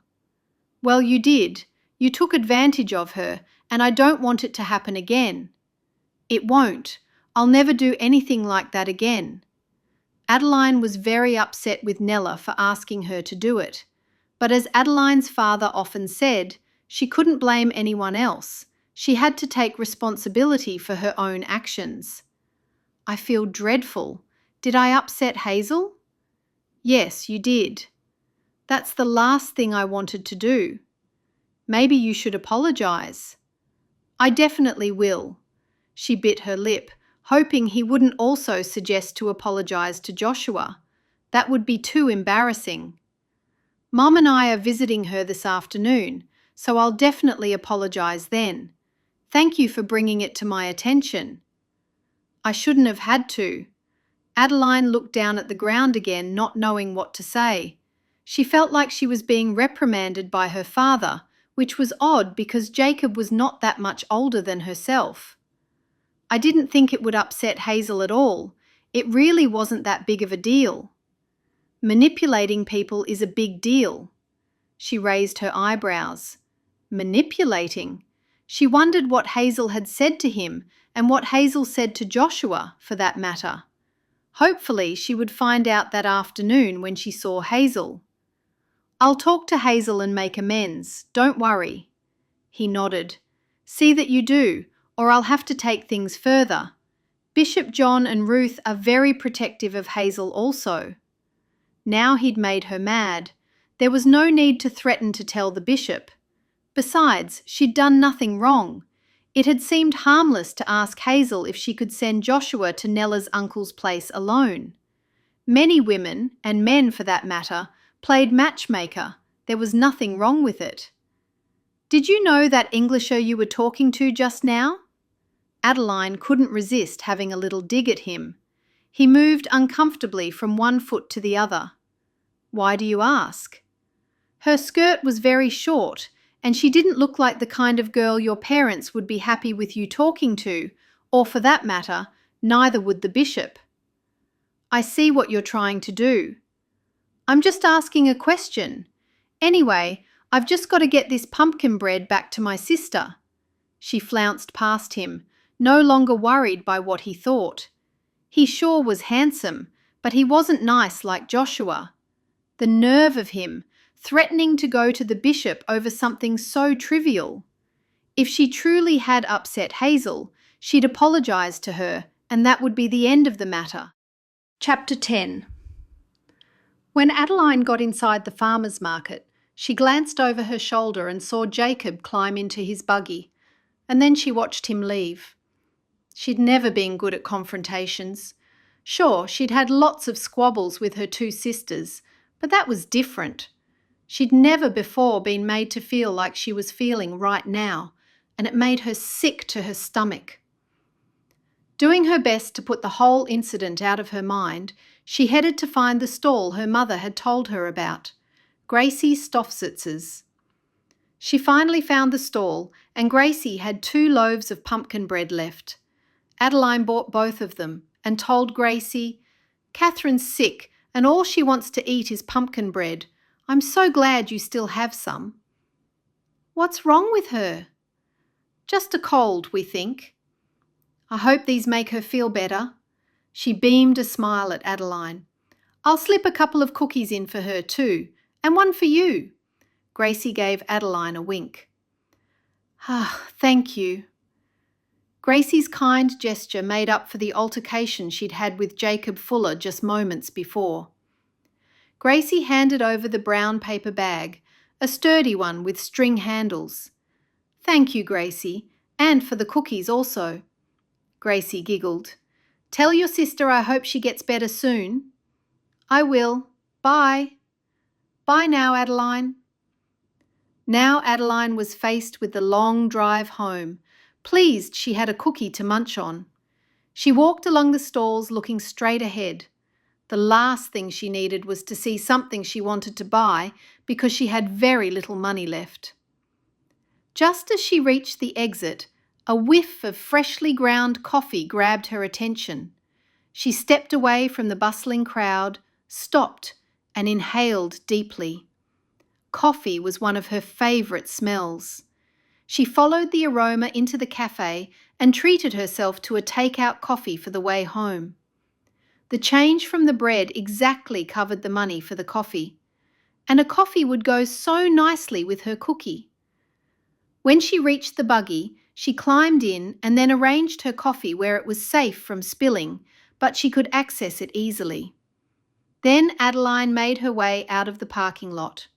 "Well, you did. You took advantage of her, and I don't want it to happen again." "It won't. I'll never do anything like that again." Adeline was very upset with Nella for asking her to do it. But as Adeline's father often said, she couldn't blame anyone else. She had to take responsibility for her own actions. "I feel dreadful. Did I upset Hazel?" "Yes, you did." "That's the last thing I wanted to do." "Maybe you should apologise." "I definitely will." She bit her lip, hoping he wouldn't also suggest to apologise to Joshua. That would be too embarrassing. "Mum and I are visiting her this afternoon, so I'll definitely apologise then. Thank you for bringing it to my attention." "I shouldn't have had to." Adeline looked down at the ground again, not knowing what to say. She felt like she was being reprimanded by her father, which was odd because Jacob was not that much older than herself. "I didn't think it would upset Hazel at all. It really wasn't that big of a deal." "Manipulating people is a big deal." She raised her eyebrows. Manipulating? She wondered what Hazel had said to him and what Hazel said to Joshua, for that matter. Hopefully she would find out that afternoon when she saw Hazel. "I'll talk to Hazel and make amends. Don't worry." He nodded. "See that you do, or I'll have to take things further. Bishop John and Ruth are very protective of Hazel also." Now he'd made her mad. There was no need to threaten to tell the bishop. Besides, she'd done nothing wrong. It had seemed harmless to ask Hazel if she could send Joshua to Nella's uncle's place alone. Many women, and men for that matter, played matchmaker. There was nothing wrong with it. "Did you know that Englisher you were talking to just now?" Adeline couldn't resist having a little dig at him. He moved uncomfortably from one foot to the other. "Why do you ask?" Her skirt was very short, and she didn't look like the kind of girl your parents would be happy with you talking to, or for that matter, neither would the bishop. "I see what you're trying to do." "I'm just asking a question. Anyway, I've just got to get this pumpkin bread back to my sister." She flounced past him, no longer worried by what he thought. He sure was handsome, but he wasn't nice like Joshua. The nerve of him, threatening to go to the bishop over something so trivial. If she truly had upset Hazel, she'd apologise to her, and that would be the end of the matter. Chapter 10. When Adeline got inside the farmer's market, she glanced over her shoulder and saw Jacob climb into his buggy, and then she watched him leave. She'd never been good at confrontations. Sure, she'd had lots of squabbles with her two sisters, but that was different. She'd never before been made to feel like she was feeling right now, and it made her sick to her stomach. Doing her best to put the whole incident out of her mind, she headed to find the stall her mother had told her about, Gracie Stoffsitz's. She finally found the stall, and Gracie had 2 loaves of pumpkin bread left. Adeline bought both of them and told Gracie, "Catherine's sick and all she wants to eat is pumpkin bread. I'm so glad you still have some." "What's wrong with her?" "Just a cold, we think." "I hope these make her feel better." She beamed a smile at Adeline. "I'll slip a couple of cookies in for her too, and one for you." Gracie gave Adeline a wink. "Ah, thank you." Gracie's kind gesture made up for the altercation she'd had with Jacob Fuller just moments before. Gracie handed over the brown paper bag, a sturdy one with string handles. "Thank you, Gracie, and for the cookies also." Gracie giggled. "Tell your sister I hope she gets better soon." "I will. Bye." "Bye now, Adeline." Now Adeline was faced with the long drive home, pleased she had a cookie to munch on. She walked along the stalls looking straight ahead. The last thing she needed was to see something she wanted to buy because she had very little money left. Just as she reached the exit, a whiff of freshly ground coffee grabbed her attention. She stepped away from the bustling crowd, stopped, and inhaled deeply. Coffee was one of her favourite smells. She followed the aroma into the cafe and treated herself to a take-out coffee for the way home. The change from the bread exactly covered the money for the coffee, and a coffee would go so nicely with her cookie. When she reached the buggy, she climbed in and then arranged her coffee where it was safe from spilling, but she could access it easily. Then Adeline made her way out of the parking lot.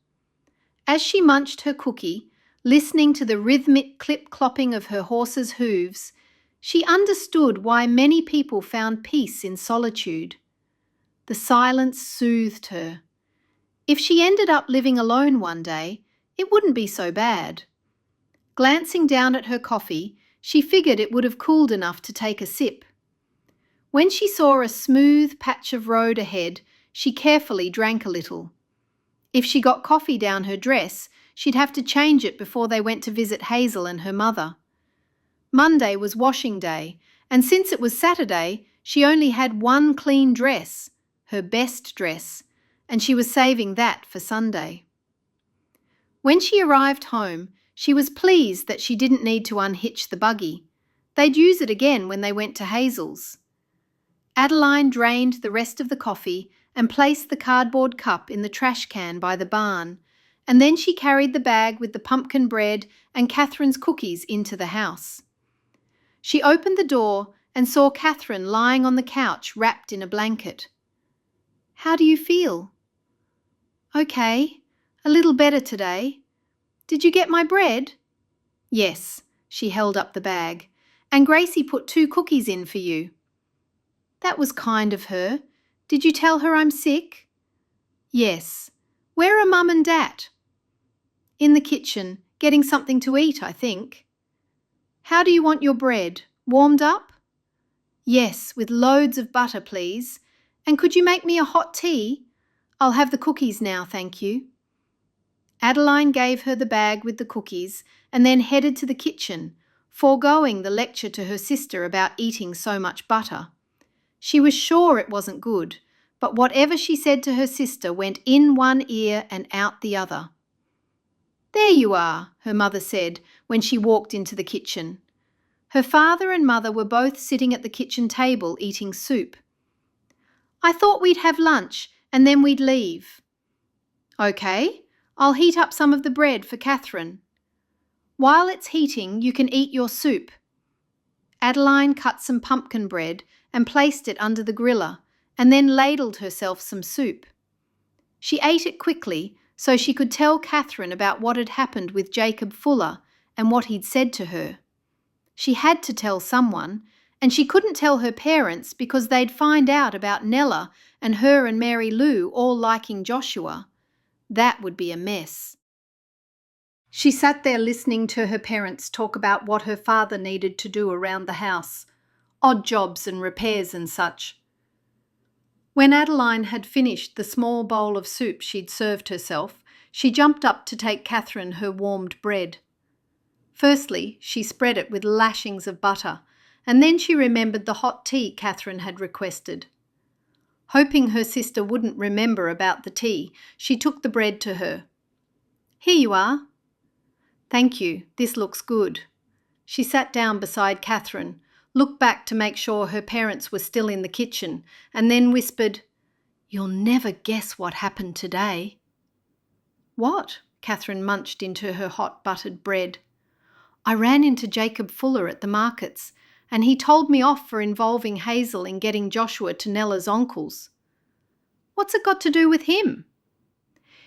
As she munched her cookie, listening to the rhythmic clip-clopping of her horse's hooves, she understood why many people found peace in solitude. The silence soothed her. If she ended up living alone one day, it wouldn't be so bad. Glancing down at her coffee, she figured it would have cooled enough to take a sip. When she saw a smooth patch of road ahead, she carefully drank a little. If she got coffee down her dress, she'd have to change it before they went to visit Hazel and her mother. Monday was washing day, and since it was Saturday, she only had one clean dress, her best dress, and she was saving that for Sunday. When she arrived home, she was pleased that she didn't need to unhitch the buggy. They'd use it again when they went to Hazel's. Adeline drained the rest of the coffee and placed the cardboard cup in the trash can by the barn, and then she carried the bag with the pumpkin bread and Catherine's cookies into the house. She opened the door and saw Catherine lying on the couch wrapped in a blanket. "How do you feel?" "Okay, a little better today. Did you get my bread?" "Yes," she held up the bag, "and Gracie put 2 cookies in for you." "That was kind of her. Did you tell her I'm sick?" "Yes. Where are Mum and Dad?" "In the kitchen, getting something to eat, I think." "How do you want your bread? Warmed up? Yes, with loads of butter, please. And could you make me a hot tea? I'll have the cookies now, thank you. Adeline gave her the bag with the cookies and then headed to the kitchen, foregoing the lecture to her sister about eating so much butter. She was sure it wasn't good, but whatever she said to her sister went in one ear and out the other. "There you are," her mother said when she walked into the kitchen. Her father and mother were both sitting at the kitchen table eating soup. "I thought we'd have lunch and then we'd leave." "Okay, I'll heat up some of the bread for Catherine." "While it's heating, you can eat your soup." Adeline cut some pumpkin bread and placed it under the griller and then ladled herself some soup. She ate it quickly so she could tell Catherine about what had happened with Jacob Fuller and what he'd said to her. She had to tell someone, and she couldn't tell her parents because they'd find out about Nella and her and Mary Lou all liking Joshua. That would be a mess. She sat there listening to her parents talk about what her father needed to do around the house, odd jobs and repairs and such. When Adeline had finished the small bowl of soup she'd served herself, she jumped up to take Catherine her warmed bread. Firstly, she spread it with lashings of butter, and then she remembered the hot tea Catherine had requested. Hoping her sister wouldn't remember about the tea, she took the bread to her. "Here you are." "Thank you, this looks good." She sat down beside Catherine, looked back to make sure her parents were still in the kitchen, and then whispered, "You'll never guess what happened today." "What?" Catherine munched into her hot buttered bread. "I ran into Jacob Fuller at the markets, and he told me off for involving Hazel in getting Joshua to Nella's uncle's." "What's it got to do with him?"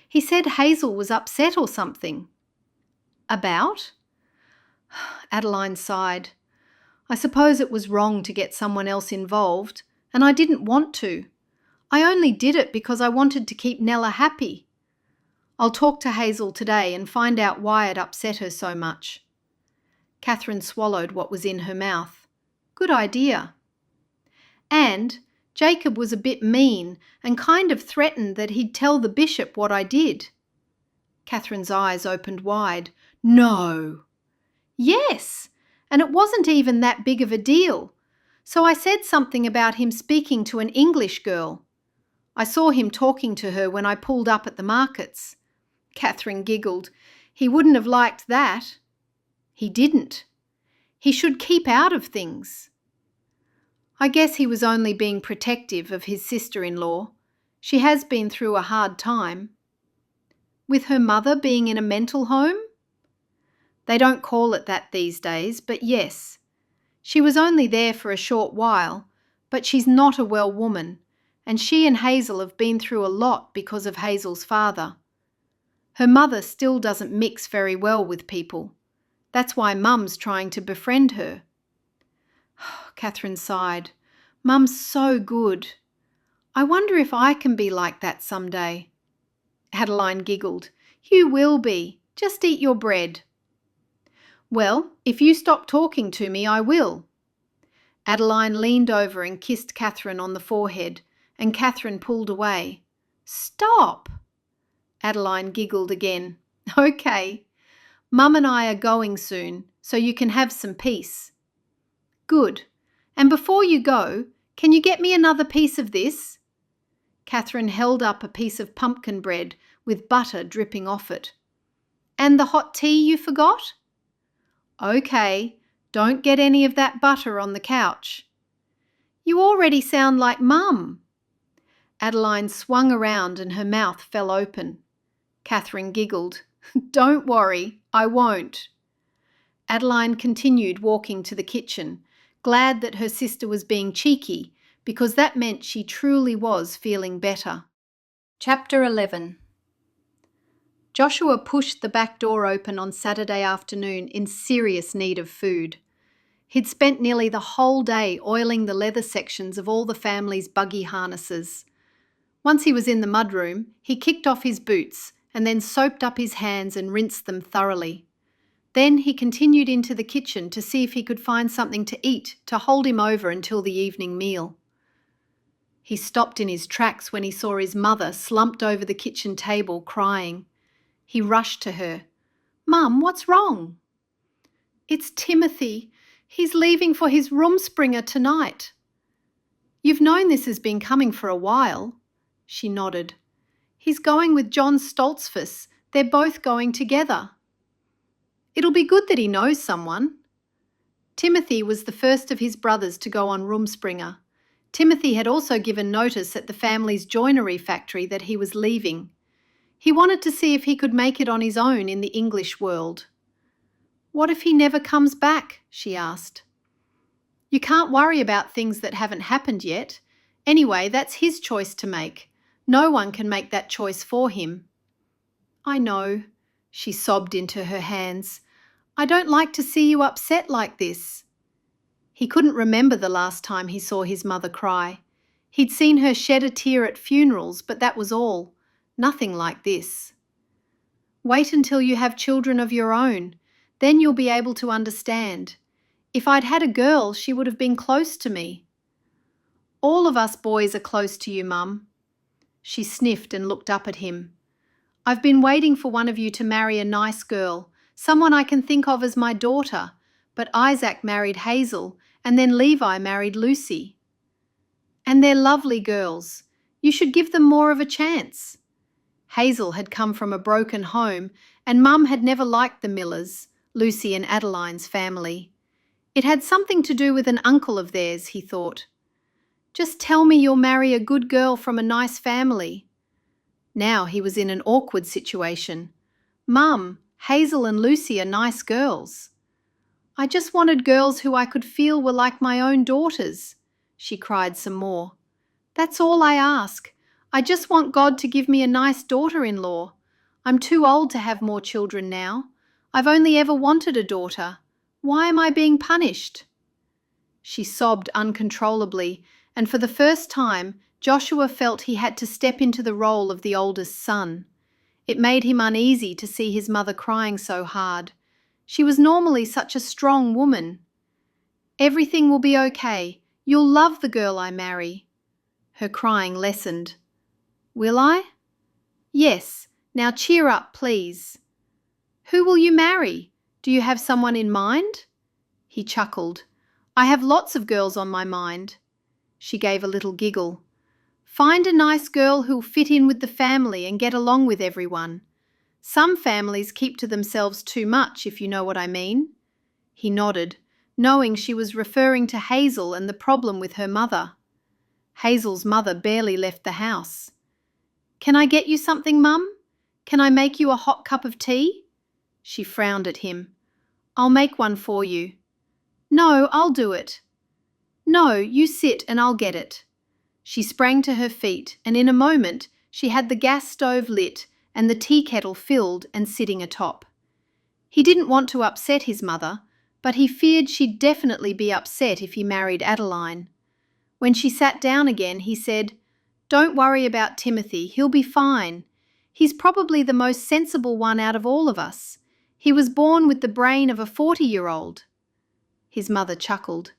"He said Hazel was upset or something." "About?" Adeline sighed. "I suppose it was wrong to get someone else involved, and I didn't want to. I only did it because I wanted to keep Nella happy. I'll talk to Hazel today and find out why it upset her so much." Catherine swallowed what was in her mouth. Good idea. "And Jacob was a bit mean and kind of threatened that he'd tell the bishop what I did." Catherine's eyes opened wide. "No!" "Yes, and it wasn't even that big of a deal. So I said something about him speaking to an English girl. I saw him talking to her when I pulled up at the markets." Catherine giggled. "He wouldn't have liked that." "He didn't. He should keep out of things." "I guess he was only being protective of his sister-in-law. She has been through a hard time." "With her mother being in a mental home?" "They don't call it that these days, but yes. She was only there for a short while, but she's not a well woman, and she and Hazel have been through a lot because of Hazel's father. Her mother still doesn't mix very well with people. That's why Mum's trying to befriend her." Catherine sighed. "Mum's so good. I wonder if I can be like that someday." Adeline giggled. "You will be. Just eat your bread." "Well, if you stop talking to me, I will." Adeline leaned over and kissed Catherine on the forehead, and Catherine pulled away. "Stop!" Adeline giggled again. "Okay. Mum and I are going soon, so you can have some peace." "Good. And before you go, can you get me another piece of this?" Catherine held up a piece of pumpkin bread with butter dripping off it. "And the hot tea you forgot?" "Okay. Don't get any of that butter on the couch." "You already sound like Mum." Adeline swung around and her mouth fell open. Catherine giggled. "Don't worry, I won't." Adeline continued walking to the kitchen, glad that her sister was being cheeky, because that meant she truly was feeling better. Chapter 11. Joshua pushed the back door open on Saturday afternoon in serious need of food. He'd spent nearly the whole day oiling the leather sections of all the family's buggy harnesses. Once he was in the mudroom, he kicked off his boots and then soaped up his hands and rinsed them thoroughly. Then he continued into the kitchen to see if he could find something to eat to hold him over until the evening meal. He stopped in his tracks when he saw his mother slumped over the kitchen table crying. He rushed to her. "Mum, what's wrong?" "It's Timothy. He's leaving for his Rumspringa tonight." "You've known this has been coming for a while." She nodded. "He's going with John Stoltzfus. They're both going together." "It'll be good that he knows someone." Timothy was the first of his brothers to go on Rumspringa. Timothy had also given notice at the family's joinery factory that he was leaving. He wanted to see if he could make it on his own in the English world. "What if he never comes back?" she asked. "You can't worry about things that haven't happened yet. Anyway, that's his choice to make. No one can make that choice for him." "I know," she sobbed into her hands. "I don't like to see you upset like this." He couldn't remember the last time he saw his mother cry. He'd seen her shed a tear at funerals, but that was all. Nothing like this. "Wait until you have children of your own. Then you'll be able to understand. If I'd had a girl, she would have been close to me." "All of us boys are close to you, Mum." She sniffed and looked up at him. "I've been waiting for one of you to marry a nice girl, someone I can think of as my daughter, but Isaac married Hazel, and then Levi married Lucy. And they're lovely girls. You should give them more of a chance." Hazel had come from a broken home, and Mum had never liked the Millers, Lucy and Adeline's family. It had something to do with an uncle of theirs, he thought. "Just tell me you'll marry a good girl from a nice family." Now he was in an awkward situation. "Mum, Hazel and Lucy are nice girls." "I just wanted girls who I could feel were like my own daughters." She cried some more. "That's all I ask. I just want God to give me a nice daughter-in-law. I'm too old to have more children now. I've only ever wanted a daughter. Why am I being punished?" She sobbed uncontrollably, and for the first time, Joshua felt he had to step into the role of the oldest son. It made him uneasy to see his mother crying so hard. She was normally such a strong woman. "Everything will be okay. You'll love the girl I marry." Her crying lessened. "Will I?" "Yes. Now cheer up, please." "Who will you marry? Do you have someone in mind?" He chuckled. "I have lots of girls on my mind." She gave a little giggle. "Find a nice girl who'll fit in with the family and get along with everyone. Some families keep to themselves too much, if you know what I mean." He nodded, knowing she was referring to Hazel and the problem with her mother. Hazel's mother barely left the house. "Can I get you something, Mum? Can I make you a hot cup of tea?" She frowned at him. "I'll make one for you." "No, I'll do it." "No, you sit and I'll get it." She sprang to her feet, and in a moment she had the gas stove lit and the tea kettle filled and sitting atop. He didn't want to upset his mother, but he feared she'd definitely be upset if he married Adeline. When she sat down again, he said, "Don't worry about Timothy, he'll be fine. He's probably the most sensible one out of all of us. He was born with the brain of a 40-year-old. His mother chuckled.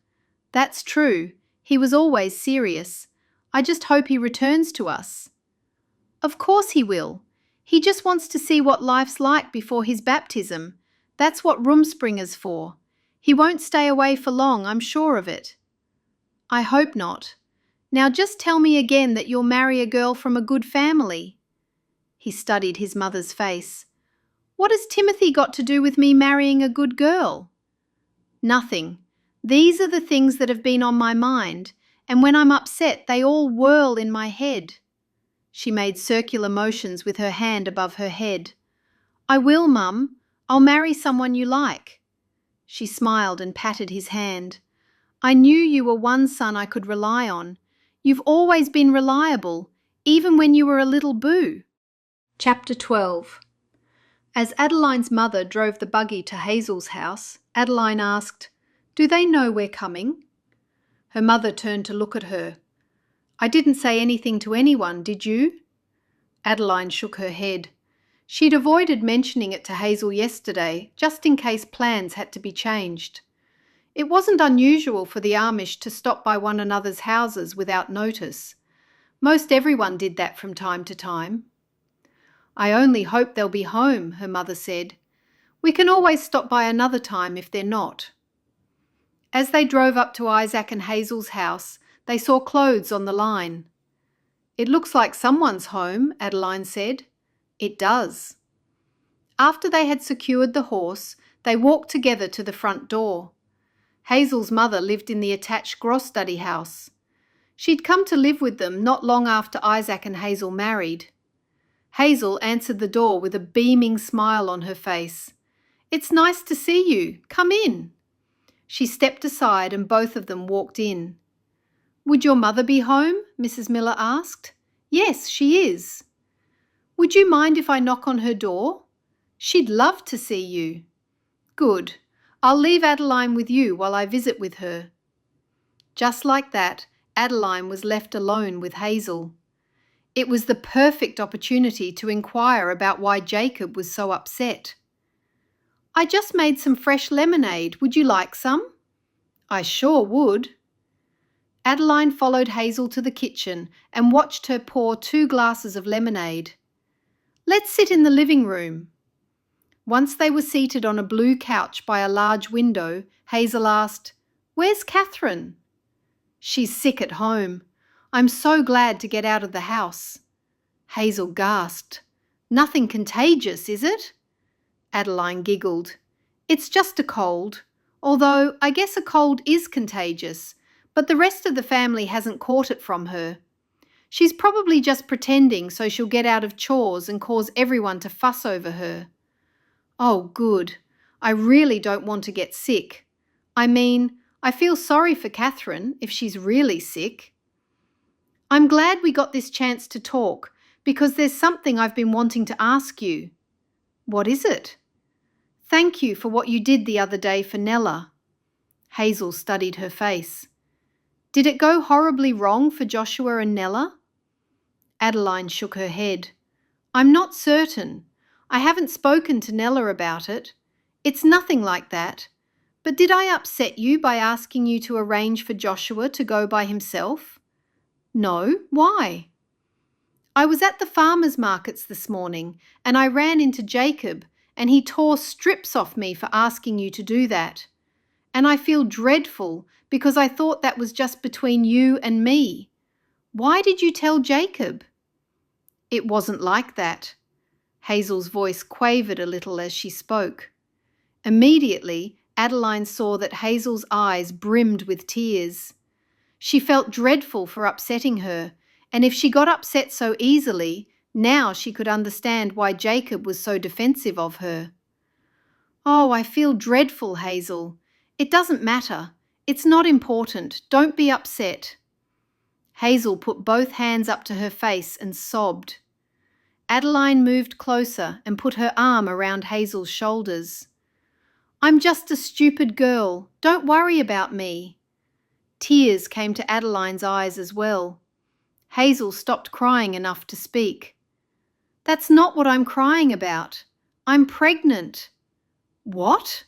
"That's true. He was always serious. I just hope he returns to us." "Of course he will. He just wants to see what life's like before his baptism. That's what Rumspringa's for. He won't stay away for long, I'm sure of it." "I hope not. Now just tell me again that you'll marry a girl from a good family." He studied his mother's face. "What has Timothy got to do with me marrying a good girl?" "Nothing. These are the things that have been on my mind, and when I'm upset they all whirl in my head." She made circular motions with her hand above her head. "I will, Mum. I'll marry someone you like." She smiled and patted his hand. "I knew you were one son I could rely on. You've always been reliable, even when you were a little boo." Chapter 12. As Adeline's mother drove the buggy to Hazel's house, Adeline asked, "Do they know we're coming?" Her mother turned to look at her. "I didn't say anything to anyone, did you?" Adeline shook her head. She'd avoided mentioning it to Hazel yesterday, just in case plans had to be changed. It wasn't unusual for the Amish to stop by one another's houses without notice. Most everyone did that from time to time. "I only hope they'll be home," her mother said. "We can always stop by another time if they're not." As they drove up to Isaac and Hazel's house, they saw clothes on the line. "It looks like someone's home," Adeline said. "It does." After they had secured the horse, they walked together to the front door. Hazel's mother lived in the attached gross-study house. She'd come to live with them not long after Isaac and Hazel married. Hazel answered the door with a beaming smile on her face. "It's nice to see you. Come in." She stepped aside and both of them walked in. "Would your mother be home?" Mrs. Miller asked. "Yes, she is." "Would you mind if I knock on her door?" "She'd love to see you." "Good. I'll leave Adeline with you while I visit with her." Just like that, Adeline was left alone with Hazel. It was the perfect opportunity to inquire about why Jacob was so upset. "I just made some fresh lemonade. Would you like some?" "I sure would." Adeline followed Hazel to the kitchen and watched her pour 2 glasses of lemonade. "Let's sit in the living room." Once they were seated on a blue couch by a large window, Hazel asked, "Where's Catherine?" "She's sick at home. I'm so glad to get out of the house." Hazel gasped. "Nothing contagious, is it?" Adeline giggled. "It's just a cold, although I guess a cold is contagious, but the rest of the family hasn't caught it from her. She's probably just pretending so she'll get out of chores and cause everyone to fuss over her." "Oh, good. I really don't want to get sick. I mean, I feel sorry for Catherine if she's really sick." "I'm glad we got this chance to talk because there's something I've been wanting to ask you." "What is it?" "Thank you for what you did the other day for Nella." Hazel studied her face. "Did it go horribly wrong for Joshua and Nella?" Adeline shook her head. "I'm not certain. I haven't spoken to Nella about it. It's nothing like that. But did I upset you by asking you to arrange for Joshua to go by himself?" "No. Why?" "I was at the farmers' markets this morning and I ran into Jacob and he tore strips off me for asking you to do that. And I feel dreadful because I thought that was just between you and me. Why did you tell Jacob?" "It wasn't like that." Hazel's voice quavered a little as she spoke. Immediately, Adeline saw that Hazel's eyes brimmed with tears. She felt dreadful for upsetting her, and if she got upset so easily, now she could understand why Jacob was so defensive of her. "Oh, I feel dreadful, Hazel. It doesn't matter. It's not important. Don't be upset." Hazel put both hands up to her face and sobbed. Adeline moved closer and put her arm around Hazel's shoulders. "I'm just a stupid girl. Don't worry about me." Tears came to Adeline's eyes as well. Hazel stopped crying enough to speak. "That's not what I'm crying about. I'm pregnant." "What?"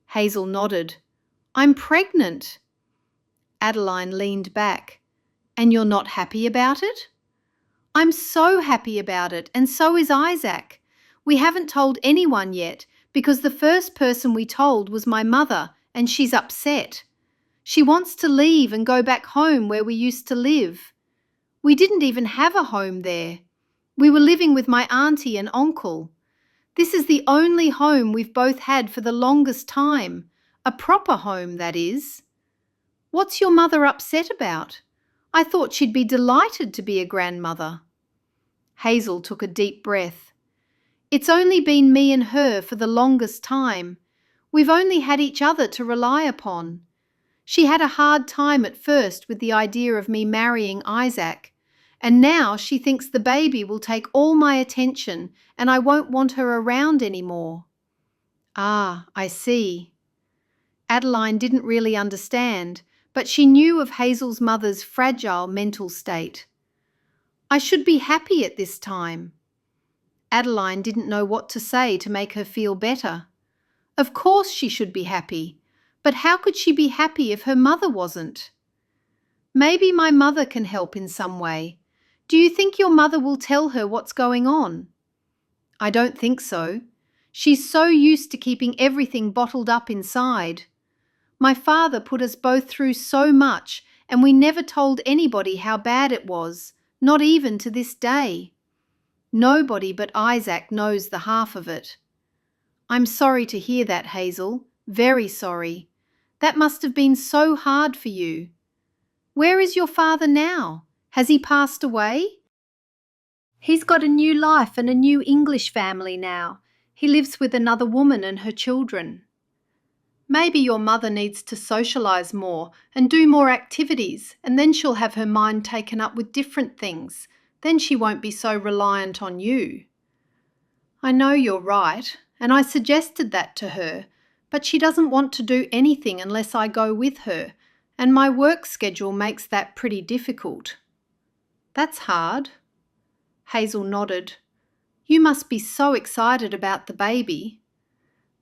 Hazel nodded. "I'm pregnant." Adeline leaned back. "And you're not happy about it?" "I'm so happy about it, and so is Isaac. We haven't told anyone yet because the first person we told was my mother, and she's upset. She wants to leave and go back home where we used to live. We didn't even have a home there. We were living with my auntie and uncle. This is the only home we've both had for the longest time, a proper home, that is." "What's your mother upset about? I thought she'd be delighted to be a grandmother." Hazel took a deep breath. "It's only been me and her for the longest time. We've only had each other to rely upon. She had a hard time at first with the idea of me marrying Isaac, and now she thinks the baby will take all my attention and I won't want her around anymore." "Ah, I see." Adeline didn't really understand, but she knew of Hazel's mother's fragile mental state. "I should be happy at this time." Adeline didn't know what to say to make her feel better. Of course she should be happy, but how could she be happy if her mother wasn't? Maybe my mother can help in some way. Do you think your mother will tell her what's going on? I don't think so. She's so used to keeping everything bottled up inside. My father put us both through so much, and we never told anybody how bad it was, not even to this day. Nobody but Isaac knows the half of it. I'm sorry to hear that, Hazel. Very sorry. That must have been so hard for you. Where is your father now? Has he passed away? He's got a new life and a new English family now. He lives with another woman and her children. Maybe your mother needs to socialise more and do more activities, and then she'll have her mind taken up with different things. Then she won't be so reliant on you. I know you're right, and I suggested that to her, but she doesn't want to do anything unless I go with her, and my work schedule makes that pretty difficult. That's hard. Hazel nodded. You must be so excited about the baby.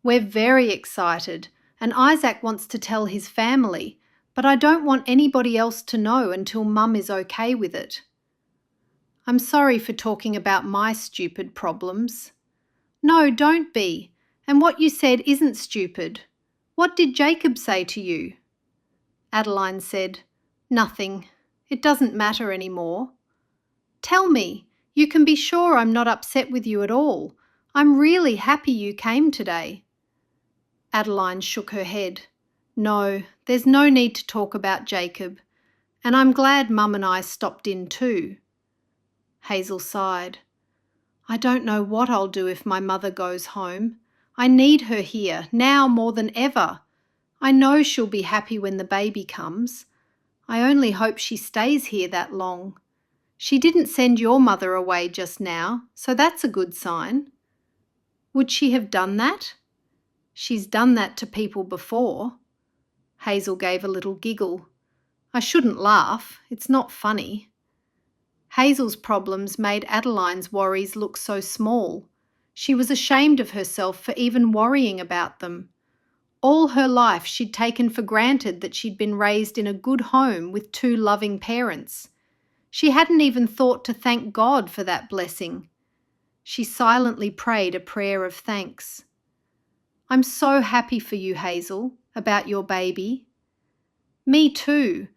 We're very excited, and Isaac wants to tell his family, but I don't want anybody else to know until Mum is okay with it. I'm sorry for talking about my stupid problems. No, don't be. And what you said isn't stupid. What did Jacob say to you? Adeline said, Nothing. It doesn't matter anymore. Tell me. You can be sure I'm not upset with you at all. I'm really happy you came today. Adeline shook her head. No, there's no need to talk about Jacob. And I'm glad Mum and I stopped in too. Hazel sighed. I don't know what I'll do if my mother goes home. I need her here, now more than ever. I know she'll be happy when the baby comes. I only hope she stays here that long. She didn't send your mother away just now, so that's a good sign. Would she have done that? She's done that to people before. Hazel gave a little giggle. I shouldn't laugh. It's not funny. Hazel's problems made Adeline's worries look so small. She was ashamed of herself for even worrying about them. All her life she'd taken for granted that she'd been raised in a good home with two loving parents. She hadn't even thought to thank God for that blessing. She silently prayed a prayer of thanks. I'm so happy for you, Hazel, about your baby. Me too.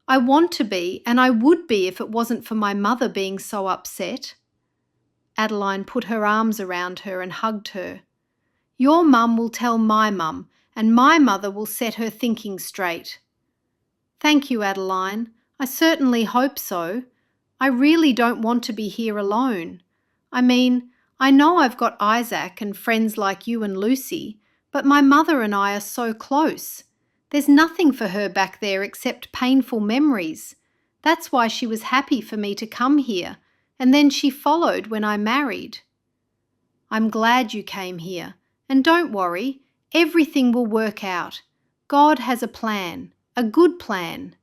I want to be, and I would be if it wasn't for my mother being so upset. Adeline put her arms around her and hugged her. Your mum will tell my mum, and my mother will set her thinking straight. Thank you, Adeline. I certainly hope so. I really don't want to be here alone. I know I've got Isaac and friends like you and Lucy, but my mother and I are so close. There's nothing for her back there except painful memories. That's why she was happy for me to come here, and then she followed when I married. I'm glad you came here, and don't worry, everything will work out. God has a plan, a good plan.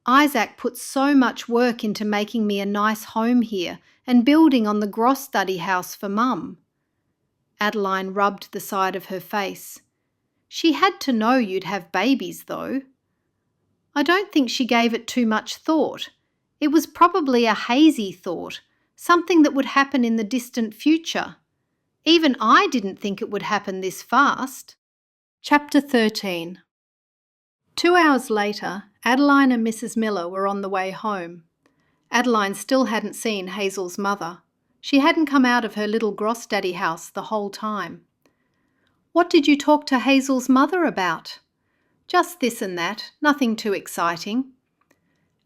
Isaac put so much work into making me a nice home here and building on the Gross study house for Mum. Adeline rubbed the side of her face. She had to know you'd have babies, though. I don't think she gave it too much thought. It was probably a hazy thought, something that would happen in the distant future. Even I didn't think it would happen this fast. Chapter 13. 2 hours later, Adeline and Mrs. Miller were on the way home. Adeline still hadn't seen Hazel's mother. She hadn't come out of her little Gross daddy house the whole time. What did you talk to Hazel's mother about? Just this and that, nothing too exciting.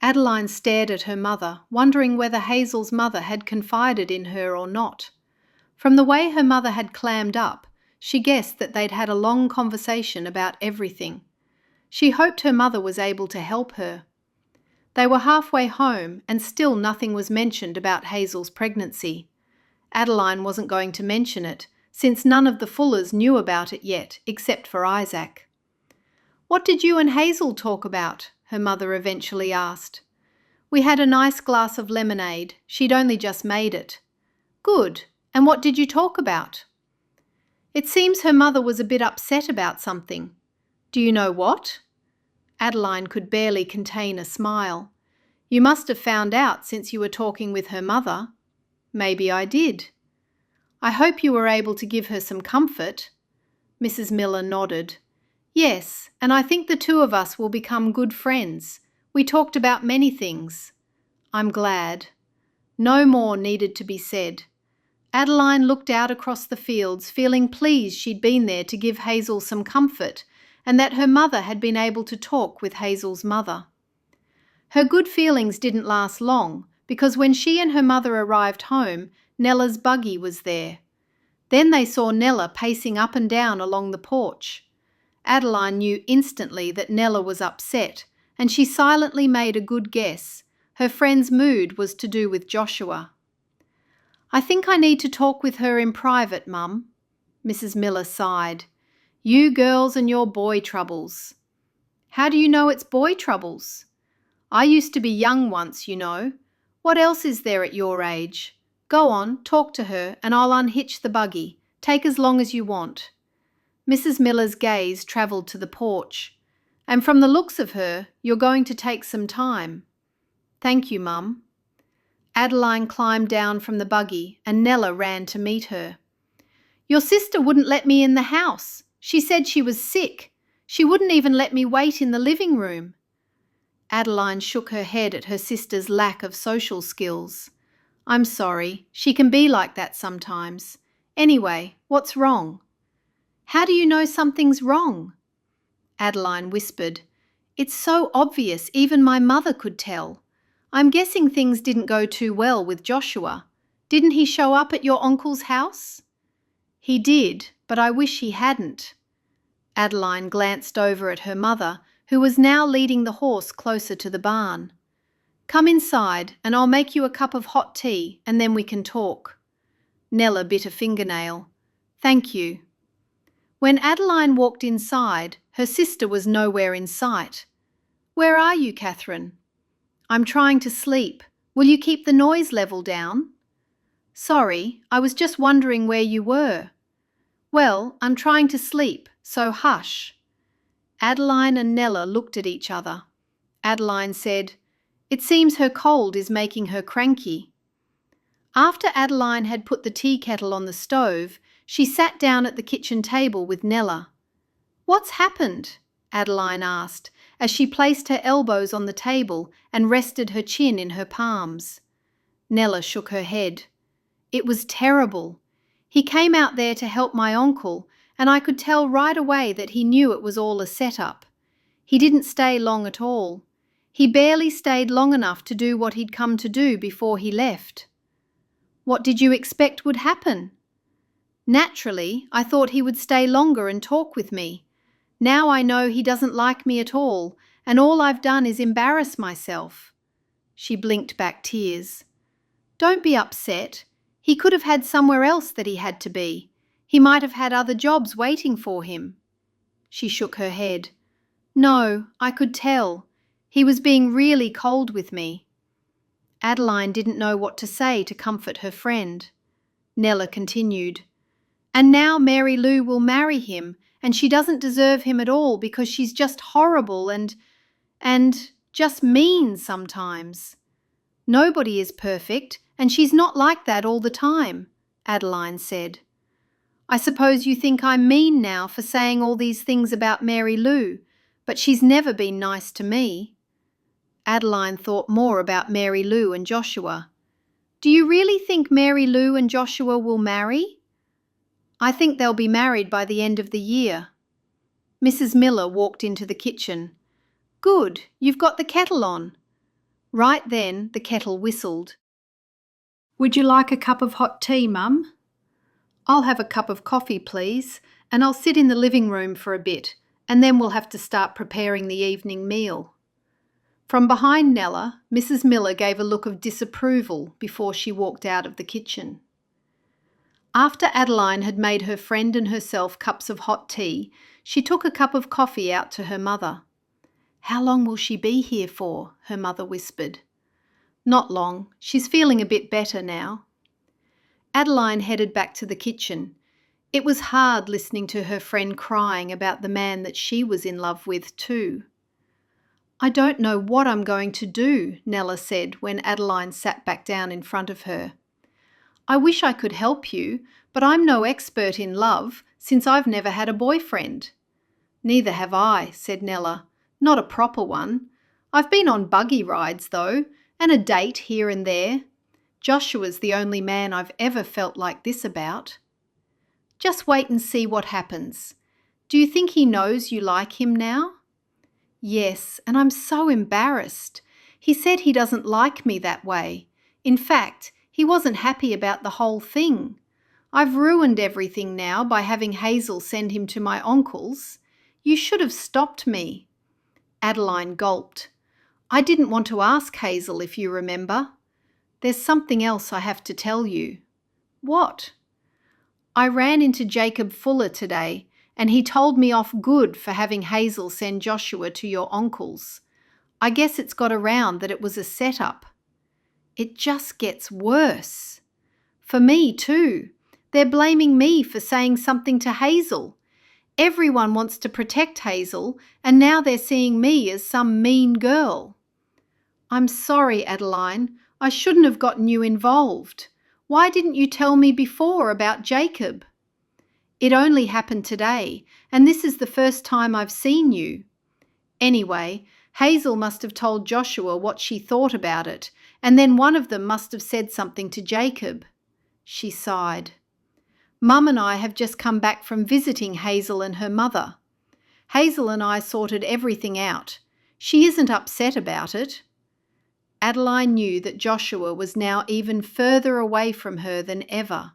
Adeline stared at her mother, wondering whether Hazel's mother had confided in her or not. From the way her mother had clammed up, she guessed that they'd had a long conversation about everything. She hoped her mother was able to help her. They were halfway home and still nothing was mentioned about Hazel's pregnancy. Adeline wasn't going to mention it, since none of the Fullers knew about it yet, except for Isaac. What did you and Hazel talk about? Her mother eventually asked. We had a nice glass of lemonade. She'd only just made it. Good. And what did you talk about? It seems her mother was a bit upset about something. Do you know what? Adeline could barely contain a smile. You must have found out since you were talking with her mother. Maybe I did. I hope you were able to give her some comfort. Mrs. Miller nodded. Yes, and I think the two of us will become good friends. We talked about many things. I'm glad. No more needed to be said. Adeline looked out across the fields, feeling pleased she'd been there to give Hazel some comfort, and that her mother had been able to talk with Hazel's mother. Her good feelings didn't last long, because when she and her mother arrived home, Nella's buggy was there. Then they saw Nella pacing up and down along the porch. Adeline knew instantly that Nella was upset, and she silently made a good guess. Her friend's mood was to do with Joshua. I think I need to talk with her in private, Mum. Mrs. Miller sighed. You girls and your boy troubles. How do you know it's boy troubles? I used to be young once, you know. What else is there at your age? Go on, talk to her, and I'll unhitch the buggy. Take as long as you want. Mrs. Miller's gaze travelled to the porch. And from the looks of her, you're going to take some time. Thank you, Mum. Adeline climbed down from the buggy and Nella ran to meet her. Your sister wouldn't let me in the house. She said she was sick. She wouldn't even let me wait in the living room. Adeline shook her head at her sister's lack of social skills. I'm sorry, she can be like that sometimes. Anyway, what's wrong? How do you know something's wrong? Adeline whispered. It's so obvious even my mother could tell. I'm guessing things didn't go too well with Joshua. Didn't he show up at your uncle's house? He did, but I wish he hadn't. Adeline glanced over at her mother, who was now leading the horse closer to the barn. Come inside and I'll make you a cup of hot tea and then we can talk. Nella bit a fingernail. Thank you. When Adeline walked inside, her sister was nowhere in sight. Where are you, Catherine? I'm trying to sleep. Will you keep the noise level down? Sorry, I was just wondering where you were. Well, I'm trying to sleep, so hush. Adeline and Nella looked at each other. Adeline said, It seems her cold is making her cranky. After Adeline had put the tea kettle on the stove, she sat down at the kitchen table with Nella. What's happened? Adeline asked, as she placed her elbows on the table and rested her chin in her palms. Nella shook her head. It was terrible. He came out there to help my uncle, and I could tell right away that he knew it was all a set-up. He didn't stay long at all. He barely stayed long enough to do what he'd come to do before he left. What did you expect would happen? Naturally, I thought he would stay longer and talk with me. Now I know he doesn't like me at all, and all I've done is embarrass myself. She blinked back tears. Don't be upset. He could have had somewhere else that he had to be. He might have had other jobs waiting for him. She shook her head. No, I could tell. He was being really cold with me. Adeline didn't know what to say to comfort her friend. Nella continued. And now Mary Lou will marry him, and she doesn't deserve him at all because she's just horrible and just mean sometimes. Nobody is perfect, and she's not like that all the time, Adeline said. I suppose you think I'm mean now for saying all these things about Mary Lou, but she's never been nice to me. Adeline thought more about Mary Lou and Joshua. Do you really think Mary Lou and Joshua will marry? I think they'll be married by the end of the year. Mrs. Miller walked into the kitchen. Good, you've got the kettle on. Right then the kettle whistled. Would you like a cup of hot tea, Mum? I'll have a cup of coffee, please, and I'll sit in the living room for a bit, and then we'll have to start preparing the evening meal. From behind Nella, Mrs. Miller gave a look of disapproval before she walked out of the kitchen. After Adeline had made her friend and herself cups of hot tea, she took a cup of coffee out to her mother. How long will she be here for? Her mother whispered. Not long. She's feeling a bit better now. Adeline headed back to the kitchen. It was hard listening to her friend crying about the man that she was in love with too. "I don't know what I'm going to do," Nella said when Adeline sat back down in front of her. "I wish I could help you, but I'm no expert in love since I've never had a boyfriend." "Neither have I," said Nella. "Not a proper one. I've been on buggy rides, though, and a date here and there. Joshua's the only man I've ever felt like this about." "Just wait and see what happens. Do you think he knows you like him now?" "Yes, and I'm so embarrassed. He said he doesn't like me that way. In fact, he wasn't happy about the whole thing. I've ruined everything now by having Hazel send him to my uncle's. You should have stopped me." Adeline gulped. "I didn't want to ask Hazel, if you remember. There's something else I have to tell you." "What?" "I ran into Jacob Fuller today, and he told me off good for having Hazel send Joshua to your uncle's. I guess it's got around that it was a setup." "It just gets worse." "For me too. They're blaming me for saying something to Hazel. Everyone wants to protect Hazel, and now they're seeing me as some mean girl." "I'm sorry, Adeline. I shouldn't have gotten you involved. Why didn't you tell me before about Jacob?" "It only happened today, and this is the first time I've seen you. Anyway, Hazel must have told Joshua what she thought about it, and then one of them must have said something to Jacob." She sighed. "Mum and I have just come back from visiting Hazel and her mother. Hazel and I sorted everything out. She isn't upset about it." Adeline knew that Joshua was now even further away from her than ever.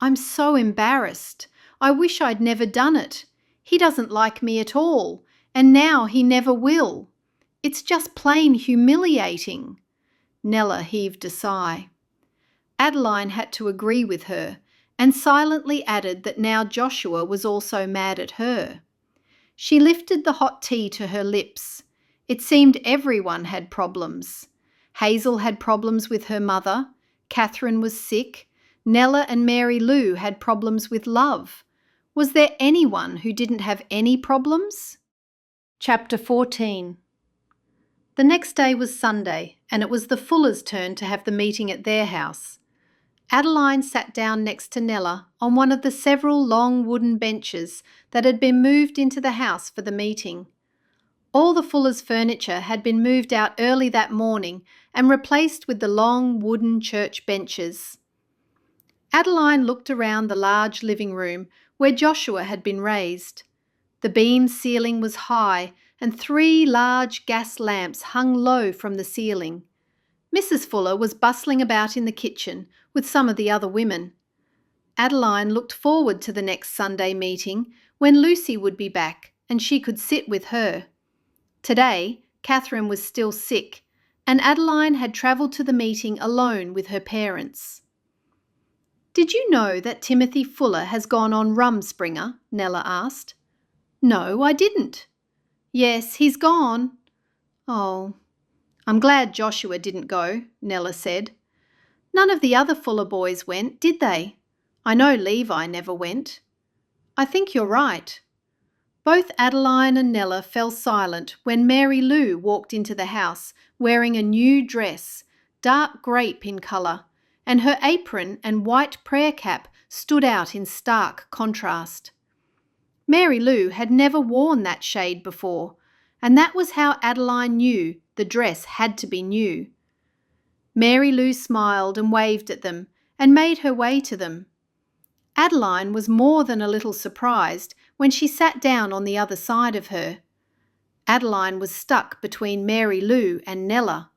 "I'm so embarrassed. I wish I'd never done it. He doesn't like me at all, and now he never will. It's just plain humiliating." Nella heaved a sigh. Adeline had to agree with her, and silently added that now Joshua was also mad at her. She lifted the hot tea to her lips. It seemed everyone had problems. Hazel had problems with her mother, Catherine was sick, Nella and Mary Lou had problems with love. Was there anyone who didn't have any problems? Chapter 14. The next day was Sunday, and it was the Fullers' turn to have the meeting at their house. Adeline sat down next to Nella on one of the several long wooden benches that had been moved into the house for the meeting. All the Fullers' furniture had been moved out early that morning and replaced with the long wooden church benches. Adeline looked around the large living room where Joshua had been raised. The beam ceiling was high, and 3 large gas lamps hung low from the ceiling. Mrs. Fuller was bustling about in the kitchen with some of the other women. Adeline looked forward to the next Sunday meeting when Lucy would be back and she could sit with her. Today, Catherine was still sick, and Adeline had travelled to the meeting alone with her parents. "Did you know that Timothy Fuller has gone on Rumspringer?" Nella asked. "No, I didn't." "Yes, he's gone." "Oh, I'm glad Joshua didn't go," Nella said. "None of the other Fuller boys went, did they? I know Levi never went." "I think you're right." Both Adeline and Nella fell silent when Mary Lou walked into the house wearing a new dress, dark grape in colour, and her apron and white prayer cap stood out in stark contrast. Mary Lou had never worn that shade before, and that was how Adeline knew the dress had to be new. Mary Lou smiled and waved at them and made her way to them. Adeline was more than a little surprised when she sat down on the other side of her. Adeline was stuck between Mary Lou and Nella.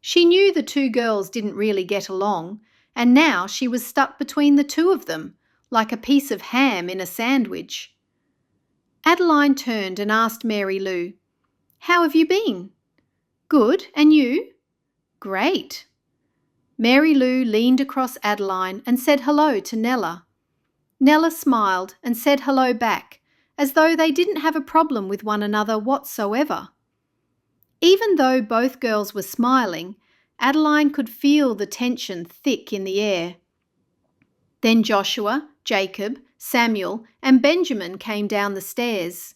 She knew the 2 girls didn't really get along, and now she was stuck between the 2 of them, like a piece of ham in a sandwich. Adeline turned and asked Mary Lou, "How have you been?" "Good, and you?" "Great." Mary Lou leaned across Adeline and said hello to Nella. Nella smiled and said hello back, as though they didn't have a problem with one another whatsoever. Even though both girls were smiling, Adeline could feel the tension thick in the air. Then Joshua, Jacob, Samuel, and Benjamin came down the stairs.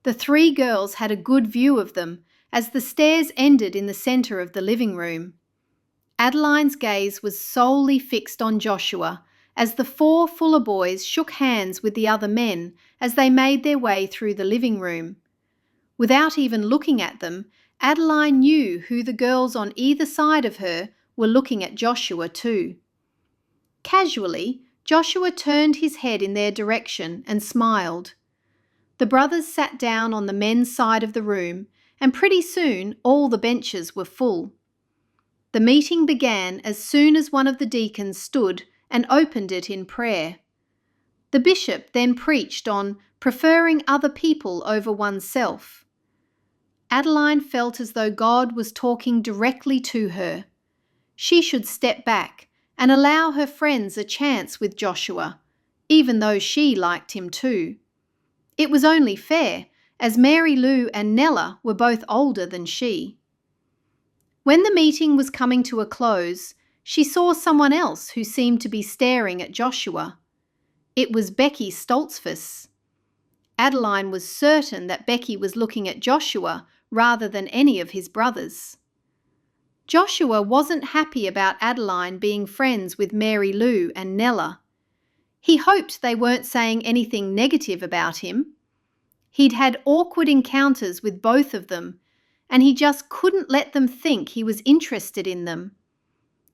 The three girls had a good view of them, as the stairs ended in the centre of the living room. Adeline's gaze was solely fixed on Joshua, as the four Fuller boys shook hands with the other men as they made their way through the living room. Without even looking at them, Adeline knew who the girls on either side of her were looking at Joshua too. Casually, Joshua turned his head in their direction and smiled. The brothers sat down on the men's side of the room, and pretty soon all the benches were full. The meeting began as soon as one of the deacons stood and opened it in prayer. The bishop then preached on preferring other people over oneself. Adeline felt as though God was talking directly to her. She should step back and allow her friends a chance with Joshua, even though she liked him too. It was only fair, as Mary Lou and Nella were both older than she. When the meeting was coming to a close, she saw someone else who seemed to be staring at Joshua. It was Becky Stoltzfus. Adeline was certain that Becky was looking at Joshua rather than any of his brothers. Joshua wasn't happy about Adeline being friends with Mary Lou and Nella. He hoped they weren't saying anything negative about him. He'd had awkward encounters with both of them, and he just couldn't let them think he was interested in them.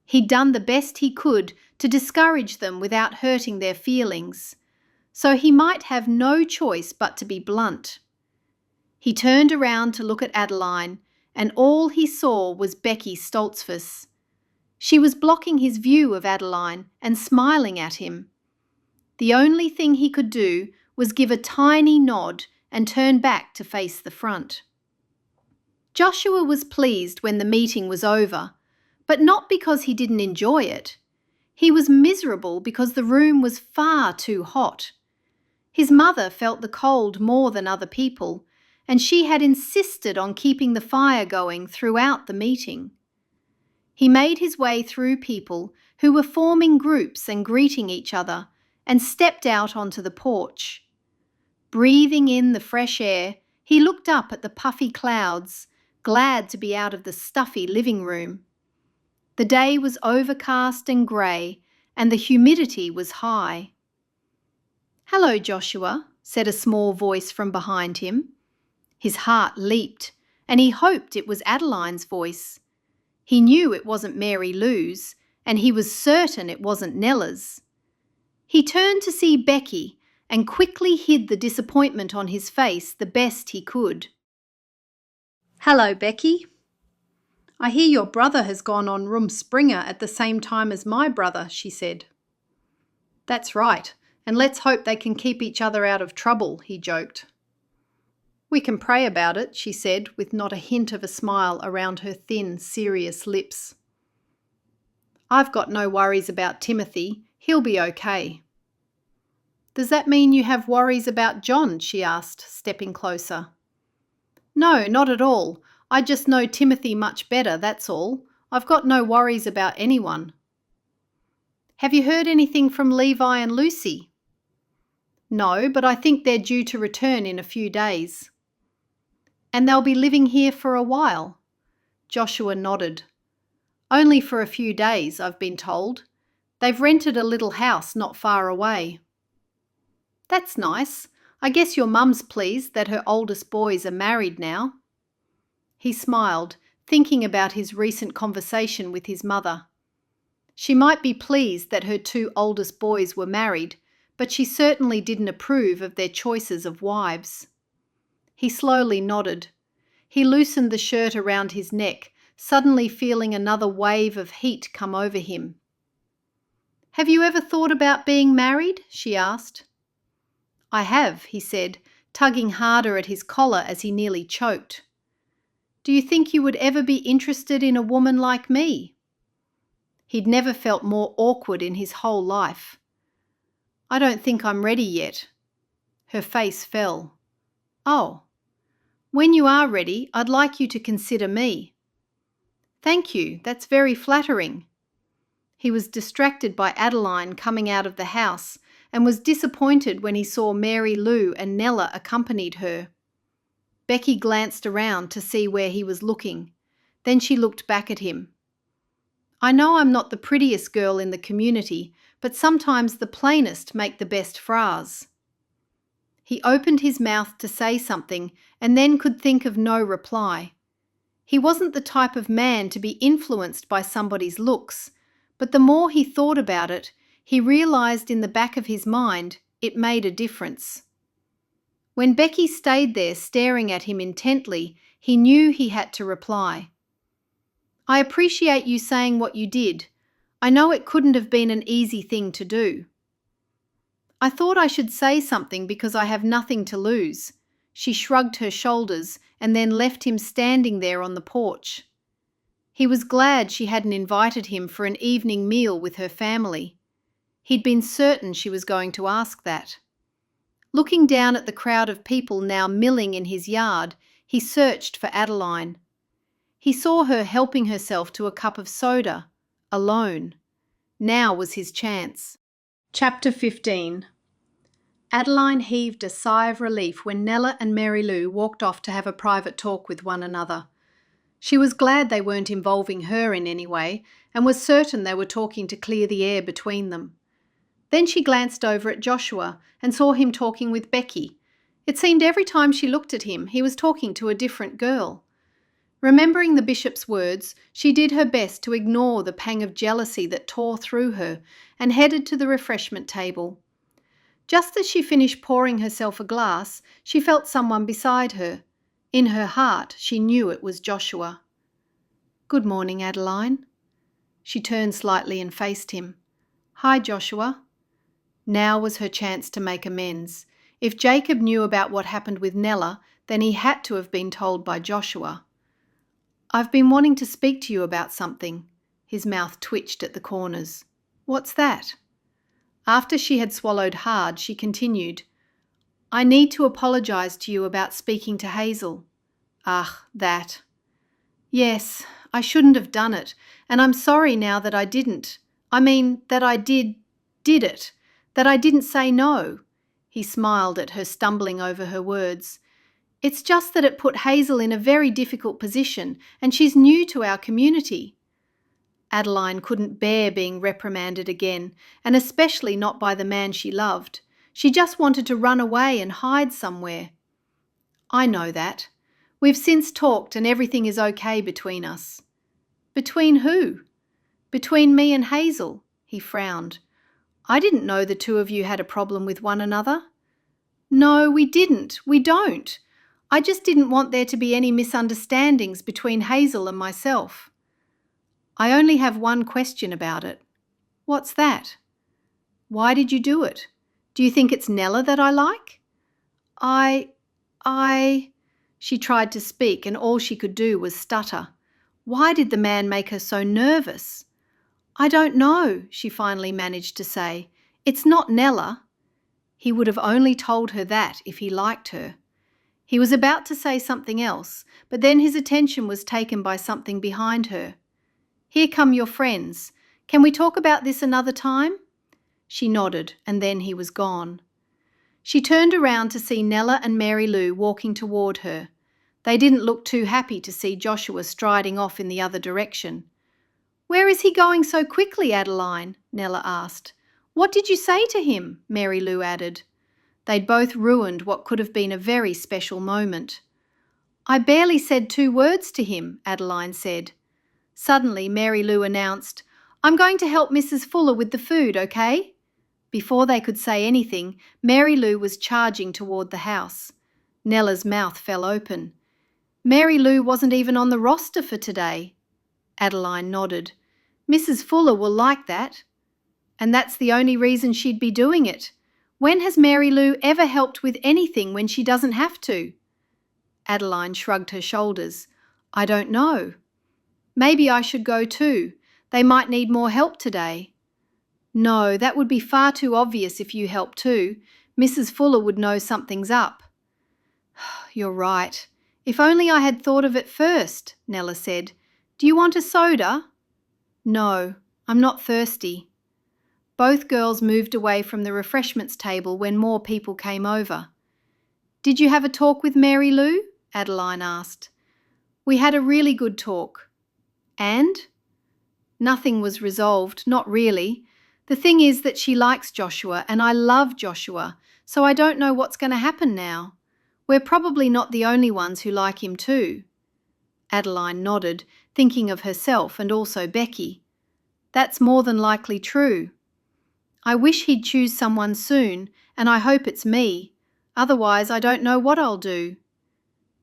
He'd done the best he could to discourage them without hurting their feelings, so he might have no choice but to be blunt. He turned around to look at Adeline, and all he saw was Becky Stoltzfus. She was blocking his view of Adeline and smiling at him. The only thing he could do was give a tiny nod and turn back to face the front. Joshua was pleased when the meeting was over, but not because he didn't enjoy it. He was miserable because the room was far too hot. His mother felt the cold more than other people, and she had insisted on keeping the fire going throughout the meeting. He made his way through people who were forming groups and greeting each other, and stepped out onto the porch. Breathing in the fresh air, he looked up at the puffy clouds, glad to be out of the stuffy living room. The day was overcast and grey, and the humidity was high. "Hello, Joshua," said a small voice from behind him. His heart leaped, and he hoped it was Adeline's voice. He knew it wasn't Mary Lou's, and he was certain it wasn't Nella's. He turned to see Becky and quickly hid the disappointment on his face the best he could. "Hello, Becky. I hear your brother has gone on Rumspringa at the same time as my brother," she said. "That's right, and let's hope they can keep each other out of trouble," he joked. "We can pray about it," she said, with not a hint of a smile around her thin, serious lips. "I've got no worries about Timothy. He'll be okay." "Does that mean you have worries about John?" she asked, stepping closer. "No, not at all. I just know Timothy much better, that's all. I've got no worries about anyone." "Have you heard anything from Levi and Lucy?" "No, but I think they're due to return in a few days." "And they'll be living here for a while?" Joshua nodded. "Only for a few days, I've been told. They've rented a little house not far away." "That's nice. I guess your mum's pleased that her oldest boys are married now." He smiled, thinking about his recent conversation with his mother. She might be pleased that her two oldest boys were married, but she certainly didn't approve of their choices of wives. He slowly nodded. He loosened the shirt around his neck, suddenly feeling another wave of heat come over him. "Have you ever thought about being married?" she asked. "I have," he said, tugging harder at his collar as he nearly choked. "Do you think you would ever be interested in a woman like me?" He'd never felt more awkward in his whole life. "I don't think I'm ready yet." Her face fell. "Oh. When you are ready, I'd like you to consider me." "Thank you, that's very flattering." He was distracted by Adeline coming out of the house and was disappointed when he saw Mary Lou and Nella accompanied her. Becky glanced around to see where he was looking. Then she looked back at him. I know I'm not the prettiest girl in the community, but sometimes the plainest make the best phrase. He opened his mouth to say something and then could think of no reply. He wasn't the type of man to be influenced by somebody's looks, but the more he thought about it, he realised in the back of his mind it made a difference. When Becky stayed there staring at him intently, he knew he had to reply. I appreciate you saying what you did. I know it couldn't have been an easy thing to do. I thought I should say something because I have nothing to lose. She shrugged her shoulders and then left him standing there on the porch. He was glad she hadn't invited him for an evening meal with her family. He'd been certain she was going to ask that. Looking down at the crowd of people now milling in his yard, he searched for Adeline. He saw her helping herself to a cup of soda, alone. Now was his chance. Chapter 15. Adeline heaved a sigh of relief when Nella and Mary Lou walked off to have a private talk with one another. She was glad they weren't involving her in any way and was certain they were talking to clear the air between them. Then she glanced over at Joshua and saw him talking with Becky. It seemed every time she looked at him, he was talking to a different girl. Remembering the bishop's words, she did her best to ignore the pang of jealousy that tore through her and headed to the refreshment table. Just as she finished pouring herself a glass, she felt someone beside her. In her heart, she knew it was Joshua. Good morning, Adeline. She turned slightly and faced him. Hi, Joshua. Now was her chance to make amends. If Jacob knew about what happened with Nella, then he had to have been told by Joshua. I've been wanting to speak to you about something. His mouth twitched at the corners. What's that? After she had swallowed hard, she continued, I need to apologise to you about speaking to Hazel. Ah, that. Yes, I shouldn't have done it, and I'm sorry now that I didn't. I mean, that I did it, that I didn't say no. He smiled at her, stumbling over her words. It's just that it put Hazel in a very difficult position, and she's new to our community. Adeline couldn't bear being reprimanded again, and especially not by the man she loved. She just wanted to run away and hide somewhere. I know that. We've since talked and everything is okay between us. Between who? Between me and Hazel, he frowned. I didn't know the two of you had a problem with one another. No, we didn't. We don't. I just didn't want there to be any misunderstandings between Hazel and myself. I only have one question about it. What's that? Why did you do it? Do you think it's Nella that I like? She tried to speak and all she could do was stutter. Why did the man make her so nervous? I don't know, she finally managed to say. It's not Nella. He would have only told her that if he liked her. He was about to say something else, but then his attention was taken by something behind her. Here come your friends. Can we talk about this another time? She nodded, and then he was gone. She turned around to see Nella and Mary Lou walking toward her. They didn't look too happy to see Joshua striding off in the other direction. Where is he going so quickly, Adeline? Nella asked. What did you say to him? Mary Lou added. They'd both ruined what could have been a very special moment. I barely said 2 words to him, Adeline said. Suddenly, Mary Lou announced, I'm going to help Mrs. Fuller with the food, okay? Before they could say anything, Mary Lou was charging toward the house. Nella's mouth fell open. Mary Lou wasn't even on the roster for today. Adeline nodded. Mrs. Fuller will like that. And that's the only reason she'd be doing it. When has Mary Lou ever helped with anything when she doesn't have to? Adeline shrugged her shoulders. I don't know. Maybe I should go too. They might need more help today. No, that would be far too obvious if you helped too. Mrs. Fuller would know something's up. You're right. If only I had thought of it first, Nella said. Do you want a soda? No, I'm not thirsty." Both girls moved away from the refreshments table when more people came over. "Did you have a talk with Mary Lou?" Adeline asked. "We had a really good talk." "And?" "Nothing was resolved, not really. The thing is that she likes Joshua and I love Joshua, so I don't know what's going to happen now. We're probably not the only ones who like him too." Adeline nodded, thinking of herself and also Becky. "That's more than likely true. I wish he'd choose someone soon, and I hope it's me. Otherwise, I don't know what I'll do."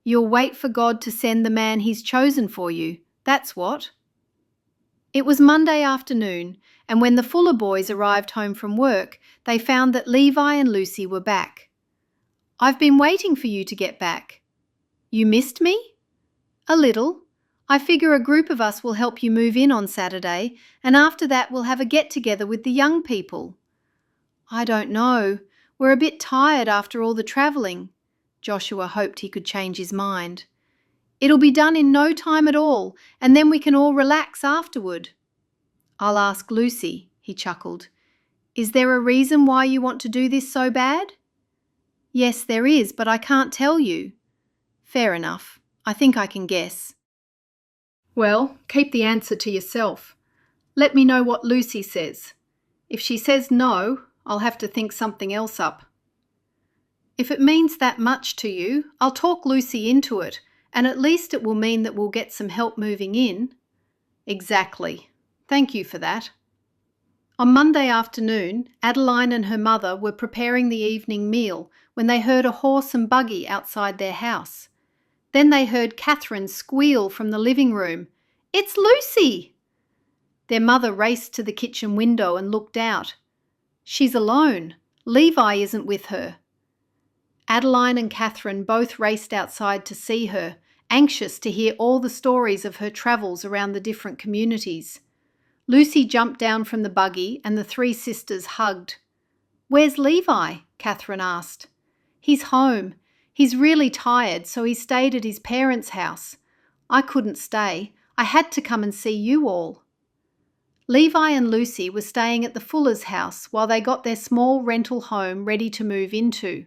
"You'll wait for God to send the man he's chosen for you, that's what." It was Monday afternoon, and when the Fuller boys arrived home from work, they found that Levi and Lucy were back. "I've been waiting for you to get back." "You missed me?" "A little. I figure a group of us will help you move in on Saturday, and after that we'll have a get-together with the young people." "I don't know. We're a bit tired after all the travelling." Joshua hoped he could change his mind. "It'll be done in no time at all, and then we can all relax afterward." "I'll ask Lucy," he chuckled. "Is there a reason why you want to do this so bad?" "Yes, there is, but I can't tell you." "Fair enough. I think I can guess." "Well, keep the answer to yourself. Let me know what Lucy says. If she says no, I'll have to think something else up." "If it means that much to you, I'll talk Lucy into it, and at least it will mean that we'll get some help moving in." "Exactly. Thank you for that." On Monday afternoon, Adeline and her mother were preparing the evening meal when they heard a horse and buggy outside their house. Then they heard Catherine squeal from the living room, "It's Lucy!" Their mother raced to the kitchen window and looked out. "She's alone. Levi isn't with her." Adeline and Catherine both raced outside to see her, anxious to hear all the stories of her travels around the different communities. Lucy jumped down from the buggy and the three sisters hugged. "Where's Levi?" Catherine asked. "He's home. He's really tired, so he stayed at his parents' house. I couldn't stay. I had to come and see you all." Levi and Lucy were staying at the Fullers' house while they got their small rental home ready to move into.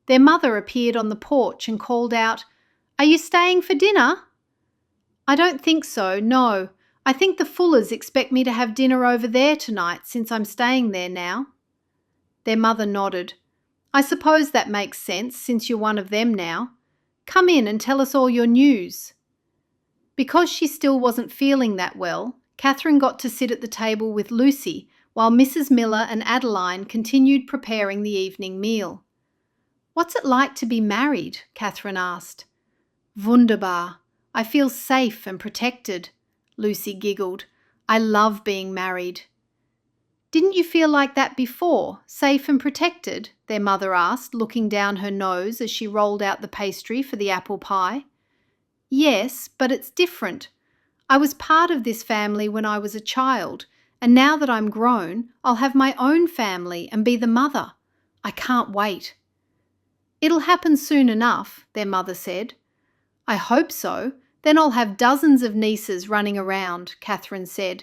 Their mother appeared on the porch and called out, "Are you staying for dinner?" "I don't think so, no. I think the Fullers expect me to have dinner over there tonight since I'm staying there now." Their mother nodded. "I suppose that makes sense since you're one of them now. Come in and tell us all your news." Because she still wasn't feeling that well, Catherine got to sit at the table with Lucy while Mrs. Miller and Adeline continued preparing the evening meal. "What's it like to be married?" Catherine asked. "Wunderbar. I feel safe and protected," Lucy giggled. "I love being married." "Didn't you feel like that before, safe and protected?" their mother asked, looking down her nose as she rolled out the pastry for the apple pie. "Yes, but it's different. I was part of this family when I was a child, and now that I'm grown, I'll have my own family and be the mother. I can't wait." "It'll happen soon enough," their mother said. "I hope so. Then I'll have dozens of nieces running around," Catherine said.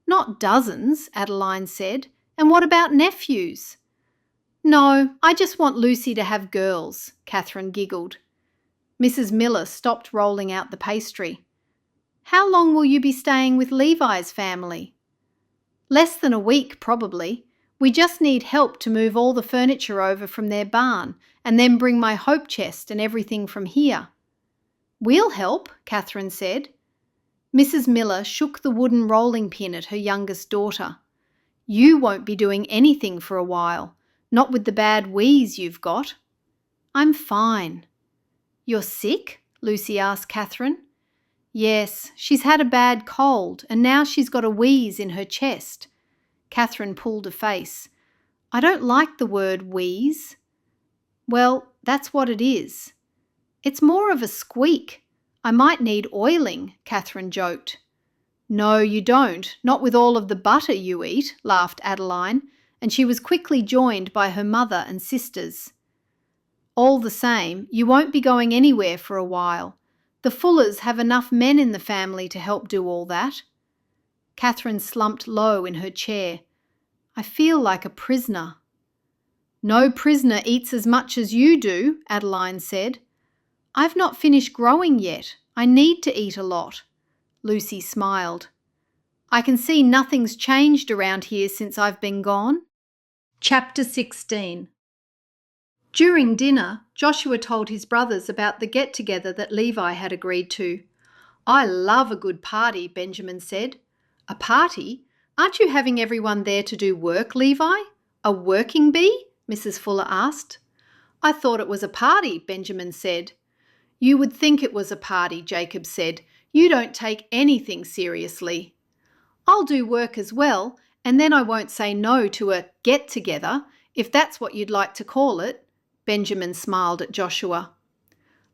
"Not dozens," Adeline said. "And what about nephews?" "No, I just want Lucy to have girls," Catherine giggled. Mrs. Miller stopped rolling out the pastry. "How long will you be staying with Levi's family?" "Less than a week, probably. We just need help to move all the furniture over from their barn and then bring my hope chest and everything from here." "We'll help," Catherine said. Mrs. Miller shook the wooden rolling pin at her youngest daughter. "You won't be doing anything for a while, not with the bad wheeze you've got." "I'm fine." "You're sick?" Lucy asked Catherine. "Yes, she's had a bad cold and now she's got a wheeze in her chest." Catherine pulled a face. "I don't like the word wheeze." "Well, that's what it is." "It's more of a squeak. I might need oiling," Catherine joked. "No, you don't, not with all of the butter you eat," laughed Adeline, and she was quickly joined by her mother and sisters. "All the same, you won't be going anywhere for a while. The Fullers have enough men in the family to help do all that." Catherine slumped low in her chair. I feel like a prisoner. No prisoner eats as much as you do, Adeline said. I've not finished growing yet. I need to eat a lot. Lucy smiled. I can see nothing's changed around here since I've been gone. Chapter 16. During dinner, Joshua told his brothers about the get-together that Levi had agreed to. I love a good party, Benjamin said. A party? Aren't you having everyone there to do work, Levi? A working bee? Mrs. Fuller asked. I thought it was a party, Benjamin said. You would think it was a party, Jacob said. You don't take anything seriously. I'll do work as well, and then I won't say no to a get-together, if that's what you'd like to call it. Benjamin smiled at Joshua.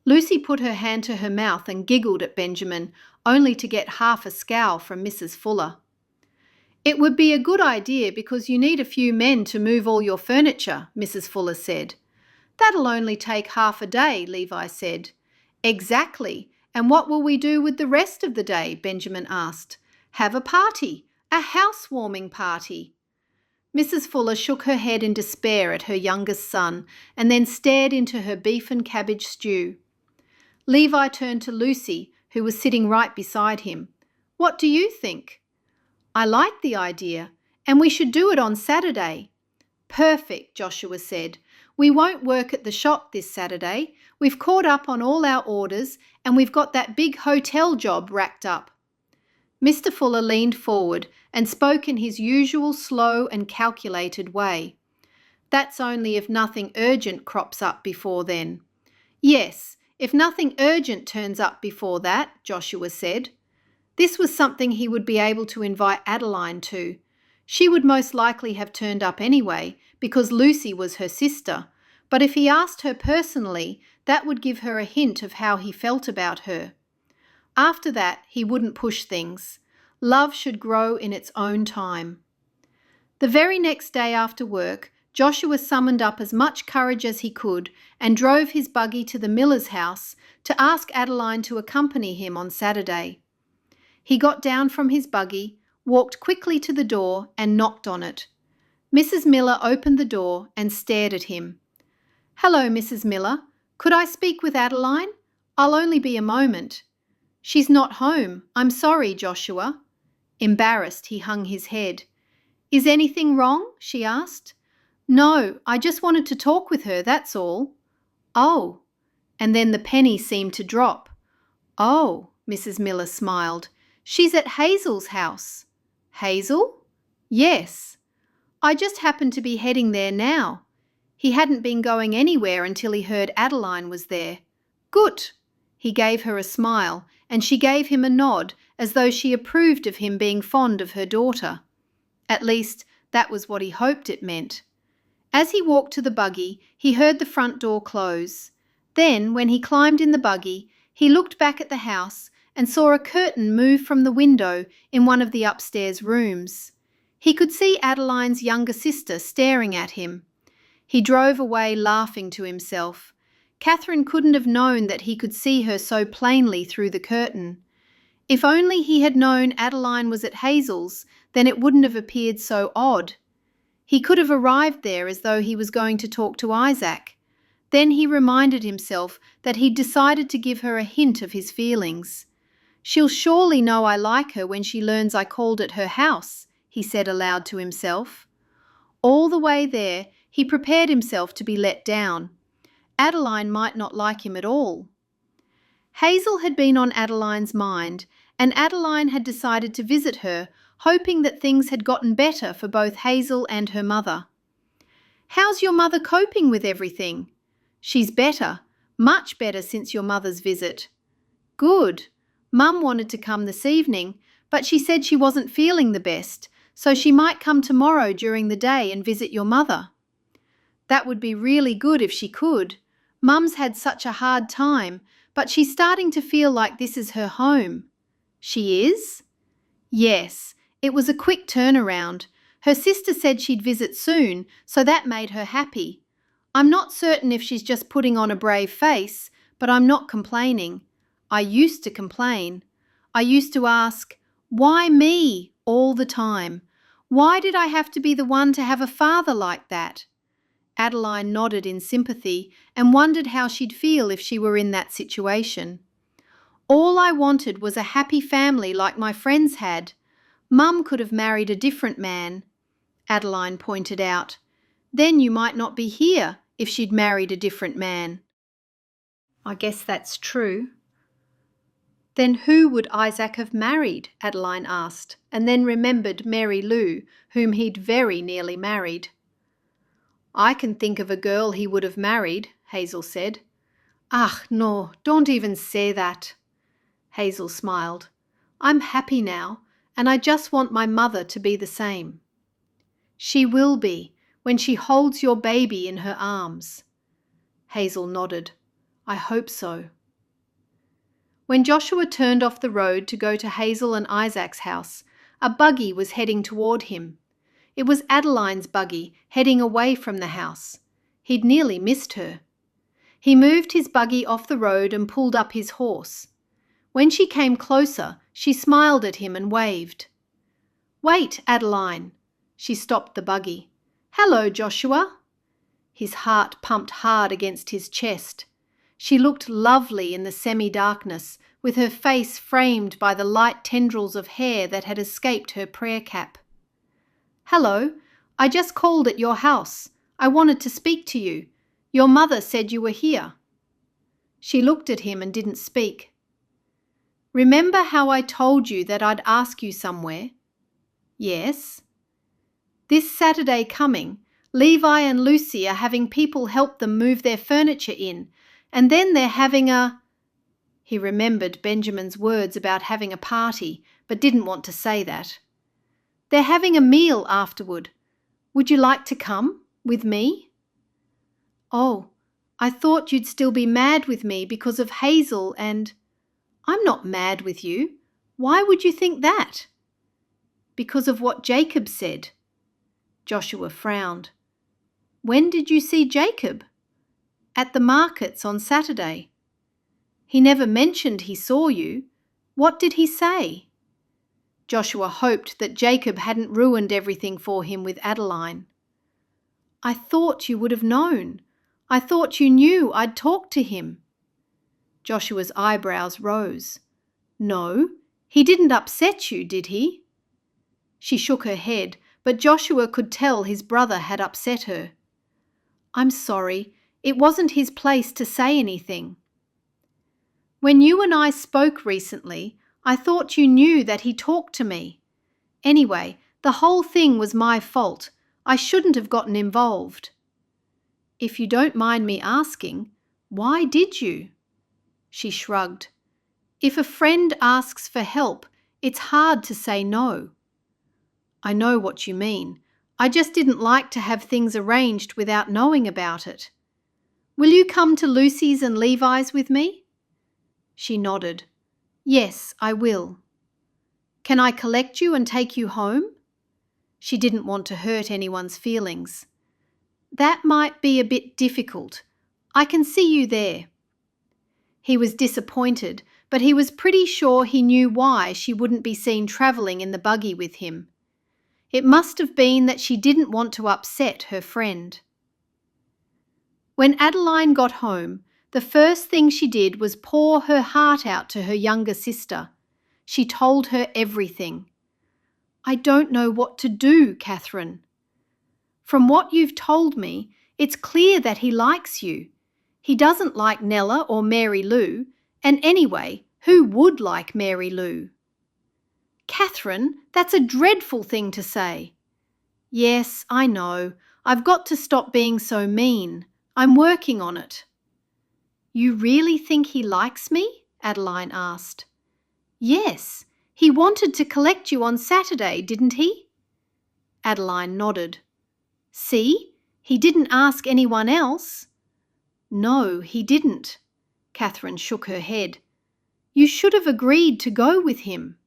Lucy put her hand to her mouth and giggled at Benjamin, only to get half a scowl from Mrs. Fuller. It would be a good idea because you need a few men to move all your furniture, Mrs. Fuller said. That'll only take half a day, Levi said. Exactly. And what will we do with the rest of the day? Benjamin asked. Have a party, a housewarming party. Mrs. Fuller shook her head in despair at her youngest son and then stared into her beef and cabbage stew. Levi turned to Lucy, who was sitting right beside him. What do you think? I like the idea, and we should do it on Saturday. Perfect, Joshua said. We won't work at the shop this Saturday. We've caught up on all our orders, and we've got that big hotel job racked up. Mr. Fuller leaned forward and spoke in his usual slow and calculated way. That's only if nothing urgent crops up before then. Yes, if nothing urgent turns up before that, Joshua said. This was something he would be able to invite Adeline to. She would most likely have turned up anyway, because Lucy was her sister, but if he asked her personally, that would give her a hint of how he felt about her. After that, he wouldn't push things. Love should grow in its own time. The very next day after work, Joshua summoned up as much courage as he could and drove his buggy to the miller's house to ask Adeline to accompany him on Saturday. He got down from his buggy, walked quickly to the door and knocked on it. Mrs. Miller opened the door and stared at him. Hello, Mrs. Miller. Could I speak with Adeline? I'll only be a moment. She's not home. I'm sorry, Joshua. Embarrassed, he hung his head. Is anything wrong? She asked. No, I just wanted to talk with her, that's all. Oh. And then the penny seemed to drop. Oh, Mrs. Miller smiled. She's at Hazel's house. Hazel? Yes. I just happened to be heading there now. He hadn't been going anywhere until he heard Adeline was there. Good. He gave her a smile, and she gave him a nod as though she approved of him being fond of her daughter. At least, that was what he hoped it meant. As he walked to the buggy, he heard the front door close. Then, when he climbed in the buggy, he looked back at the house and saw a curtain move from the window in one of the upstairs rooms. He could see Adeline's younger sister staring at him. He drove away laughing to himself. Catherine couldn't have known that he could see her so plainly through the curtain. If only he had known Adeline was at Hazel's, then it wouldn't have appeared so odd. He could have arrived there as though he was going to talk to Isaac. Then he reminded himself that he'd decided to give her a hint of his feelings. She'll surely know I like her when she learns I called at her house, he said aloud to himself. All the way there, he prepared himself to be let down. Adeline might not like him at all. Hazel had been on Adeline's mind, and Adeline had decided to visit her, hoping that things had gotten better for both Hazel and her mother. How's your mother coping with everything? She's better, much better since your mother's visit. Good. Mum wanted to come this evening, but she said she wasn't feeling the best, so she might come tomorrow during the day and visit your mother. That would be really good if she could. Mum's had such a hard time, but she's starting to feel like this is her home. She is? Yes, it was a quick turnaround. Her sister said she'd visit soon, so that made her happy. I'm not certain if she's just putting on a brave face, but I'm not complaining. I used to complain. I used to ask, why me? all the time. Why did I have to be the one to have a father like that? Adeline nodded in sympathy and wondered how she'd feel if she were in that situation. All I wanted was a happy family like my friends had. Mum could have married a different man, Adeline pointed out. Then you might not be here if she'd married a different man. I guess that's true. Then who would Isaac have married? Adeline asked, and then remembered Mary Lou, whom he'd very nearly married. I can think of a girl he would have married, Hazel said. Ach, no, don't even say that. Hazel smiled. I'm happy now, and I just want my mother to be the same. She will be, when she holds your baby in her arms. Hazel nodded. I hope so. When Joshua turned off the road to go to Hazel and Isaac's house, a buggy was heading toward him. It was Adeline's buggy, heading away from the house. He'd nearly missed her. He moved his buggy off the road and pulled up his horse. When she came closer, she smiled at him and waved. Wait, Adeline. She stopped the buggy. Hello, Joshua. His heart pumped hard against his chest. She looked lovely in the semi-darkness, with her face framed by the light tendrils of hair that had escaped her prayer cap. Hello, I just called at your house. I wanted to speak to you. Your mother said you were here. She looked at him and didn't speak. Remember how I told you that I'd ask you somewhere? Yes. This Saturday coming, Levi and Lucy are having people help them move their furniture in, and then they're having a... He remembered Benjamin's words about having a party, but didn't want to say that. They're having a meal afterward. Would you like to come with me? Oh, I thought you'd still be mad with me because of Hazel and... I'm not mad with you. Why would you think that? Because of what Jacob said. Joshua frowned. When did you see Jacob? At the markets on Saturday. He never mentioned he saw you. What did he say? Joshua hoped that Jacob hadn't ruined everything for him with Adeline. I thought you would have known. I thought you knew I'd talked to him. Joshua's eyebrows rose. No, he didn't upset you, did he? She shook her head, but Joshua could tell his brother had upset her. I'm sorry, it wasn't his place to say anything. When you and I spoke recently, I thought you knew that he talked to me. Anyway, the whole thing was my fault. I shouldn't have gotten involved. If you don't mind me asking, why did you? She shrugged. If a friend asks for help, it's hard to say no. I know what you mean. I just didn't like to have things arranged without knowing about it. Will you come to Lucy's and Levi's with me? She nodded. Yes, I will. Can I collect you and take you home? She didn't want to hurt anyone's feelings. That might be a bit difficult. I can see you there. He was disappointed, but he was pretty sure he knew why she wouldn't be seen travelling in the buggy with him. It must have been that she didn't want to upset her friend. When Adeline got home, the first thing she did was pour her heart out to her younger sister. She told her everything. I don't know what to do, Catherine. From what you've told me, it's clear that he likes you. He doesn't like Nella or Mary Lou, and anyway, who would like Mary Lou? Catherine, that's a dreadful thing to say. Yes, I know. I've got to stop being so mean. I'm working on it. You really think he likes me? Adeline asked. Yes, he wanted to collect you on Saturday, didn't he? Adeline nodded. See, he didn't ask anyone else. No, he didn't. Catherine shook her head. You should have agreed to go with him.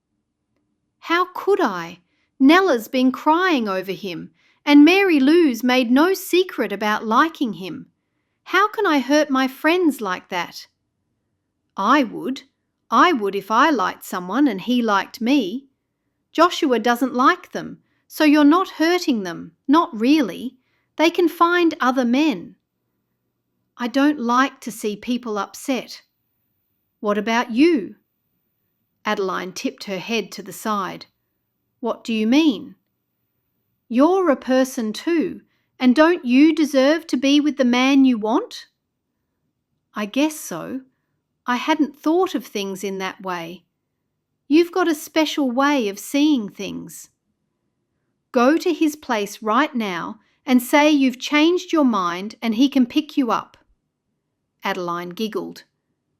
How could I? Nella's been crying over him, and Mary Lou's made no secret about liking him. How can I hurt my friends like that? I would. I would if I liked someone and he liked me. Joshua doesn't like them, so you're not hurting them. Not really. They can find other men. I don't like to see people upset. What about you? Adeline tipped her head to the side. What do you mean? You're a person too, and don't you deserve to be with the man you want? I guess so. I hadn't thought of things in that way. You've got a special way of seeing things. Go to his place right now and say you've changed your mind and he can pick you up. Adeline giggled.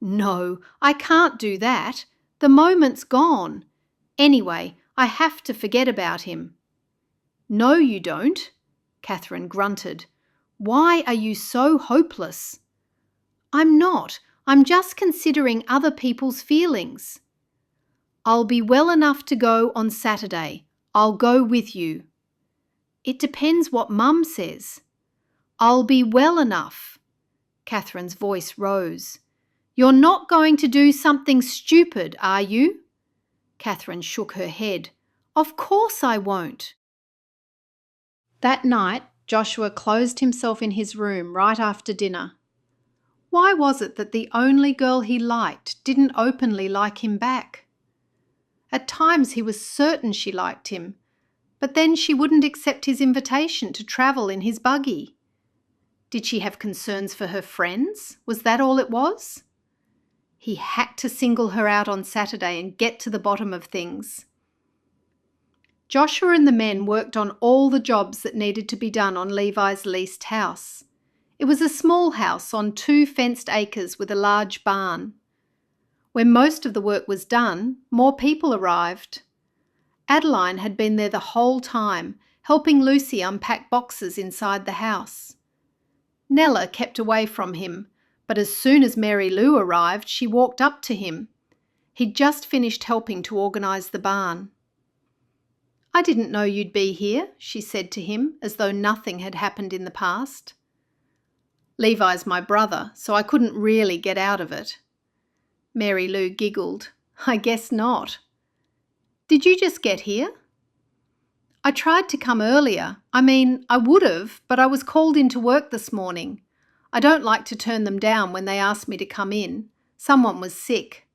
No, I can't do that. The moment's gone. Anyway, I have to forget about him. No, you don't, Catherine grunted. Why are you so hopeless? I'm not. I'm just considering other people's feelings. I'll be well enough to go on Saturday. I'll go with you. It depends what Mum says. I'll be well enough. Catherine's voice rose. You're not going to do something stupid, are you? Catherine shook her head. Of course I won't. That night, Joshua closed himself in his room right after dinner. Why was it that the only girl he liked didn't openly like him back? At times he was certain she liked him, but then she wouldn't accept his invitation to travel in his buggy. Did she have concerns for her friends? Was that all it was? He had to single her out on Saturday and get to the bottom of things. Joshua and the men worked on all the jobs that needed to be done on Levi's leased house. It was a small house on 2 fenced acres with a large barn. When most of the work was done, more people arrived. Adeline had been there the whole time, helping Lucy unpack boxes inside the house. Nella kept away from him, but as soon as Mary Lou arrived, she walked up to him. He'd just finished helping to organise the barn. I didn't know you'd be here, she said to him, as though nothing had happened in the past. Levi's my brother, so I couldn't really get out of it. Mary Lou giggled. I guess not. Did you just get here? I tried to come earlier. I would have, but I was called into work this morning. I don't like to turn them down when they ask me to come in. Someone was sick.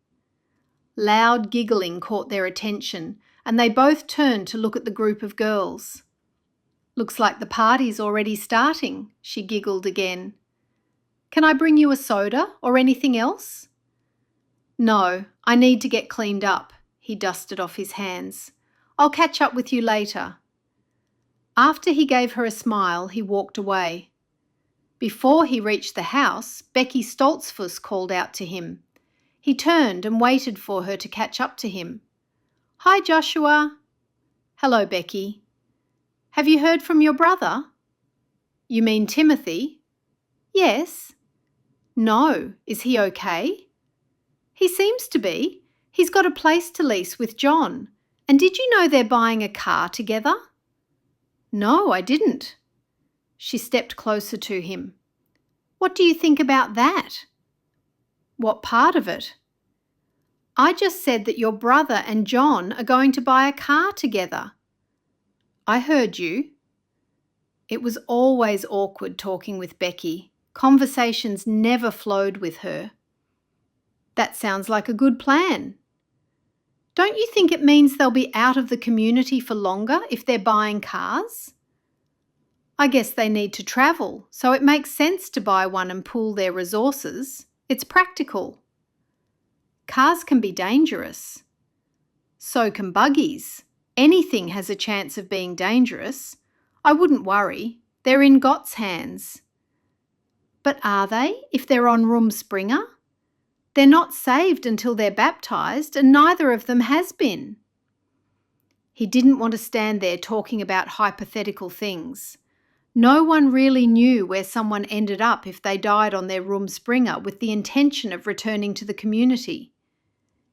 Loud giggling caught their attention, and they both turned to look at the group of girls. Looks like the party's already starting, she giggled again. Can I bring you a soda or anything else? No, I need to get cleaned up, he dusted off his hands. I'll catch up with you later. After he gave her a smile, he walked away. Before he reached the house, Becky Stoltzfus called out to him. He turned and waited for her to catch up to him. Hi, Joshua. Hello, Becky. Have you heard from your brother? You mean Timothy? Yes. No. Is he okay? He seems to be. He's got a place to lease with John. And did you know they're buying a car together? No, I didn't. She stepped closer to him. What do you think about that? What part of it? I just said that your brother and John are going to buy a car together. I heard you. It was always awkward talking with Becky. Conversations never flowed with her. That sounds like a good plan. Don't you think it means they'll be out of the community for longer if they're buying cars? I guess they need to travel, so it makes sense to buy one and pool their resources. It's practical. Cars can be dangerous. So can buggies. Anything has a chance of being dangerous. I wouldn't worry. They're in God's hands. But are they, if they're on Rumspringa? They're not saved until they're baptised, and neither of them has been. He didn't want to stand there talking about hypothetical things. No one really knew where someone ended up if they died on their Rumspringa with the intention of returning to the community.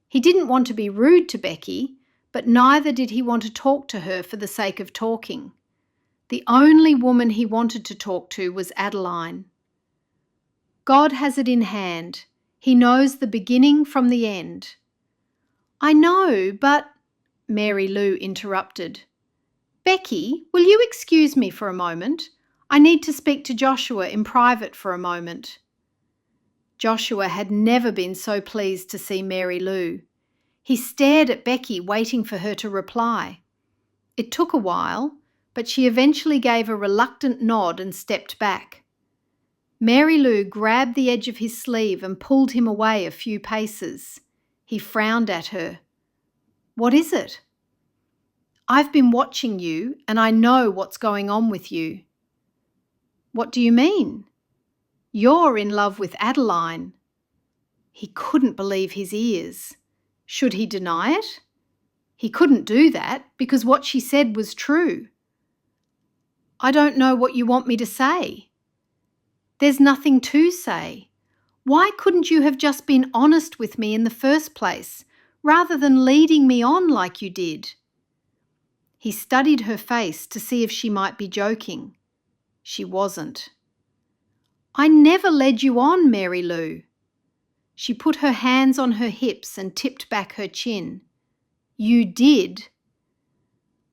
He didn't want to be rude to Becky, but neither did he want to talk to her for the sake of talking. The only woman he wanted to talk to was Adeline. God has it in hand. He knows the beginning from the end. I know, but Mary Lou interrupted. Becky, will you excuse me for a moment? I need to speak to Joshua in private for a moment. Joshua had never been so pleased to see Mary Lou. He stared at Becky, waiting for her to reply. It took a while, but she eventually gave a reluctant nod and stepped back. Mary Lou grabbed the edge of his sleeve and pulled him away a few paces. He frowned at her. What is it? I've been watching you and I know what's going on with you. What do you mean? You're in love with Adeline. He couldn't believe his ears. Should he deny it? He couldn't do that because what she said was true. I don't know what you want me to say. There's nothing to say. Why couldn't you have just been honest with me in the first place, rather than leading me on like you did? He studied her face to see if she might be joking. She wasn't. I never led you on, Mary Lou. She put her hands on her hips and tipped back her chin. You did.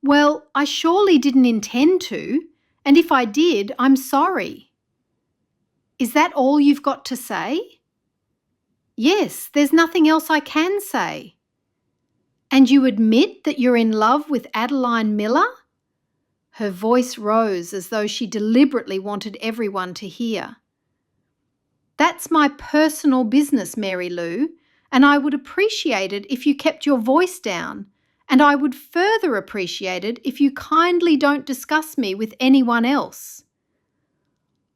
Well, I surely didn't intend to, and if I did, I'm sorry. Is that all you've got to say? Yes, there's nothing else I can say. And you admit that you're in love with Adeline Miller? Her voice rose as though she deliberately wanted everyone to hear. That's my personal business, Mary Lou, and I would appreciate it if you kept your voice down, and I would further appreciate it if you kindly don't discuss me with anyone else.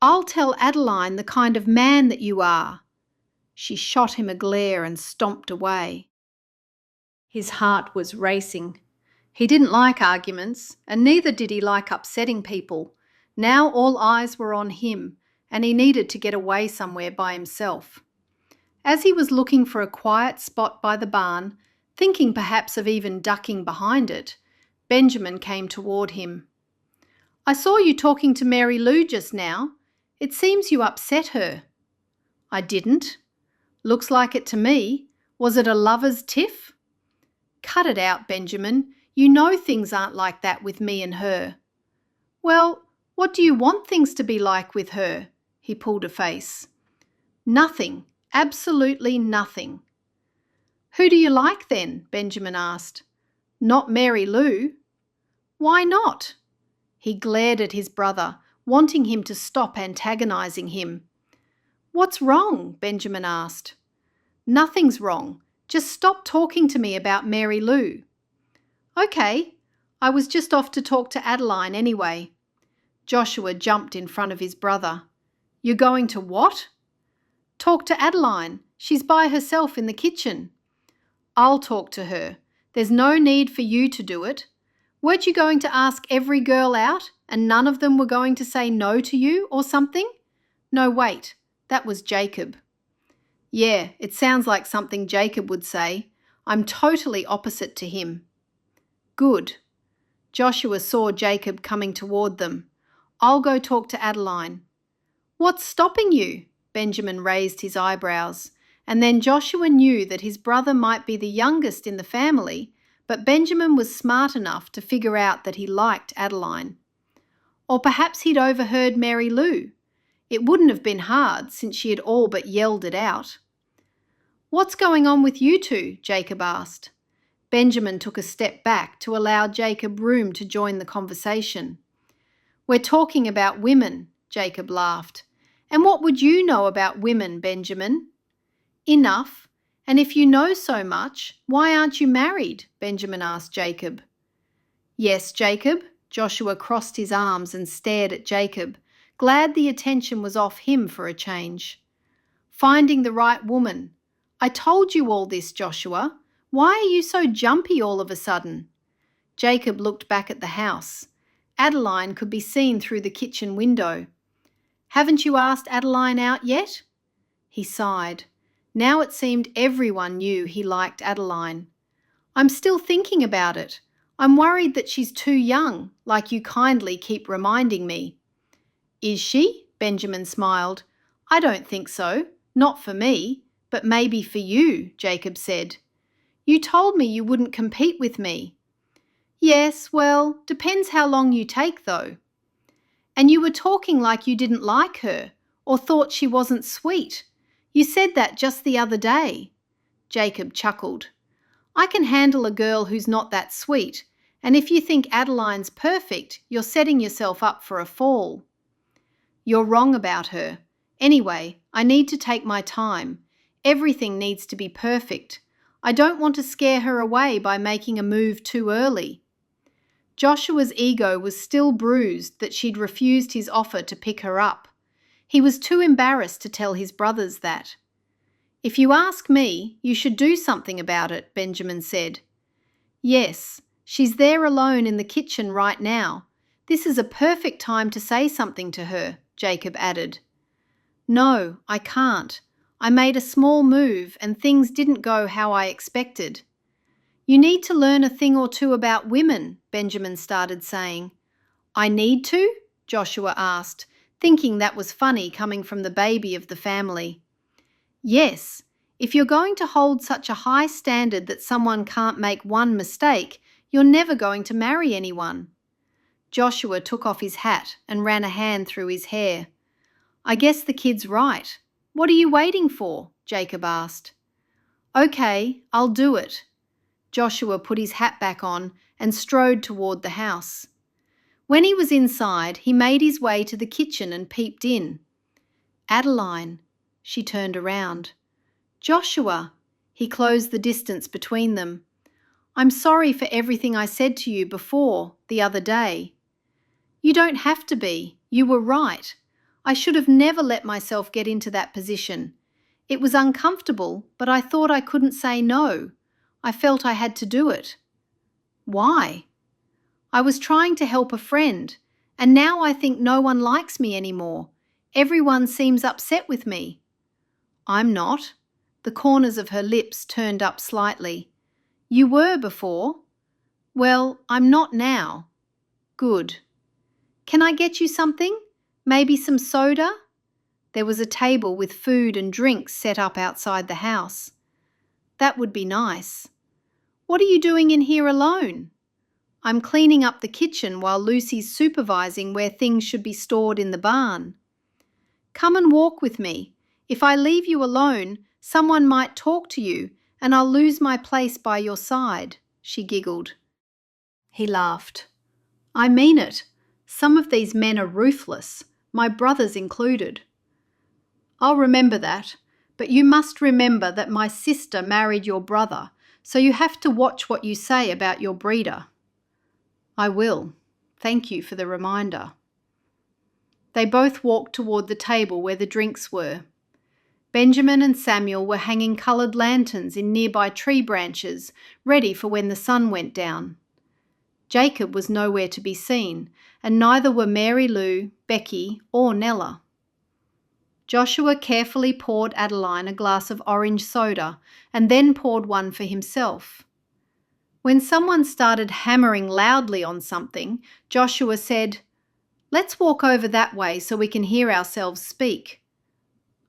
I'll tell Adeline the kind of man that you are. She shot him a glare and stomped away. His heart was racing. He didn't like arguments, and neither did he like upsetting people. Now all eyes were on him, and he needed to get away somewhere by himself. As he was looking for a quiet spot by the barn, thinking perhaps of even ducking behind it, Benjamin came toward him. I saw you talking to Mary Lou just now. It seems you upset her. I didn't. Looks like it to me. Was it a lover's tiff? Cut it out, Benjamin. You know things aren't like that with me and her. Well, what do you want things to be like with her? He pulled a face. Nothing. Absolutely nothing. Who do you like then? Benjamin asked. Not Mary Lou. Why not? He glared at his brother, wanting him to stop antagonizing him. What's wrong? Benjamin asked. Nothing's wrong. Just stop talking to me about Mary Lou. Okay, I was just off to talk to Adeline anyway. Joshua jumped in front of his brother. You're going to what? Talk to Adeline. She's by herself in the kitchen. I'll talk to her. There's no need for you to do it. Weren't you going to ask every girl out and none of them were going to say no to you or something? No, wait, that was Jacob. Yeah, it sounds like something Jacob would say. I'm totally opposite to him. Good. Joshua saw Jacob coming toward them. I'll go talk to Adeline. What's stopping you? Benjamin raised his eyebrows, and then Joshua knew that his brother might be the youngest in the family, but Benjamin was smart enough to figure out that he liked Adeline. Or perhaps he'd overheard Mary Lou. It wouldn't have been hard since she had all but yelled it out. What's going on with you two? Jacob asked. Benjamin took a step back to allow Jacob room to join the conversation. We're talking about women, Jacob laughed. And what would you know about women, Benjamin? Enough. And if you know so much, why aren't you married? Benjamin asked Jacob. Yes, Jacob. Joshua crossed his arms and stared at Jacob, glad the attention was off him for a change. Finding the right woman. I told you all this, Joshua. Why are you so jumpy all of a sudden? Jacob looked back at the house. Adeline could be seen through the kitchen window. Haven't you asked Adeline out yet? He sighed. Now it seemed everyone knew he liked Adeline. I'm still thinking about it. I'm worried that she's too young, like you kindly keep reminding me. Is she? Benjamin smiled. I don't think so. Not for me, but maybe for you, Jacob said. You told me you wouldn't compete with me. Yes, well, depends how long you take, though. And you were talking like you didn't like her or thought she wasn't sweet. You said that just the other day. Jacob chuckled. I can handle a girl who's not that sweet, and if you think Adeline's perfect, you're setting yourself up for a fall. You're wrong about her. Anyway, I need to take my time. Everything needs to be perfect. I don't want to scare her away by making a move too early. Joshua's ego was still bruised that she'd refused his offer to pick her up. He was too embarrassed to tell his brothers that. If you ask me, you should do something about it, Benjamin said. Yes, she's there alone in the kitchen right now. This is a perfect time to say something to her, Jacob added. No, I can't. I made a small move and things didn't go how I expected. You need to learn a thing or two about women, Benjamin started saying. I need to? Joshua asked, thinking that was funny coming from the baby of the family. Yes, if you're going to hold such a high standard that someone can't make one mistake, you're never going to marry anyone. Joshua took off his hat and ran a hand through his hair. I guess the kid's right. What are you waiting for? Jacob asked. Okay, I'll do it. Joshua put his hat back on and strode toward the house. When he was inside, he made his way to the kitchen and peeped in. Adeline. She turned around. Joshua. He closed the distance between them. I'm sorry for everything I said to you before, the other day. You don't have to be. You were right. I should have never let myself get into that position. It was uncomfortable, but I thought I couldn't say no. I felt I had to do it. Why? I was trying to help a friend, and now I think no one likes me anymore. Everyone seems upset with me. I'm not. The corners of her lips turned up slightly. You were before. Well, I'm not now. Good. Can I get you something? Maybe some soda? There was a table with food and drinks set up outside the house. That would be nice. What are you doing in here alone? I'm cleaning up the kitchen while Lucy's supervising where things should be stored in the barn. Come and walk with me. If I leave you alone, someone might talk to you and I'll lose my place by your side, she giggled. He laughed. I mean it. Some of these men are ruthless, my brothers included. I'll remember that, but you must remember that my sister married your brother, so you have to watch what you say about your breeder. I will. Thank you for the reminder. They both walked toward the table where the drinks were. Benjamin and Samuel were hanging coloured lanterns in nearby tree branches, ready for when the sun went down. Jacob was nowhere to be seen, and neither were Mary Lou, Becky, or Nella. Joshua carefully poured Adeline a glass of orange soda and then poured one for himself. When someone started hammering loudly on something, Joshua said, Let's walk over that way so we can hear ourselves speak.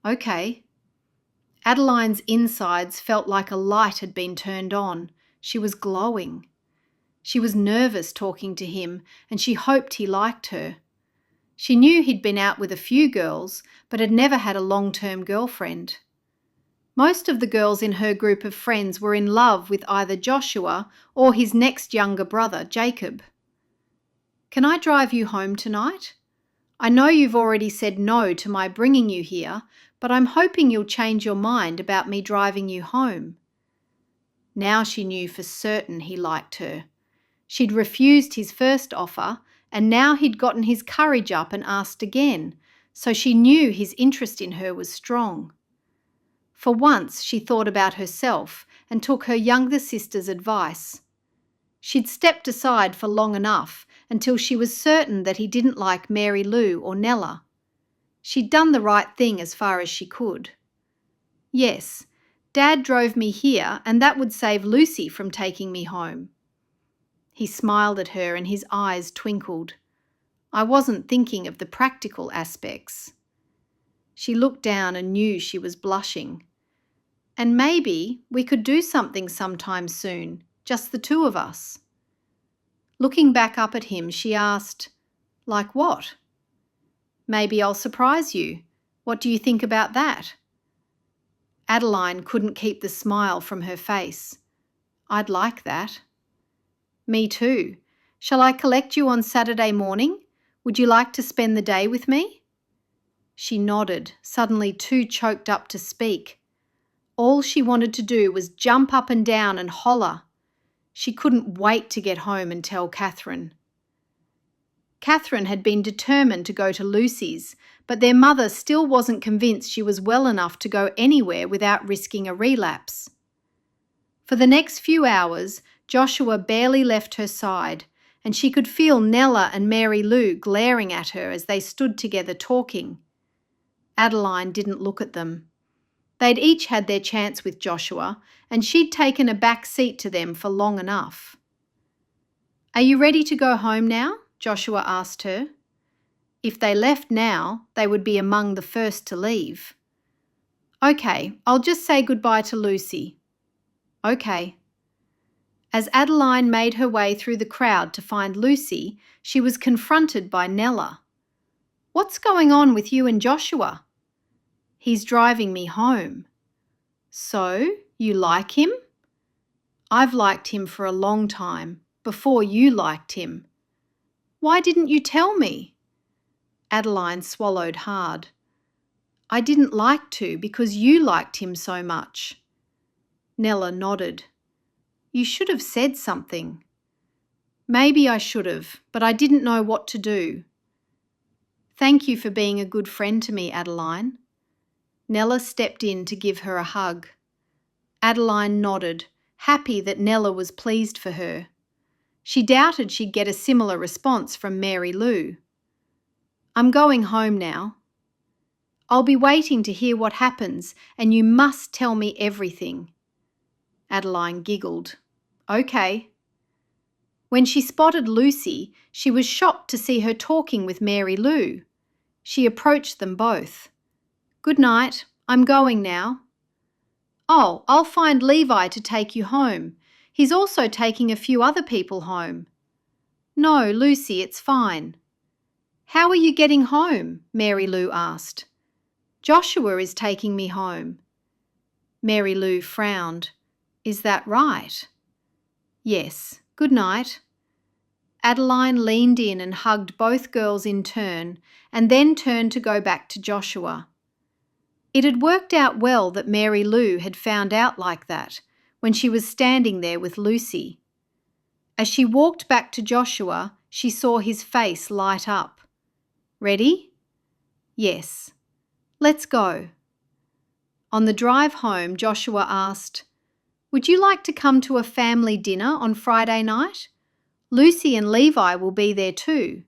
Okay. Adeline's insides felt like a light had been turned on. She was glowing. She was nervous talking to him, and she hoped he liked her. She knew he'd been out with a few girls, but had never had a long-term girlfriend. Most of the girls in her group of friends were in love with either Joshua or his next younger brother, Jacob. Can I drive you home tonight? I know you've already said no to my bringing you here, but I'm hoping you'll change your mind about me driving you home. Now she knew for certain he liked her. She'd refused his first offer, and now he'd gotten his courage up and asked again, so she knew his interest in her was strong. For once she thought about herself and took her younger sister's advice. She'd stepped aside for long enough until she was certain that he didn't like Mary Lou or Nella. She'd done the right thing as far as she could. Yes, Dad drove me here and that would save Lucy from taking me home. He smiled at her and his eyes twinkled. I wasn't thinking of the practical aspects. She looked down and knew she was blushing. And maybe we could do something sometime soon, just the two of us. Looking back up at him, she asked, "Like what?" "Maybe I'll surprise you. What do you think about that?" Adeline couldn't keep the smile from her face. "I'd like that." "Me too. Shall I collect you on Saturday morning? Would you like to spend the day with me?" She nodded, suddenly too choked up to speak. All she wanted to do was jump up and down and holler. She couldn't wait to get home and tell Catherine. Catherine had been determined to go to Lucy's, but their mother still wasn't convinced she was well enough to go anywhere without risking a relapse. For the next few hours, Joshua barely left her side, and she could feel Nella and Mary Lou glaring at her as they stood together talking. Adeline didn't look at them. They'd each had their chance with Joshua, and she'd taken a back seat to them for long enough. "Are you ready to go home now?" Joshua asked her. If they left now, they would be among the first to leave. "Okay, I'll just say goodbye to Lucy." "Okay." As Adeline made her way through the crowd to find Lucy, she was confronted by Nella. "What's going on with you and Joshua?" "He's driving me home." "So, you like him?" "I've liked him for a long time, before you liked him." "Why didn't you tell me?" Adeline swallowed hard. "I didn't like to because you liked him so much." Nella nodded. "You should have said something." "Maybe I should have, but I didn't know what to do." "Thank you for being a good friend to me, Adeline." Nella stepped in to give her a hug. Adeline nodded, happy that Nella was pleased for her. She doubted she'd get a similar response from Mary Lou. "I'm going home now." "I'll be waiting to hear what happens, and you must tell me everything." Adeline giggled. "Okay." When she spotted Lucy, she was shocked to see her talking with Mary Lou. She approached them both. "Good night. I'm going now." "Oh, I'll find Levi to take you home. He's also taking a few other people home." "No, Lucy, it's fine." "How are you getting home?" Mary Lou asked. "Joshua is taking me home." Mary Lou frowned. "Is that right?" "Yes. Good night." Adeline leaned in and hugged both girls in turn, and then turned to go back to Joshua. It had worked out well that Mary Lou had found out like that when she was standing there with Lucy. As she walked back to Joshua, she saw his face light up. "Ready?" "Yes." "Let's go." On the drive home, Joshua asked, "Would you like to come to a family dinner on Friday night? Lucy and Levi will be there too."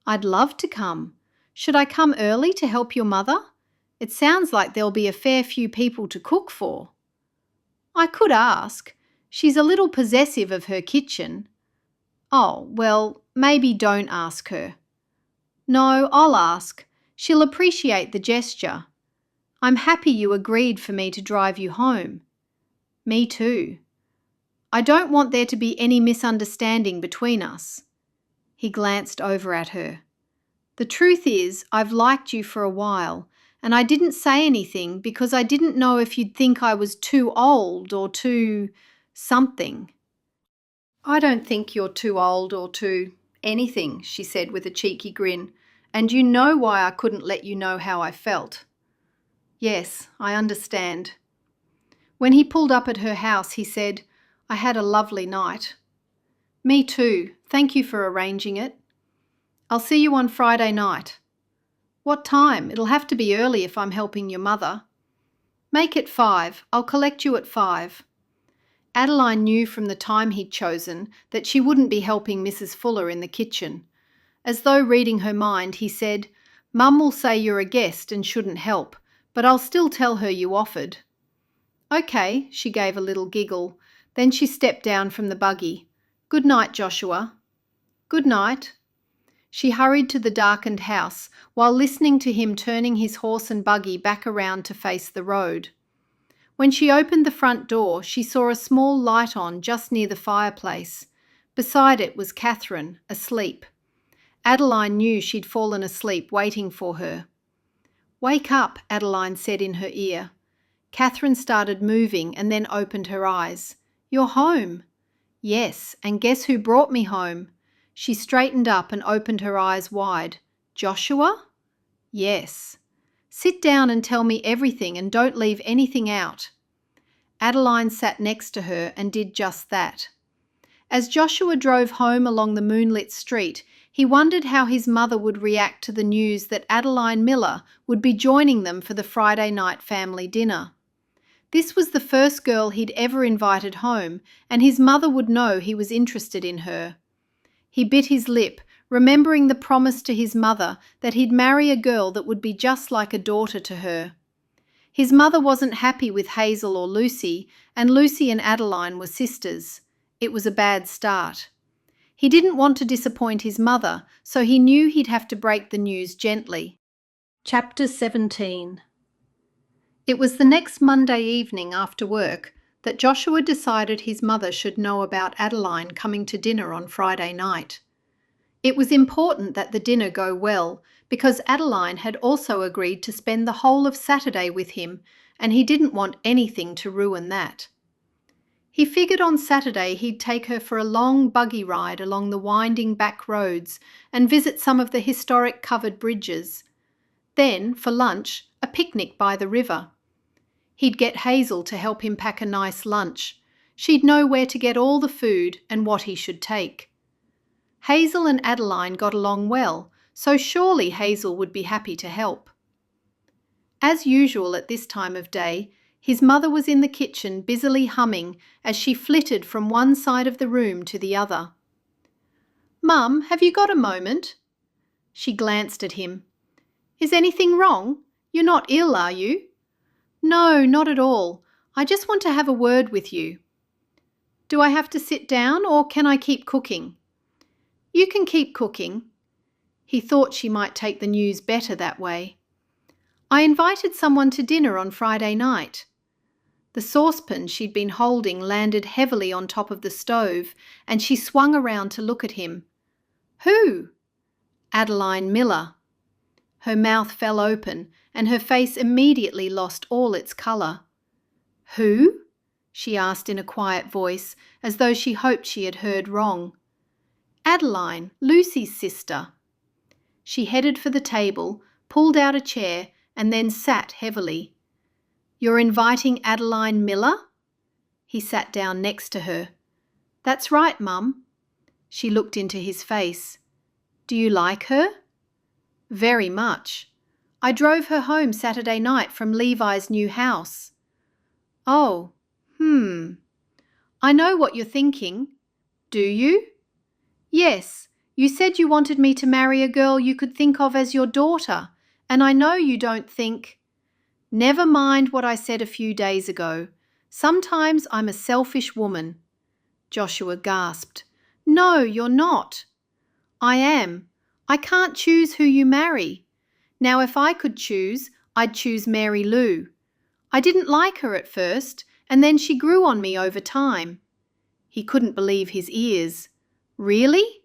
"I'd love to come. Should I come early to help your mother? It sounds like there'll be a fair few people to cook for." "I could ask. She's a little possessive of her kitchen." "Oh, well, maybe don't ask her." "No, I'll ask. She'll appreciate the gesture." "I'm happy you agreed for me to drive you home." "Me too." "I don't want there to be any misunderstanding between us." He glanced over at her. "The truth is, I've liked you for a while, and I didn't say anything because I didn't know if you'd think I was too old or too something." "I don't think you're too old or too anything," she said with a cheeky grin, "and you know why I couldn't let you know how I felt." "Yes, I understand." When he pulled up at her house, he said, "I had a lovely night." "Me too. Thank you for arranging it." "I'll see you on Friday night." "What time? It'll have to be early if I'm helping your mother." "Make it 5. I'll collect you at 5. Adeline knew from the time he'd chosen that she wouldn't be helping Mrs. Fuller in the kitchen. As though reading her mind, he said, "Mum will say you're a guest and shouldn't help, but I'll still tell her you offered." "Okay," she gave a little giggle. Then she stepped down from the buggy. "Good night, Joshua." "Good night." She hurried to the darkened house while listening to him turning his horse and buggy back around to face the road. When she opened the front door, she saw a small light on just near the fireplace, Beside it was Catherine, asleep. Adeline knew she'd fallen asleep waiting for her. "Wake up," Adeline said in her ear. Catherine started moving and then opened her eyes. "You're home." "Yes, and guess who brought me home?" She straightened up and opened her eyes wide. "Joshua?" "Yes." "Sit down and tell me everything and don't leave anything out." Adeline sat next to her and did just that. As Joshua drove home along the moonlit street, he wondered how his mother would react to the news that Adeline Miller would be joining them for the Friday night family dinner. This was the first girl he'd ever invited home, and his mother would know he was interested in her. He bit his lip, remembering the promise to his mother that he'd marry a girl that would be just like a daughter to her. His mother wasn't happy with Hazel or Lucy, and Lucy and Adeline were sisters. It was a bad start. He didn't want to disappoint his mother, so he knew he'd have to break the news gently. Chapter 17. It was the next Monday evening after work that Joshua decided his mother should know about Adeline coming to dinner on Friday night. It was important that the dinner go well, because Adeline had also agreed to spend the whole of Saturday with him, and he didn't want anything to ruin that. He figured on Saturday he'd take her for a long buggy ride along the winding back roads and visit some of the historic covered bridges. Then, for lunch, a picnic by the river. He'd get Hazel to help him pack a nice lunch. She'd know where to get all the food and what he should take. Hazel and Adeline got along well, so surely Hazel would be happy to help. As usual at this time of day, his mother was in the kitchen busily humming as she flitted from one side of the room to the other. "Mum, have you got a moment?" She glanced at him. "Is anything wrong? You're not ill, are you?" "No, not at all. I just want to have a word with you." "Do I have to sit down or can I keep cooking?" "You can keep cooking." He thought she might take the news better that way. "I invited someone to dinner on Friday night." The saucepan she'd been holding landed heavily on top of the stove, and she swung around to look at him. "Who?" "Adeline Miller." Her mouth fell open, and her face immediately lost all its colour. "Who?" she asked in a quiet voice, as though she hoped she had heard wrong. "Adeline, Lucy's sister." She headed for the table, pulled out a chair, and then sat heavily. "You're inviting Adeline Miller?" He sat down next to her. "That's right, Mum." She looked into his face. "Do you like her?" "Very much. I drove her home Saturday night from Levi's new house." "Oh, I know what you're thinking." "Do you?" "Yes, you said you wanted me to marry a girl you could think of as your daughter, and I know you don't think—" "Never mind what I said a few days ago. Sometimes I'm a selfish woman." Joshua gasped. "No, you're not." "I am. I can't choose who you marry. Now, if I could choose, I'd choose Mary Lou. I didn't like her at first, and then she grew on me over time." He couldn't believe his ears. "Really?"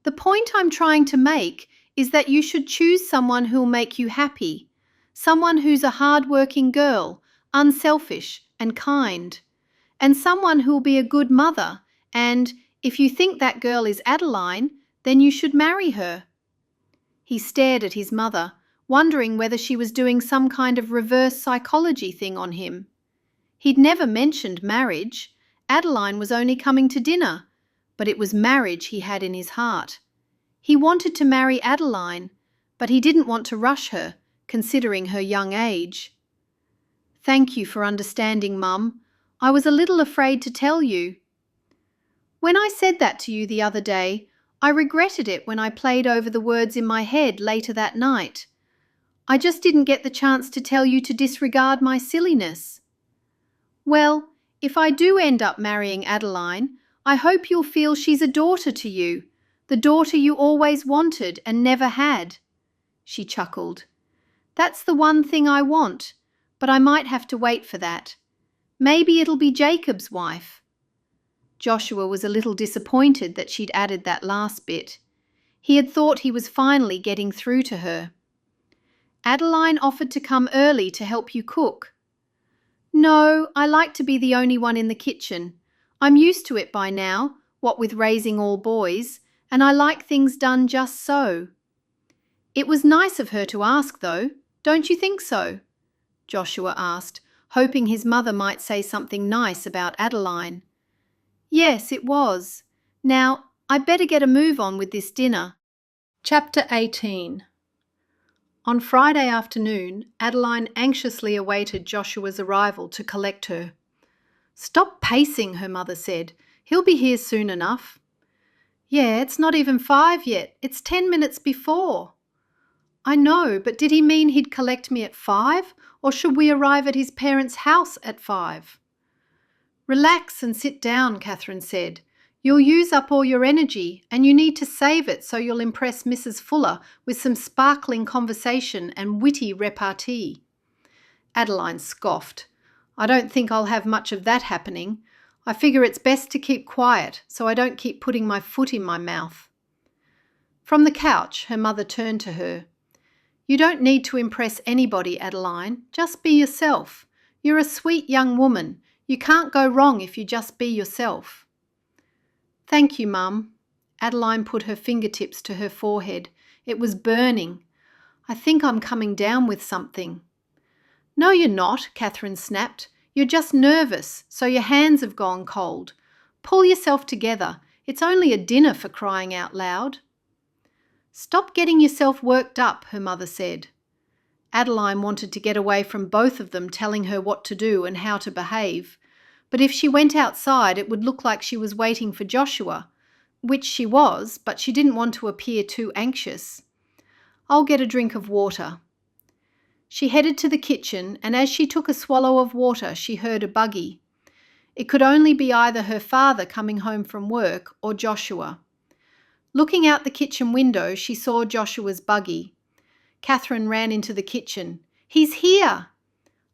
"The point I'm trying to make is that you should choose someone who'll make you happy. Someone who's a hard-working girl, unselfish and kind. And someone who'll be a good mother, and if you think that girl is Adeline, then you should marry her." He stared at his mother, wondering whether she was doing some kind of reverse psychology thing on him. He'd never mentioned marriage. Adeline was only coming to dinner, but it was marriage he had in his heart. He wanted to marry Adeline, but he didn't want to rush her, considering her young age. "Thank you for understanding, Mum. I was a little afraid to tell you." "When I said that to you the other day, I regretted it when I played over the words in my head later that night. I just didn't get the chance to tell you to disregard my silliness." "Well, if I do end up marrying Adeline, I hope you'll feel she's a daughter to you, the daughter you always wanted and never had." She chuckled. "That's the one thing I want, but I might have to wait for that. Maybe it'll be Jacob's wife." Joshua was a little disappointed that she'd added that last bit. He had thought he was finally getting through to her. Adeline offered to come early to help you cook. No, I like to be the only one in the kitchen. I'm used to it by now, what with raising all boys, and I like things done just so. It was nice of her to ask, though. Don't you think so? Joshua asked, hoping his mother might say something nice about Adeline. Yes, it was. Now, I'd better get a move on with this dinner. Chapter 18. On Friday afternoon, Adeline anxiously awaited Joshua's arrival to collect her. Stop pacing, her mother said. He'll be here soon enough. Yeah, it's not even 5 yet. It's 10 minutes before. I know, but did he mean he'd collect me at 5, or should we arrive at his parents' house at 5? Relax and sit down, Catherine said. You'll use up all your energy, and you need to save it so you'll impress Mrs. Fuller with some sparkling conversation and witty repartee. Adeline scoffed. I don't think I'll have much of that happening. I figure it's best to keep quiet so I don't keep putting my foot in my mouth. From the couch, her mother turned to her. You don't need to impress anybody, Adeline. Just be yourself. You're a sweet young woman. You can't go wrong if you just be yourself. Thank you, Mum. Adeline put her fingertips to her forehead. It was burning. I think I'm coming down with something. No, you're not, Catherine snapped. You're just nervous, so your hands have gone cold. Pull yourself together. It's only a dinner, for crying out loud. Stop getting yourself worked up, her mother said. Adeline wanted to get away from both of them telling her what to do and how to behave. But if she went outside, it would look like she was waiting for Joshua, which she was, but she didn't want to appear too anxious. I'll get a drink of water. She headed to the kitchen, and as she took a swallow of water, she heard a buggy. It could only be either her father coming home from work or Joshua. Looking out the kitchen window, she saw Joshua's buggy. Catherine ran into the kitchen. He's here!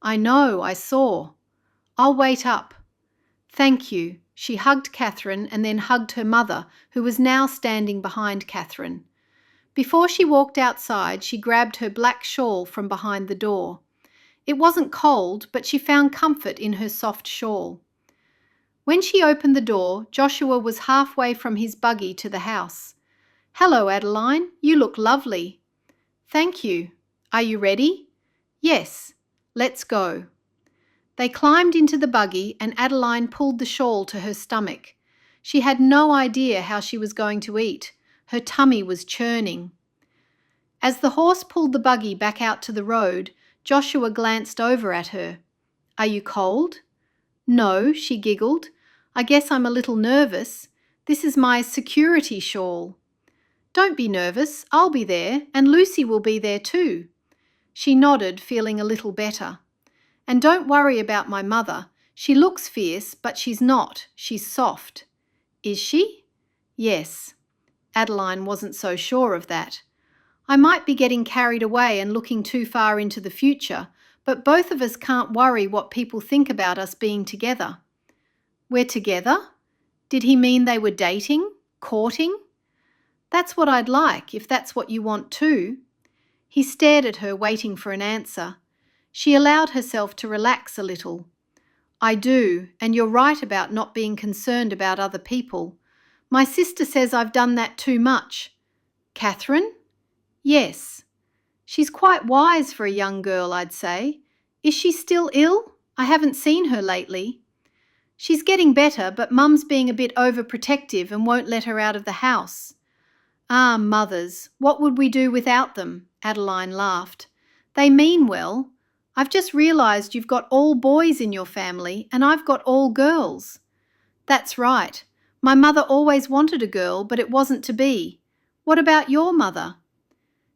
I know, I saw. I'll wait up. Thank you. She hugged Catherine and then hugged her mother, who was now standing behind Catherine. Before she walked outside, she grabbed her black shawl from behind the door. It wasn't cold, but she found comfort in her soft shawl. When she opened the door, Joshua was halfway from his buggy to the house. Hello, Adeline. You look lovely. Thank you. Are you ready? Yes. Let's go. They climbed into the buggy and Adeline pulled the shawl to her stomach. She had no idea how she was going to eat. Her tummy was churning. As the horse pulled the buggy back out to the road, Joshua glanced over at her. Are you cold? No, she giggled. I guess I'm a little nervous. This is my security shawl. Don't be nervous. I'll be there, and Lucy will be there too. She nodded, feeling a little better. And don't worry about my mother. She looks fierce, but she's not. She's soft. Is she? Yes. Adeline wasn't so sure of that. I might be getting carried away and looking too far into the future, but both of us can't worry what people think about us being together. We're together? Did he mean they were dating? Courting? That's what I'd like, if that's what you want too. He stared at her, waiting for an answer. She allowed herself to relax a little. I do, and you're right about not being concerned about other people. My sister says I've done that too much. Catherine? Yes. She's quite wise for a young girl, I'd say. Is she still ill? I haven't seen her lately. She's getting better, but Mum's being a bit overprotective and won't let her out of the house. Ah, mothers, what would we do without them? Adeline laughed. They mean well. I've just realised you've got all boys in your family and I've got all girls. That's right. My mother always wanted a girl, but it wasn't to be. What about your mother?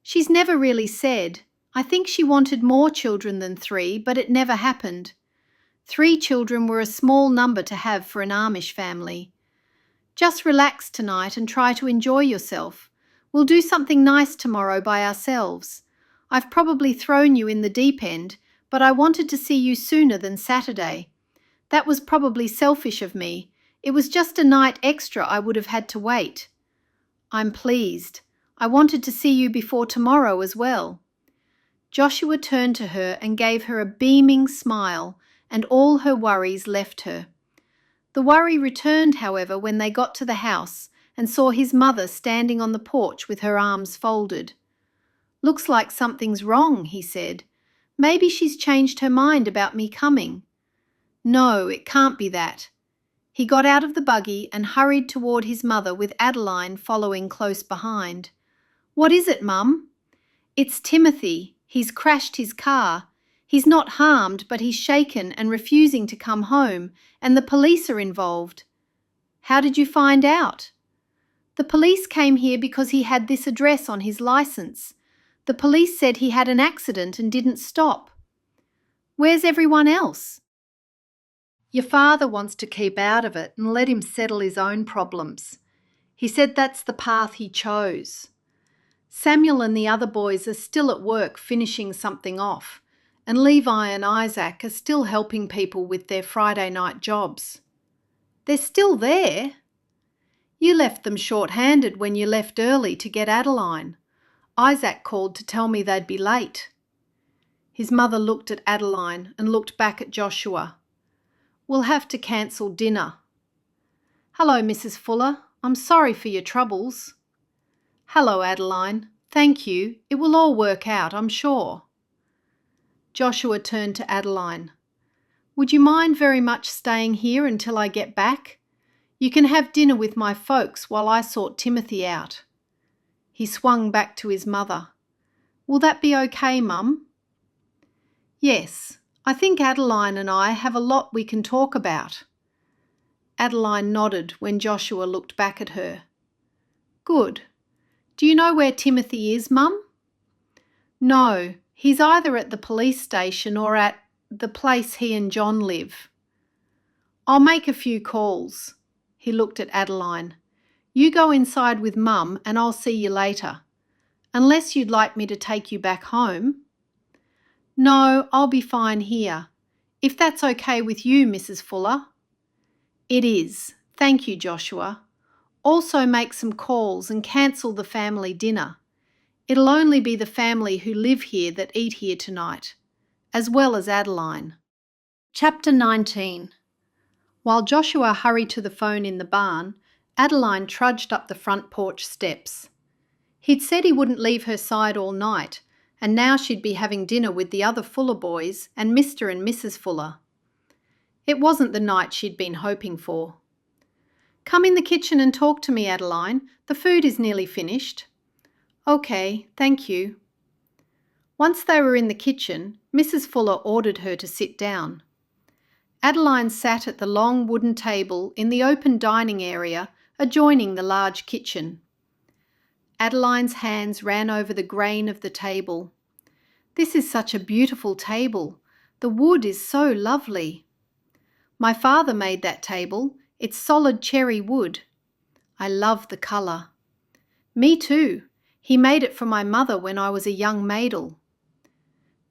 She's never really said. I think she wanted more children than 3, but it never happened. 3 children were a small number to have for an Amish family. Just relax tonight and try to enjoy yourself. We'll do something nice tomorrow by ourselves. I've probably thrown you in the deep end, but I wanted to see you sooner than Saturday. That was probably selfish of me. It was just a night extra I would have had to wait. I'm pleased. I wanted to see you before tomorrow as well. Joshua turned to her and gave her a beaming smile, and all her worries left her. The worry returned, however, when they got to the house and saw his mother standing on the porch with her arms folded. "Looks like something's wrong," he said. "Maybe she's changed her mind about me coming." "No, it can't be that." He got out of the buggy and hurried toward his mother with Adeline following close behind. "What is it, Mum?" "It's Timothy. He's crashed his car. He's not harmed, but he's shaken and refusing to come home, and the police are involved." "How did you find out?" "The police came here because he had this address on his license. The police said he had an accident and didn't stop." "Where's everyone else?" "Your father wants to keep out of it and let him settle his own problems. He said that's the path he chose. Samuel and the other boys are still at work finishing something off, and Levi and Isaac are still helping people with their Friday night jobs." "They're still there?" "You left them short-handed when you left early to get Adeline. Isaac called to tell me they'd be late." His mother looked at Adeline and looked back at Joshua. "We'll have to cancel dinner." "Hello, Mrs. Fuller. I'm sorry for your troubles." "Hello, Adeline. Thank you. It will all work out, I'm sure." Joshua turned to Adeline. "Would you mind very much staying here until I get back? You can have dinner with my folks while I sort Timothy out." He swung back to his mother. "Will that be okay, Mum?" "Yes. I think Adeline and I have a lot we can talk about." Adeline nodded when Joshua looked back at her. "Good. Do you know where Timothy is, Mum?" "No. He's either at the police station or at the place he and John live." "I'll make a few calls." He looked at Adeline. "You go inside with Mum and I'll see you later. Unless you'd like me to take you back home." "No, I'll be fine here. If that's okay with you, Mrs. Fuller." "It is. Thank you, Joshua. Also make some calls and cancel the family dinner. It'll only be the family who live here that eat here tonight, as well as Adeline." Chapter 19. While Joshua hurried to the phone in the barn, Adeline trudged up the front porch steps. He'd said he wouldn't leave her side all night, and now she'd be having dinner with the other Fuller boys and Mr. and Mrs. Fuller. It wasn't the night she'd been hoping for. "Come in the kitchen and talk to me, Adeline. The food is nearly finished." "Okay, thank you." Once they were in the kitchen, Mrs. Fuller ordered her to sit down. Adeline sat at the long wooden table in the open dining area adjoining the large kitchen. Adeline's hands ran over the grain of the table. "This is such a beautiful table. The wood is so lovely." "My father made that table. It's solid cherry wood." "I love the colour." "Me too. He made it for my mother when I was a young maidel."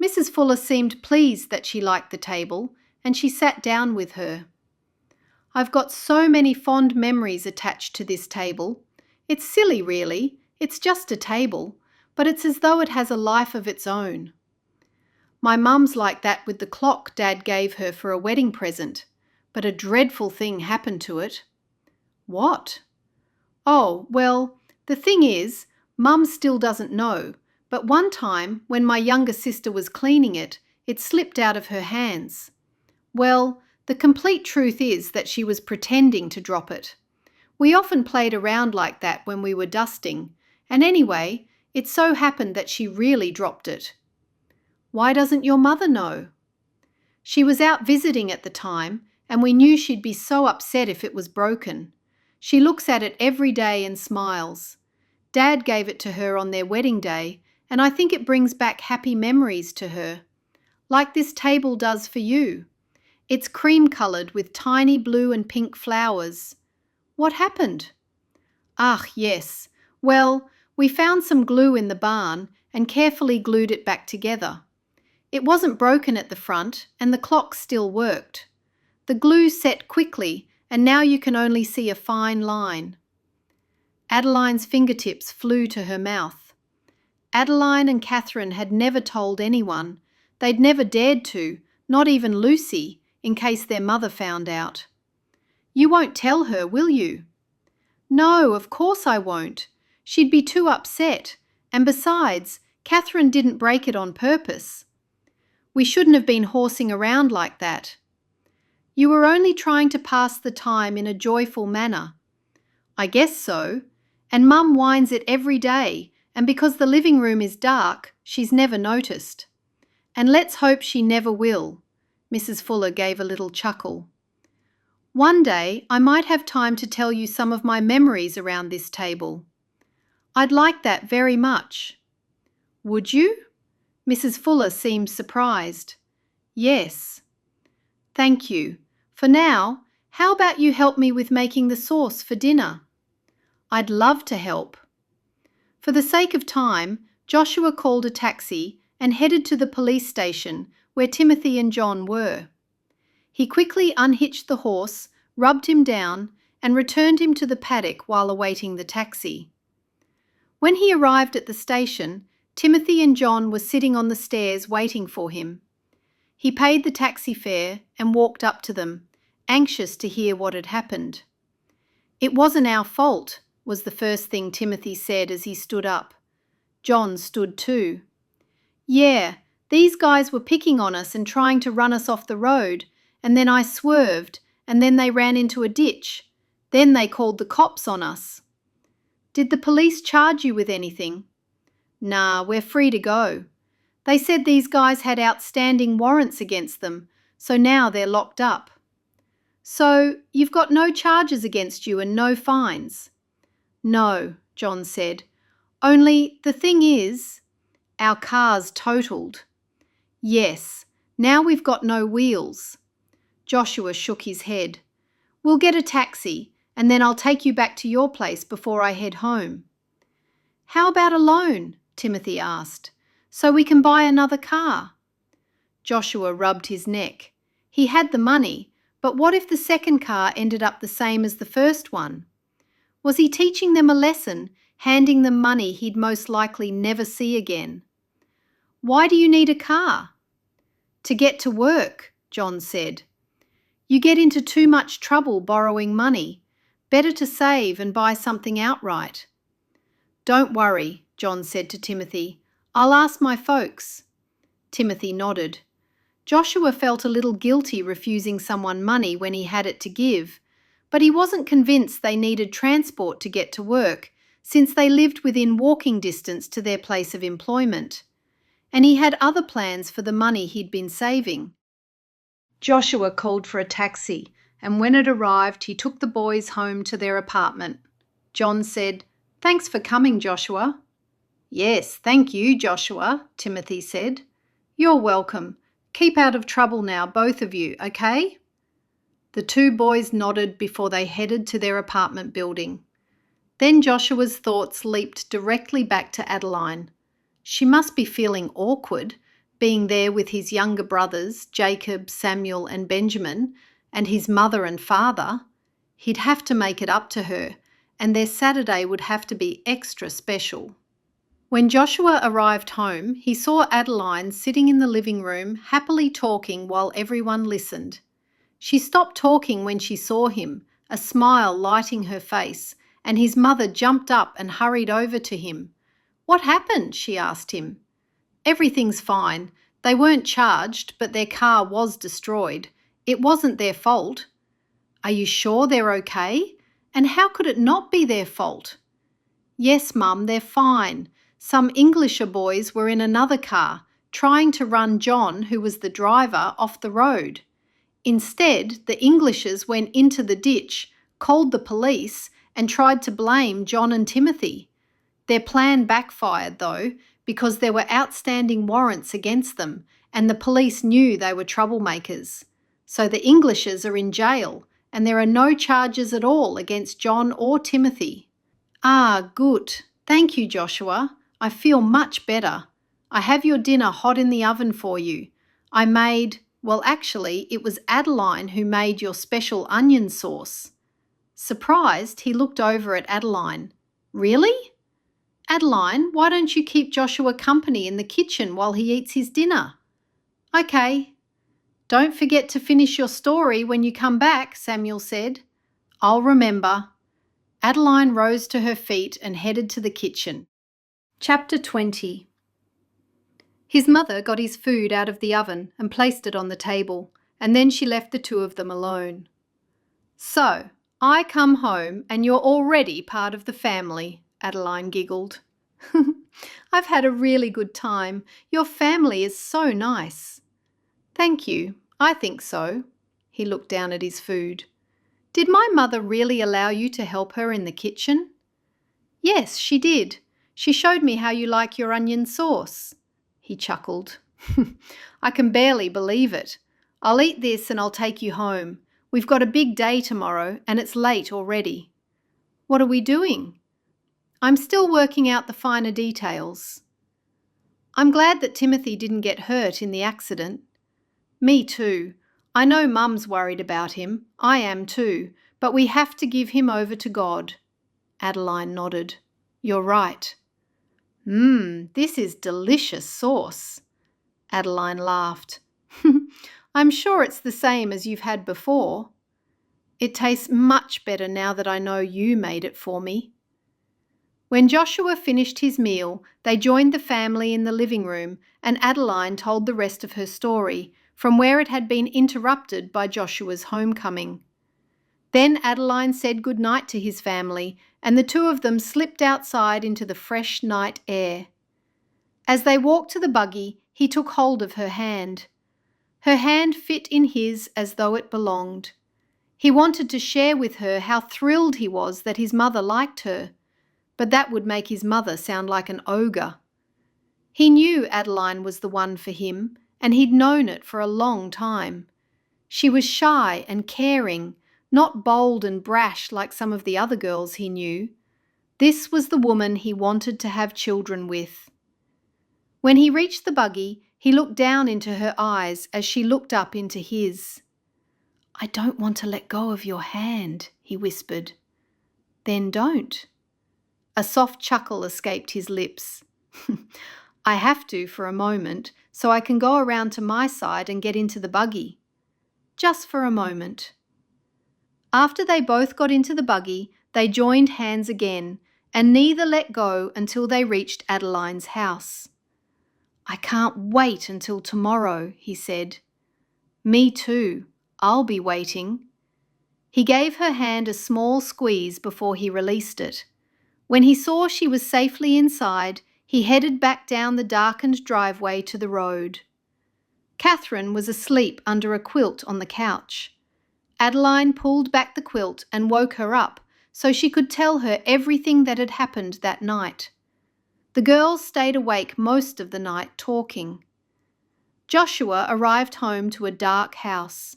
Mrs. Fuller seemed pleased that she liked the table, and she sat down with her. "I've got so many fond memories attached to this table. It's silly, really. It's just a table, but it's as though it has a life of its own. My mum's like that with the clock Dad gave her for a wedding present, but a dreadful thing happened to it." "What?" "Oh, well, the thing is, Mum still doesn't know, but one time when my younger sister was cleaning it, it slipped out of her hands. Well, the complete truth is that she was pretending to drop it. We often played around like that when we were dusting, and anyway, it so happened that she really dropped it." "Why doesn't your mother know?" "She was out visiting at the time, and we knew she'd be so upset if it was broken. She looks at it every day and smiles. Dad gave it to her on their wedding day, and I think it brings back happy memories to her. Like this table does for you. It's cream-coloured with tiny blue and pink flowers." "What happened?" "Ah, yes. Well, we found some glue in the barn and carefully glued it back together. It wasn't broken at the front and the clock still worked. The glue set quickly and now you can only see a fine line." Adeline's fingertips flew to her mouth. Adeline and Catherine had never told anyone. They'd never dared to, not even Lucy, in case their mother found out. "You won't tell her, will you?" "No, of course I won't. She'd be too upset, and besides, Catherine didn't break it on purpose. We shouldn't have been horsing around like that. You were only trying to pass the time in a joyful manner." "I guess so. And Mum winds it every day, and because the living room is dark, she's never noticed. And let's hope she never will." Mrs. Fuller gave a little chuckle. "One day I might have time to tell you some of my memories around this table." "I'd like that very much." "Would you?" Mrs. Fuller seemed surprised. "Yes." "Thank you. For now, how about you help me with making the sauce for dinner?" "I'd love to help." For the sake of time, Joshua called a taxi and headed to the police station where Timothy and John were. He quickly unhitched the horse, rubbed him down, and returned him to the paddock while awaiting the taxi. When he arrived at the station, Timothy and John were sitting on the stairs waiting for him. He paid the taxi fare and walked up to them, anxious to hear what had happened. "It wasn't our fault," was the first thing Timothy said as he stood up. John stood too. "Yeah, these guys were picking on us and trying to run us off the road, and then I swerved, and then they ran into a ditch. Then they called the cops on us." "Did the police charge you with anything?" "Nah, we're free to go. They said these guys had outstanding warrants against them, so now they're locked up." "So you've got no charges against you and no fines?" "No," John said. "Only the thing is, our car's totaled." "Yes, now we've got no wheels." Joshua shook his head. "We'll get a taxi, and then I'll take you back to your place before I head home." "How about a loan?" Timothy asked, "so we can buy another car?" Joshua rubbed his neck. He had the money, but what if the second car ended up the same as the first one? Was he teaching them a lesson, handing them money he'd most likely never see again? "Why do you need a car?" "To get to work," John said. "You get into too much trouble borrowing money. Better to save and buy something outright." "Don't worry," John said to Timothy. "I'll ask my folks." Timothy nodded. Joshua felt a little guilty refusing someone money when he had it to give, but he wasn't convinced they needed transport to get to work, since they lived within walking distance to their place of employment. And he had other plans for the money he'd been saving. Joshua called for a taxi, and when it arrived, he took the boys home to their apartment. John said, "Thanks for coming, Joshua." "Yes, thank you, Joshua," Timothy said. "You're welcome. Keep out of trouble now, both of you, okay?" The two boys nodded before they headed to their apartment building. Then Joshua's thoughts leaped directly back to Adeline. She must be feeling awkward, being there with his younger brothers, Jacob, Samuel and Benjamin, and his mother and father. He'd have to make it up to her, and their Saturday would have to be extra special. When Joshua arrived home, he saw Adeline sitting in the living room, happily talking while everyone listened. She stopped talking when she saw him, a smile lighting her face, and his mother jumped up and hurried over to him. "What happened?" she asked him. "Everything's fine. They weren't charged, but their car was destroyed. It wasn't their fault." "Are you sure they're okay? And how could it not be their fault?" "Yes, Mum, they're fine. Some Englisher boys were in another car, trying to run John, who was the driver, off the road. Instead, the Englishers went into the ditch, called the police, and tried to blame John and Timothy. Their plan backfired, though, because there were outstanding warrants against them, and the police knew they were troublemakers. So the Englishers are in jail, and there are no charges at all against John or Timothy." "Ah, good. Thank you, Joshua. I feel much better. I have your dinner hot in the oven for you. I made, Well, actually, it was Adeline who made your special onion sauce. Surprised, he looked over at Adeline. Really? Adeline, why don't you keep Joshua company in the kitchen while he eats his dinner? Okay. Don't forget to finish your story when you come back, Samuel said. I'll remember. Adeline rose to her feet and headed to the kitchen. Chapter 20. His mother got his food out of the oven and placed it on the table, and then she left the two of them alone. So, I come home and you're already part of the family, Adeline giggled. I've had a really good time. Your family is so nice. Thank you. I think so. He looked down at his food. Did my mother really allow you to help her in the kitchen? Yes, she did. She showed me how you like your onion sauce. He chuckled. I can barely believe it. I'll eat this and I'll take you home. We've got a big day tomorrow and it's late already. What are we doing? I'm still working out the finer details. I'm glad that Timothy didn't get hurt in the accident. Me too. I know Mum's worried about him. I am too. But we have to give him over to God. Adeline nodded. You're right. This is delicious sauce. Adeline laughed. I'm sure it's the same as you've had before. It tastes much better now that I know you made it for me. When Joshua finished his meal, they joined the family in the living room and Adeline told the rest of her story, from where it had been interrupted by Joshua's homecoming. Then Adeline said good night to his family, and the two of them slipped outside into the fresh night air. As they walked to the buggy, he took hold of her hand. Her hand fit in his as though it belonged. He wanted to share with her how thrilled he was that his mother liked her, but that would make his mother sound like an ogre. He knew Adeline was the one for him, and he'd known it for a long time. She was shy and caring, not bold and brash like some of the other girls he knew. This was the woman he wanted to have children with. When he reached the buggy, he looked down into her eyes as she looked up into his. I don't want to let go of your hand, he whispered. Then don't. A soft chuckle escaped his lips. I have to for a moment, so I can go around to my side and get into the buggy. Just for a moment. After they both got into the buggy, they joined hands again, and neither let go until they reached Adeline's house. I can't wait until tomorrow, he said. Me too. I'll be waiting. He gave her hand a small squeeze before he released it. When he saw she was safely inside, he headed back down the darkened driveway to the road. Catherine was asleep under a quilt on the couch. Adeline pulled back the quilt and woke her up so she could tell her everything that had happened that night. The girls stayed awake most of the night talking. Joshua arrived home to a dark house.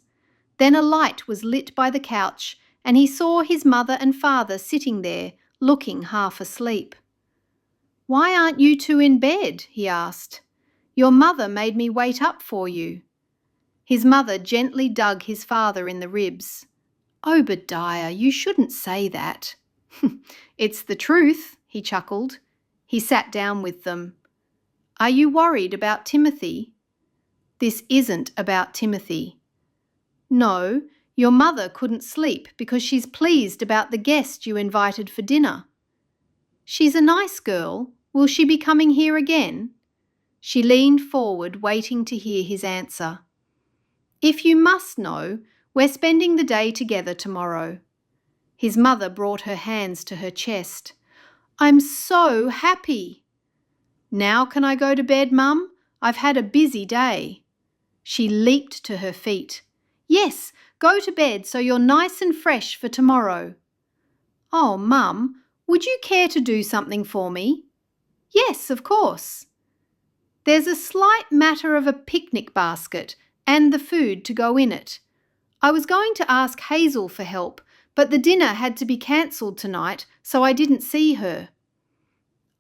Then a light was lit by the couch and he saw his mother and father sitting there, looking half asleep. Why aren't you two in bed? He asked. Your mother made me wait up for you. His mother gently dug his father in the ribs. Obadiah, you shouldn't say that. It's the truth, he chuckled. He sat down with them. Are you worried about Timothy? This isn't about Timothy. No, your mother couldn't sleep because she's pleased about the guest you invited for dinner. She's a nice girl. Will she be coming here again? She leaned forward, waiting to hear his answer. If you must know, we're spending the day together tomorrow. His mother brought her hands to her chest. I'm so happy. Now can I go to bed, Mum? I've had a busy day. She leaped to her feet. Yes, go to bed so you're nice and fresh for tomorrow. Oh, Mum, would you care to do something for me? Yes, of course. There's a slight matter of a picnic basket and the food to go in it. I was going to ask Hazel for help, but the dinner had to be cancelled tonight, so I didn't see her.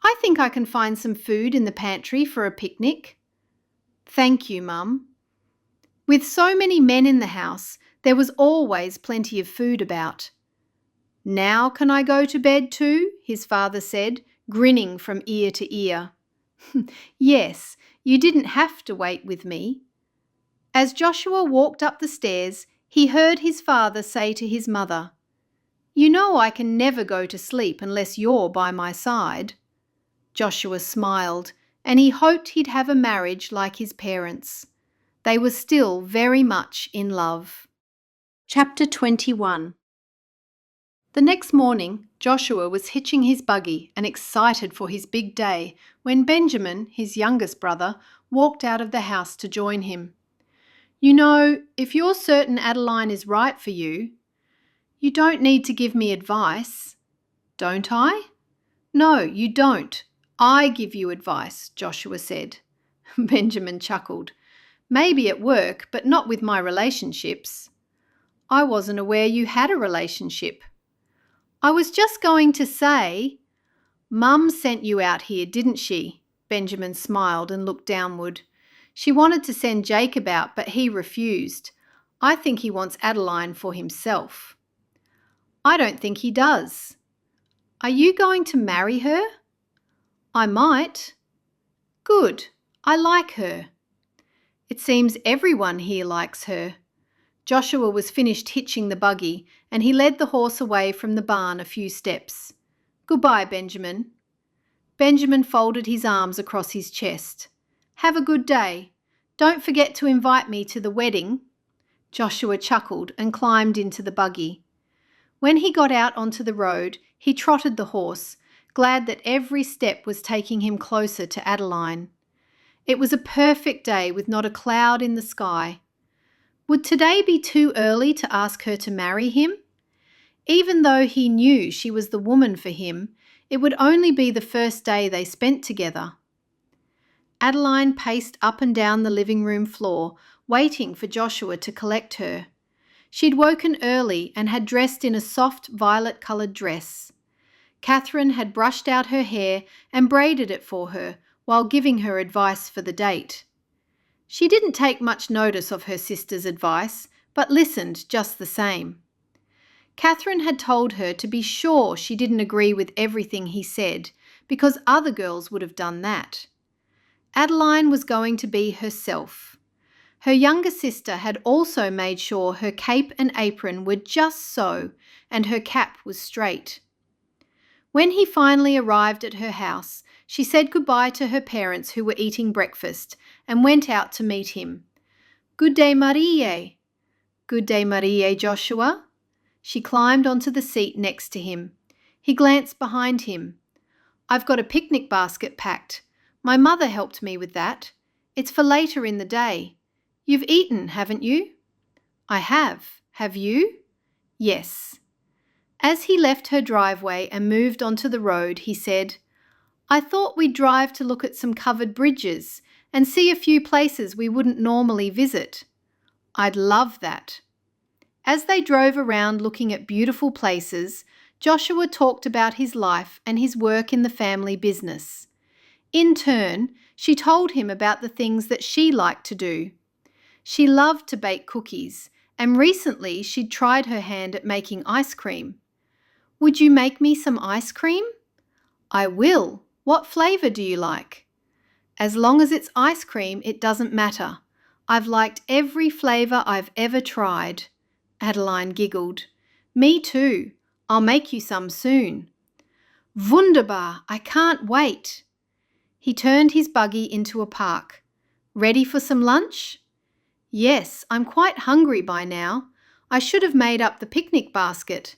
I think I can find some food in the pantry for a picnic. Thank you, Mum. With so many men in the house, there was always plenty of food about. "Now can I go to bed too?" his father said, grinning from ear to ear. "Yes, you didn't have to wait with me." As Joshua walked up the stairs, he heard his father say to his mother, "You know I can never go to sleep unless you're by my side." Joshua smiled, and he hoped he'd have a marriage like his parents. They were still very much in love. Chapter 21. The next morning, Joshua was hitching his buggy and excited for his big day when Benjamin, his youngest brother, walked out of the house to join him. "You know, if you're certain Adeline is right for you—" "You don't need to give me advice." "Don't I?" "No, you don't. I give you advice," Joshua said. Benjamin chuckled. "Maybe at work, but not with my relationships." "I wasn't aware you had a relationship." "I was just going to say—" "Mum sent you out here, didn't she?" Benjamin smiled and looked downward. "She wanted to send Jacob out, but he refused. I think he wants Adeline for himself." "I don't think he does." "Are you going to marry her?" "I might." "Good. I like her." "It seems everyone here likes her." Joshua was finished hitching the buggy, and he led the horse away from the barn a few steps. "Goodbye, Benjamin." Benjamin folded his arms across his chest. "Have a good day. Don't forget to invite me to the wedding." Joshua chuckled and climbed into the buggy. When he got out onto the road, he trotted the horse, glad that every step was taking him closer to Adeline. It was a perfect day with not a cloud in the sky. Would today be too early to ask her to marry him? Even though he knew she was the woman for him, it would only be the first day they spent together. Adeline paced up and down the living room floor, waiting for Joshua to collect her. She'd woken early and had dressed in a soft violet-coloured dress. Catherine had brushed out her hair and braided it for her while giving her advice for the date. She didn't take much notice of her sister's advice, but listened just the same. Catherine had told her to be sure she didn't agree with everything he said, because other girls would have done that. Adeline was going to be herself. Her younger sister had also made sure her cape and apron were just so, and her cap was straight. When he finally arrived at her house, she said goodbye to her parents who were eating breakfast and went out to meet him. "Good day, Marie." "Good day, Marie, Joshua." She climbed onto the seat next to him. He glanced behind him. "I've got a picnic basket packed. My mother helped me with that. It's for later in the day. You've eaten, haven't you?" "I have. Have you?" "Yes." As he left her driveway and moved onto the road, he said, "I thought we'd drive to look at some covered bridges and see a few places we wouldn't normally visit." "I'd love that." As they drove around looking at beautiful places, Joshua talked about his life and his work in the family business. In turn, she told him about the things that she liked to do. She loved to bake cookies, and recently she'd tried her hand at making ice cream. "Would you make me some ice cream?" "I will. What flavour do you like?" "As long as it's ice cream, it doesn't matter. I've liked every flavour I've ever tried." Adeline giggled. "Me too. I'll make you some soon." "Wunderbar! I can't wait." He turned his buggy into a park. "Ready for some lunch?" "Yes, I'm quite hungry by now. I should have made up the picnic basket.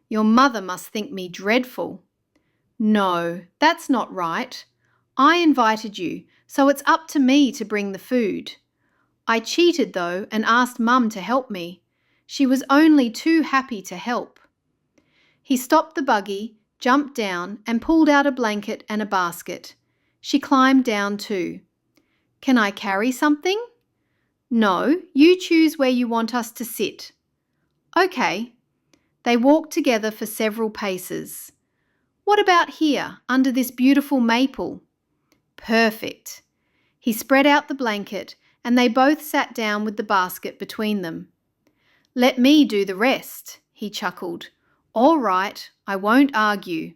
Your mother must think me dreadful." "No, that's not right. I invited you, so it's up to me to bring the food. I cheated though and asked Mum to help me. She was only too happy to help." He stopped the buggy, jumped down and pulled out a blanket and a basket. She climbed down too. "Can I carry something?" "No, you choose where you want us to sit." "Okay." They walked together for several paces. "What about here, under this beautiful maple?" "Perfect." He spread out the blanket and they both sat down with the basket between them. "Let me do the rest," he chuckled. "All right, I won't argue."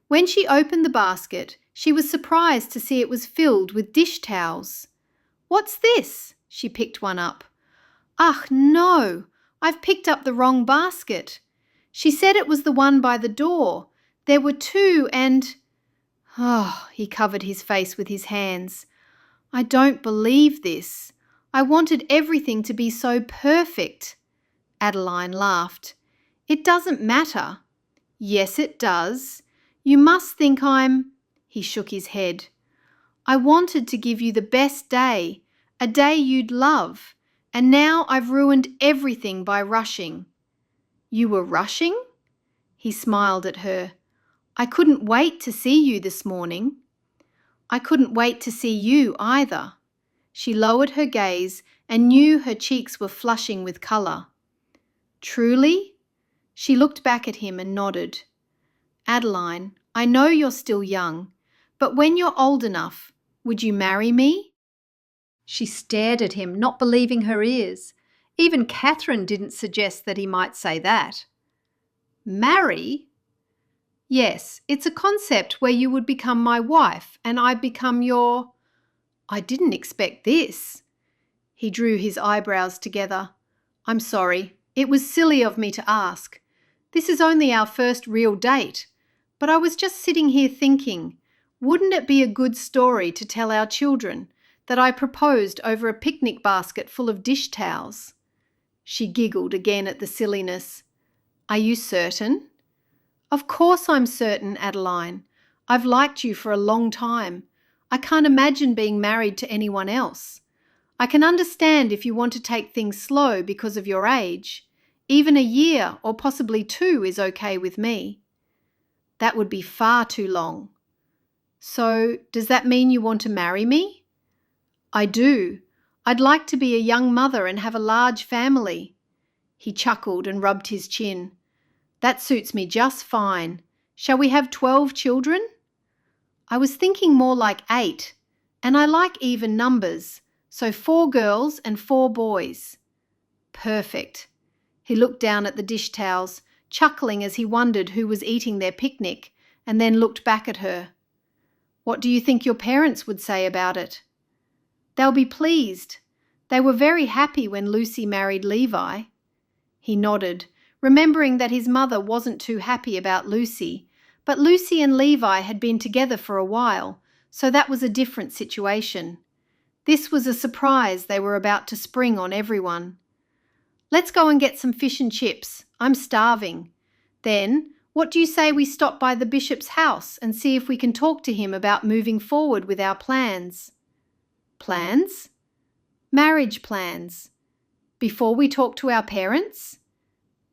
When she opened the basket, she was surprised to see it was filled with dish towels. "What's this?" She picked one up. "Ach, no, I've picked up the wrong basket. She said it was the one by the door. There were two and—" Oh, he covered his face with his hands. "I don't believe this. I wanted everything to be so perfect." Adeline laughed. "It doesn't matter." "Yes, it does. You must think I'm—" He shook his head. "I wanted to give you the best day, a day you'd love, and now I've ruined everything by rushing." "You were rushing?" He smiled at her. "I couldn't wait to see you this morning." "I couldn't wait to see you either." She lowered her gaze and knew her cheeks were flushing with colour. "Truly?" She looked back at him and nodded. "Adeline, I know you're still young, but when you're old enough, would you marry me?" She stared at him, not believing her ears. Even Catherine didn't suggest that he might say that. "Marry?" "Yes, it's a concept where you would become my wife and I'd become your—" "I didn't expect this." He drew his eyebrows together. "I'm sorry. It was silly of me to ask. This is only our first real date. But I was just sitting here thinking, wouldn't it be a good story to tell our children that I proposed over a picnic basket full of dish towels?" She giggled again at the silliness. "Are you certain?" "Of course I'm certain, Adeline. I've liked you for a long time. I can't imagine being married to anyone else. I can understand if you want to take things slow because of your age. Even a year or possibly 2 is okay with me." "That would be far too long." "So, does that mean you want to marry me?" "I do. I'd like to be a young mother and have a large family." He chuckled and rubbed his chin. "That suits me just fine. Shall we have 12 children?" "I was thinking more like 8, and I like even numbers, so 4 girls and 4 boys." "Perfect." He looked down at the dish towels, chuckling as he wondered who was eating their picnic, and then looked back at her. "What do you think your parents would say about it?" "They'll be pleased. They were very happy when Lucy married Levi." He nodded, remembering that his mother wasn't too happy about Lucy, but Lucy and Levi had been together for a while, so that was a different situation. This was a surprise they were about to spring on everyone. "Let's go and get some fish and chips. I'm starving. Then, what do you say we stop by the bishop's house and see if we can talk to him about moving forward with our plans?" "Plans?" "Marriage plans." "Before we talk to our parents?"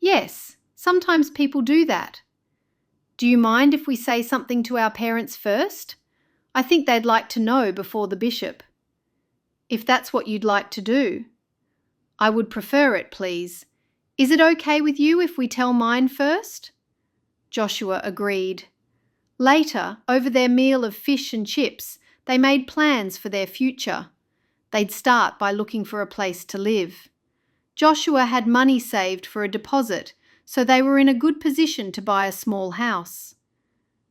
"Yes, sometimes people do that." "Do you mind if we say something to our parents first? I think they'd like to know before the bishop." "If that's what you'd like to do." "I would prefer it, please. Is it okay with you if we tell mine first?" Joshua agreed. Later, over their meal of fish and chips, they made plans for their future. They'd start by looking for a place to live. Joshua had money saved for a deposit, so they were in a good position to buy a small house.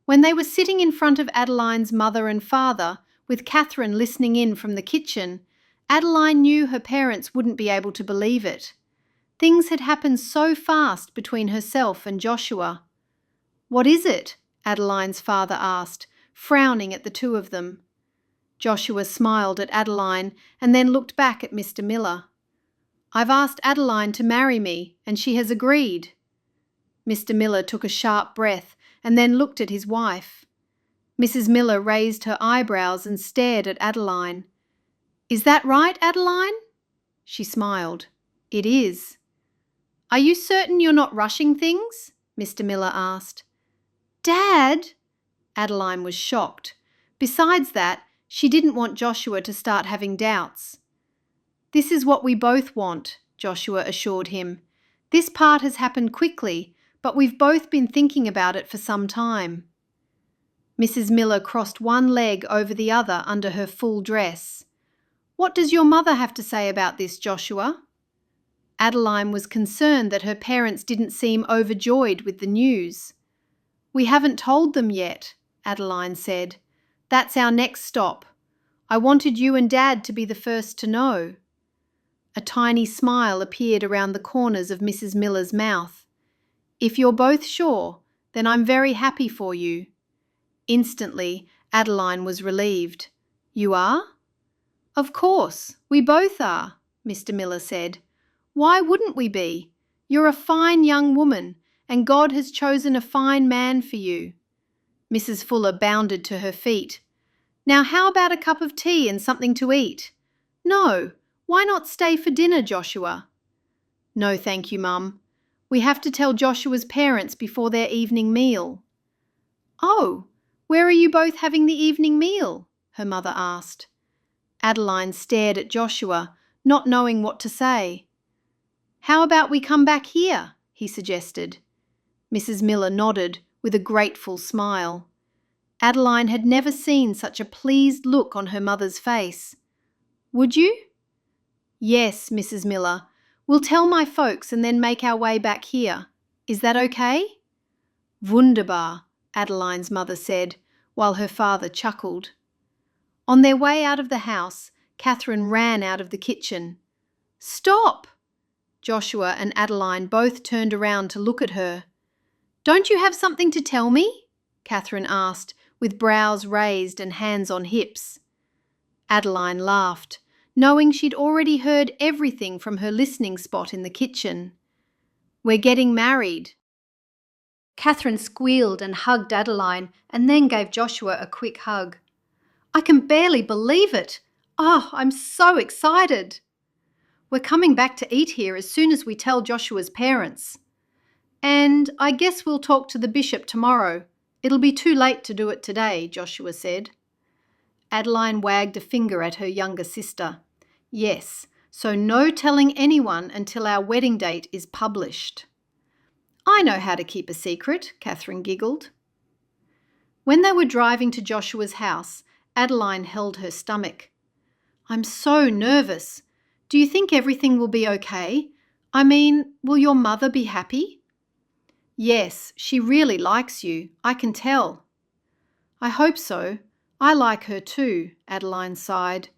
When they were sitting in front of Adeline's mother and father, with Catherine listening in from the kitchen, Adeline knew her parents wouldn't be able to believe it. Things had happened so fast between herself and Joshua. "What is it?" Adeline's father asked, frowning at the two of them. Joshua smiled at Adeline and then looked back at Mr. Miller. "I've asked Adeline to marry me, and she has agreed." Mr. Miller took a sharp breath and then looked at his wife. Mrs. Miller raised her eyebrows and stared at Adeline. "Is that right, Adeline?" She smiled. "It is." "Are you certain you're not rushing things?" Mr. Miller asked. "Dad!" Adeline was shocked. Besides that, she didn't want Joshua to start having doubts. "This is what we both want," Joshua assured him. "This part has happened quickly, but we've both been thinking about it for some time." Mrs. Miller crossed one leg over the other under her full dress. What does your mother have to say about this, Joshua? Adeline was concerned that her parents didn't seem overjoyed with the news. We haven't told them yet, Adeline said. That's our next stop. I wanted you and Dad to be the first to know. A tiny smile appeared around the corners of Mrs. Miller's mouth. If you're both sure, then I'm very happy for you. Instantly, Adeline was relieved. You are? Of course, we both are, Mr. Miller said. Why wouldn't we be? You're a fine young woman, and God has chosen a fine man for you. Mrs. Fuller bounded to her feet. Now how about a cup of tea and something to eat? No, why not stay for dinner, Joshua? No, thank you, Mum. We have to tell Joshua's parents before their evening meal. Oh, where are you both having the evening meal? Her mother asked. Adeline stared at Joshua, not knowing what to say. How about we come back here? He suggested. Mrs. Miller nodded with a grateful smile. Adeline had never seen such a pleased look on her mother's face. Would you? Yes, Mrs. Miller. We'll tell my folks and then make our way back here. Is that okay? Wunderbar, Adeline's mother said, while her father chuckled. On their way out of the house, Catherine ran out of the kitchen. Stop! Joshua and Adeline both turned around to look at her. Don't you have something to tell me? Catherine asked, with brows raised and hands on hips. Adeline laughed, knowing she'd already heard everything from her listening spot in the kitchen. We're getting married. Catherine squealed and hugged Adeline and then gave Joshua a quick hug. I can barely believe it. Oh, I'm so excited. We're coming back to eat here as soon as we tell Joshua's parents. And I guess we'll talk to the bishop tomorrow. It'll be too late to do it today, Joshua said. Adeline wagged a finger at her younger sister. Yes, so no telling anyone until our wedding date is published. I know how to keep a secret, Catherine giggled. When they were driving to Joshua's house, Adeline held her stomach. I'm so nervous. Do you think everything will be okay? I mean, will your mother be happy? Yes, she really likes you, I can tell. I hope so. I like her too, Adeline sighed,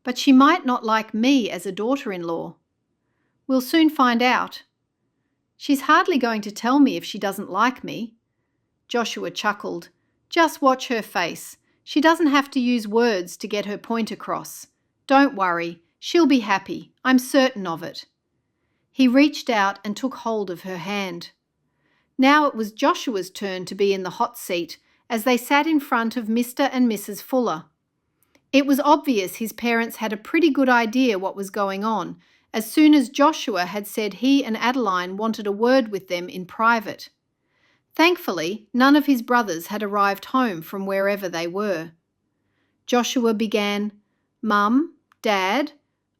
but she might not like me as a daughter-in-law. We'll soon find out. She's hardly going to tell me if she doesn't like me. Joshua chuckled. Just watch her face. She doesn't have to use words to get her point across. Don't worry, she'll be happy. I'm certain of it. He reached out and took hold of her hand. Now it was Joshua's turn to be in the hot seat as they sat in front of Mr. and Mrs. Fuller. It was obvious his parents had a pretty good idea what was going on as soon as Joshua had said he and Adeline wanted a word with them in private. Thankfully, none of his brothers had arrived home from wherever they were. Joshua began, Mum, Dad,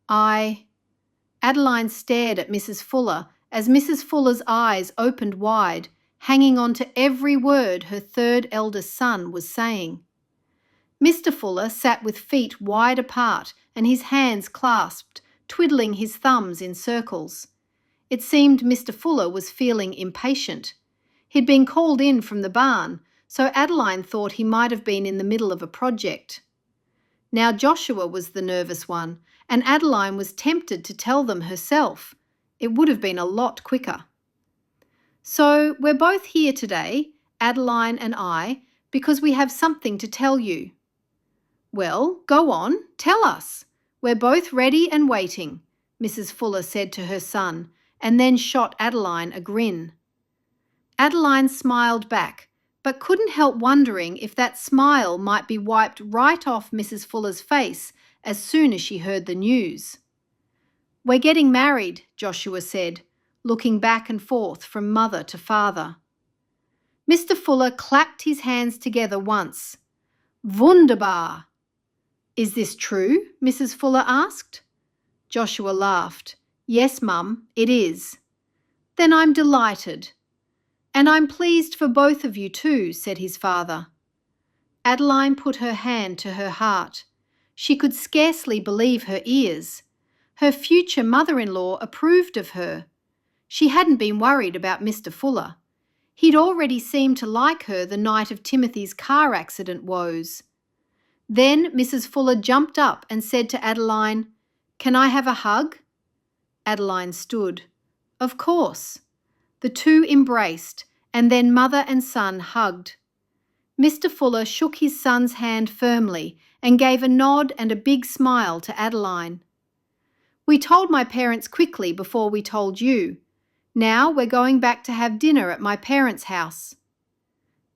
Adeline stared at Mrs. Fuller as Mrs. Fuller's eyes opened wide, hanging on to every word her third eldest son was saying. Mr. Fuller sat with feet wide apart and his hands clasped, twiddling his thumbs in circles. It seemed Mr. Fuller was feeling impatient. He'd been called in from the barn, so Adeline thought he might have been in the middle of a project. Now Joshua was the nervous one, and Adeline was tempted to tell them herself. It would have been a lot quicker. So we're both here today, Adeline and I, because we have something to tell you. Well, go on, tell us. We're both ready and waiting, Mrs. Fuller said to her son, and then shot Adeline a grin. Adeline smiled back, but couldn't help wondering if that smile might be wiped right off Mrs. Fuller's face as soon as she heard the news. We're getting married, Joshua said, looking back and forth from mother to father. Mr. Fuller clapped his hands together once. Wunderbar! Is this true? Mrs. Fuller asked. Joshua laughed. Yes, Mum, it is. Then I'm delighted. And I'm pleased for both of you too, said his father. Adeline put her hand to her heart. She could scarcely believe her ears. Her future mother-in-law approved of her. She hadn't been worried about Mr. Fuller. He'd already seemed to like her the night of Timothy's car accident woes. Then Mrs. Fuller jumped up and said to Adeline, "Can I have a hug?" Adeline stood. Of course. The two embraced, and then mother and son hugged. Mr. Fuller shook his son's hand firmly and gave a nod and a big smile to Adeline. "We told my parents quickly before we told you. Now we're going back to have dinner at my parents' house."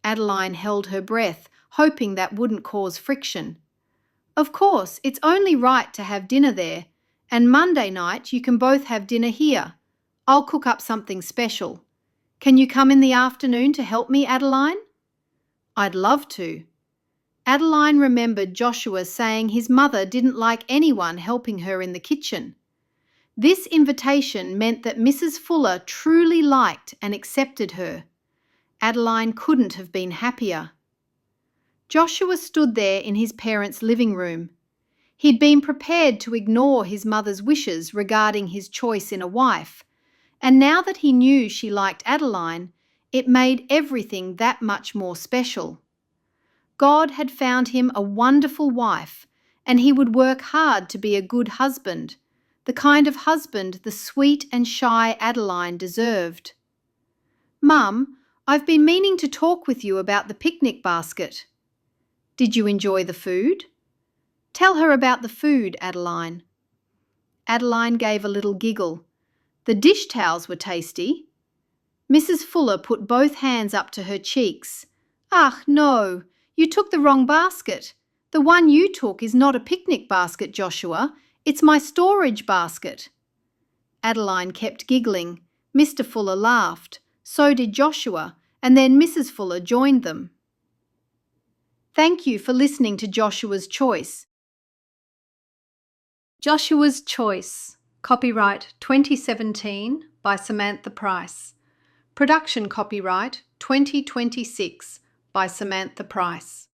Adeline held her breath, hoping that wouldn't cause friction. "Of course, it's only right to have dinner there, and Monday night you can both have dinner here. I'll cook up something special. Can you come in the afternoon to help me, Adeline?" "I'd love to." Adeline remembered Joshua saying his mother didn't like anyone helping her in the kitchen. This invitation meant that Mrs. Fuller truly liked and accepted her. Adeline couldn't have been happier. Joshua stood there in his parents' living room. He'd been prepared to ignore his mother's wishes regarding his choice in a wife, and now that he knew she liked Adeline, it made everything that much more special. God had found him a wonderful wife, and he would work hard to be a good husband, the kind of husband the sweet and shy Adeline deserved. "Mum, I've been meaning to talk with you about the picnic basket." "Did you enjoy the food?" "Tell her about the food, Adeline." Adeline gave a little giggle. "The dish towels were tasty." Mrs. Fuller put both hands up to her cheeks. "Ach, no, you took the wrong basket. The one you took is not a picnic basket, Joshua. It's my storage basket." Adeline kept giggling. Mr. Fuller laughed. So did Joshua, and then Mrs. Fuller joined them. Thank you for listening to Joshua's Choice. Joshua's Choice. Copyright 2017 by Samantha Price. Production copyright 2026 by Samantha Price.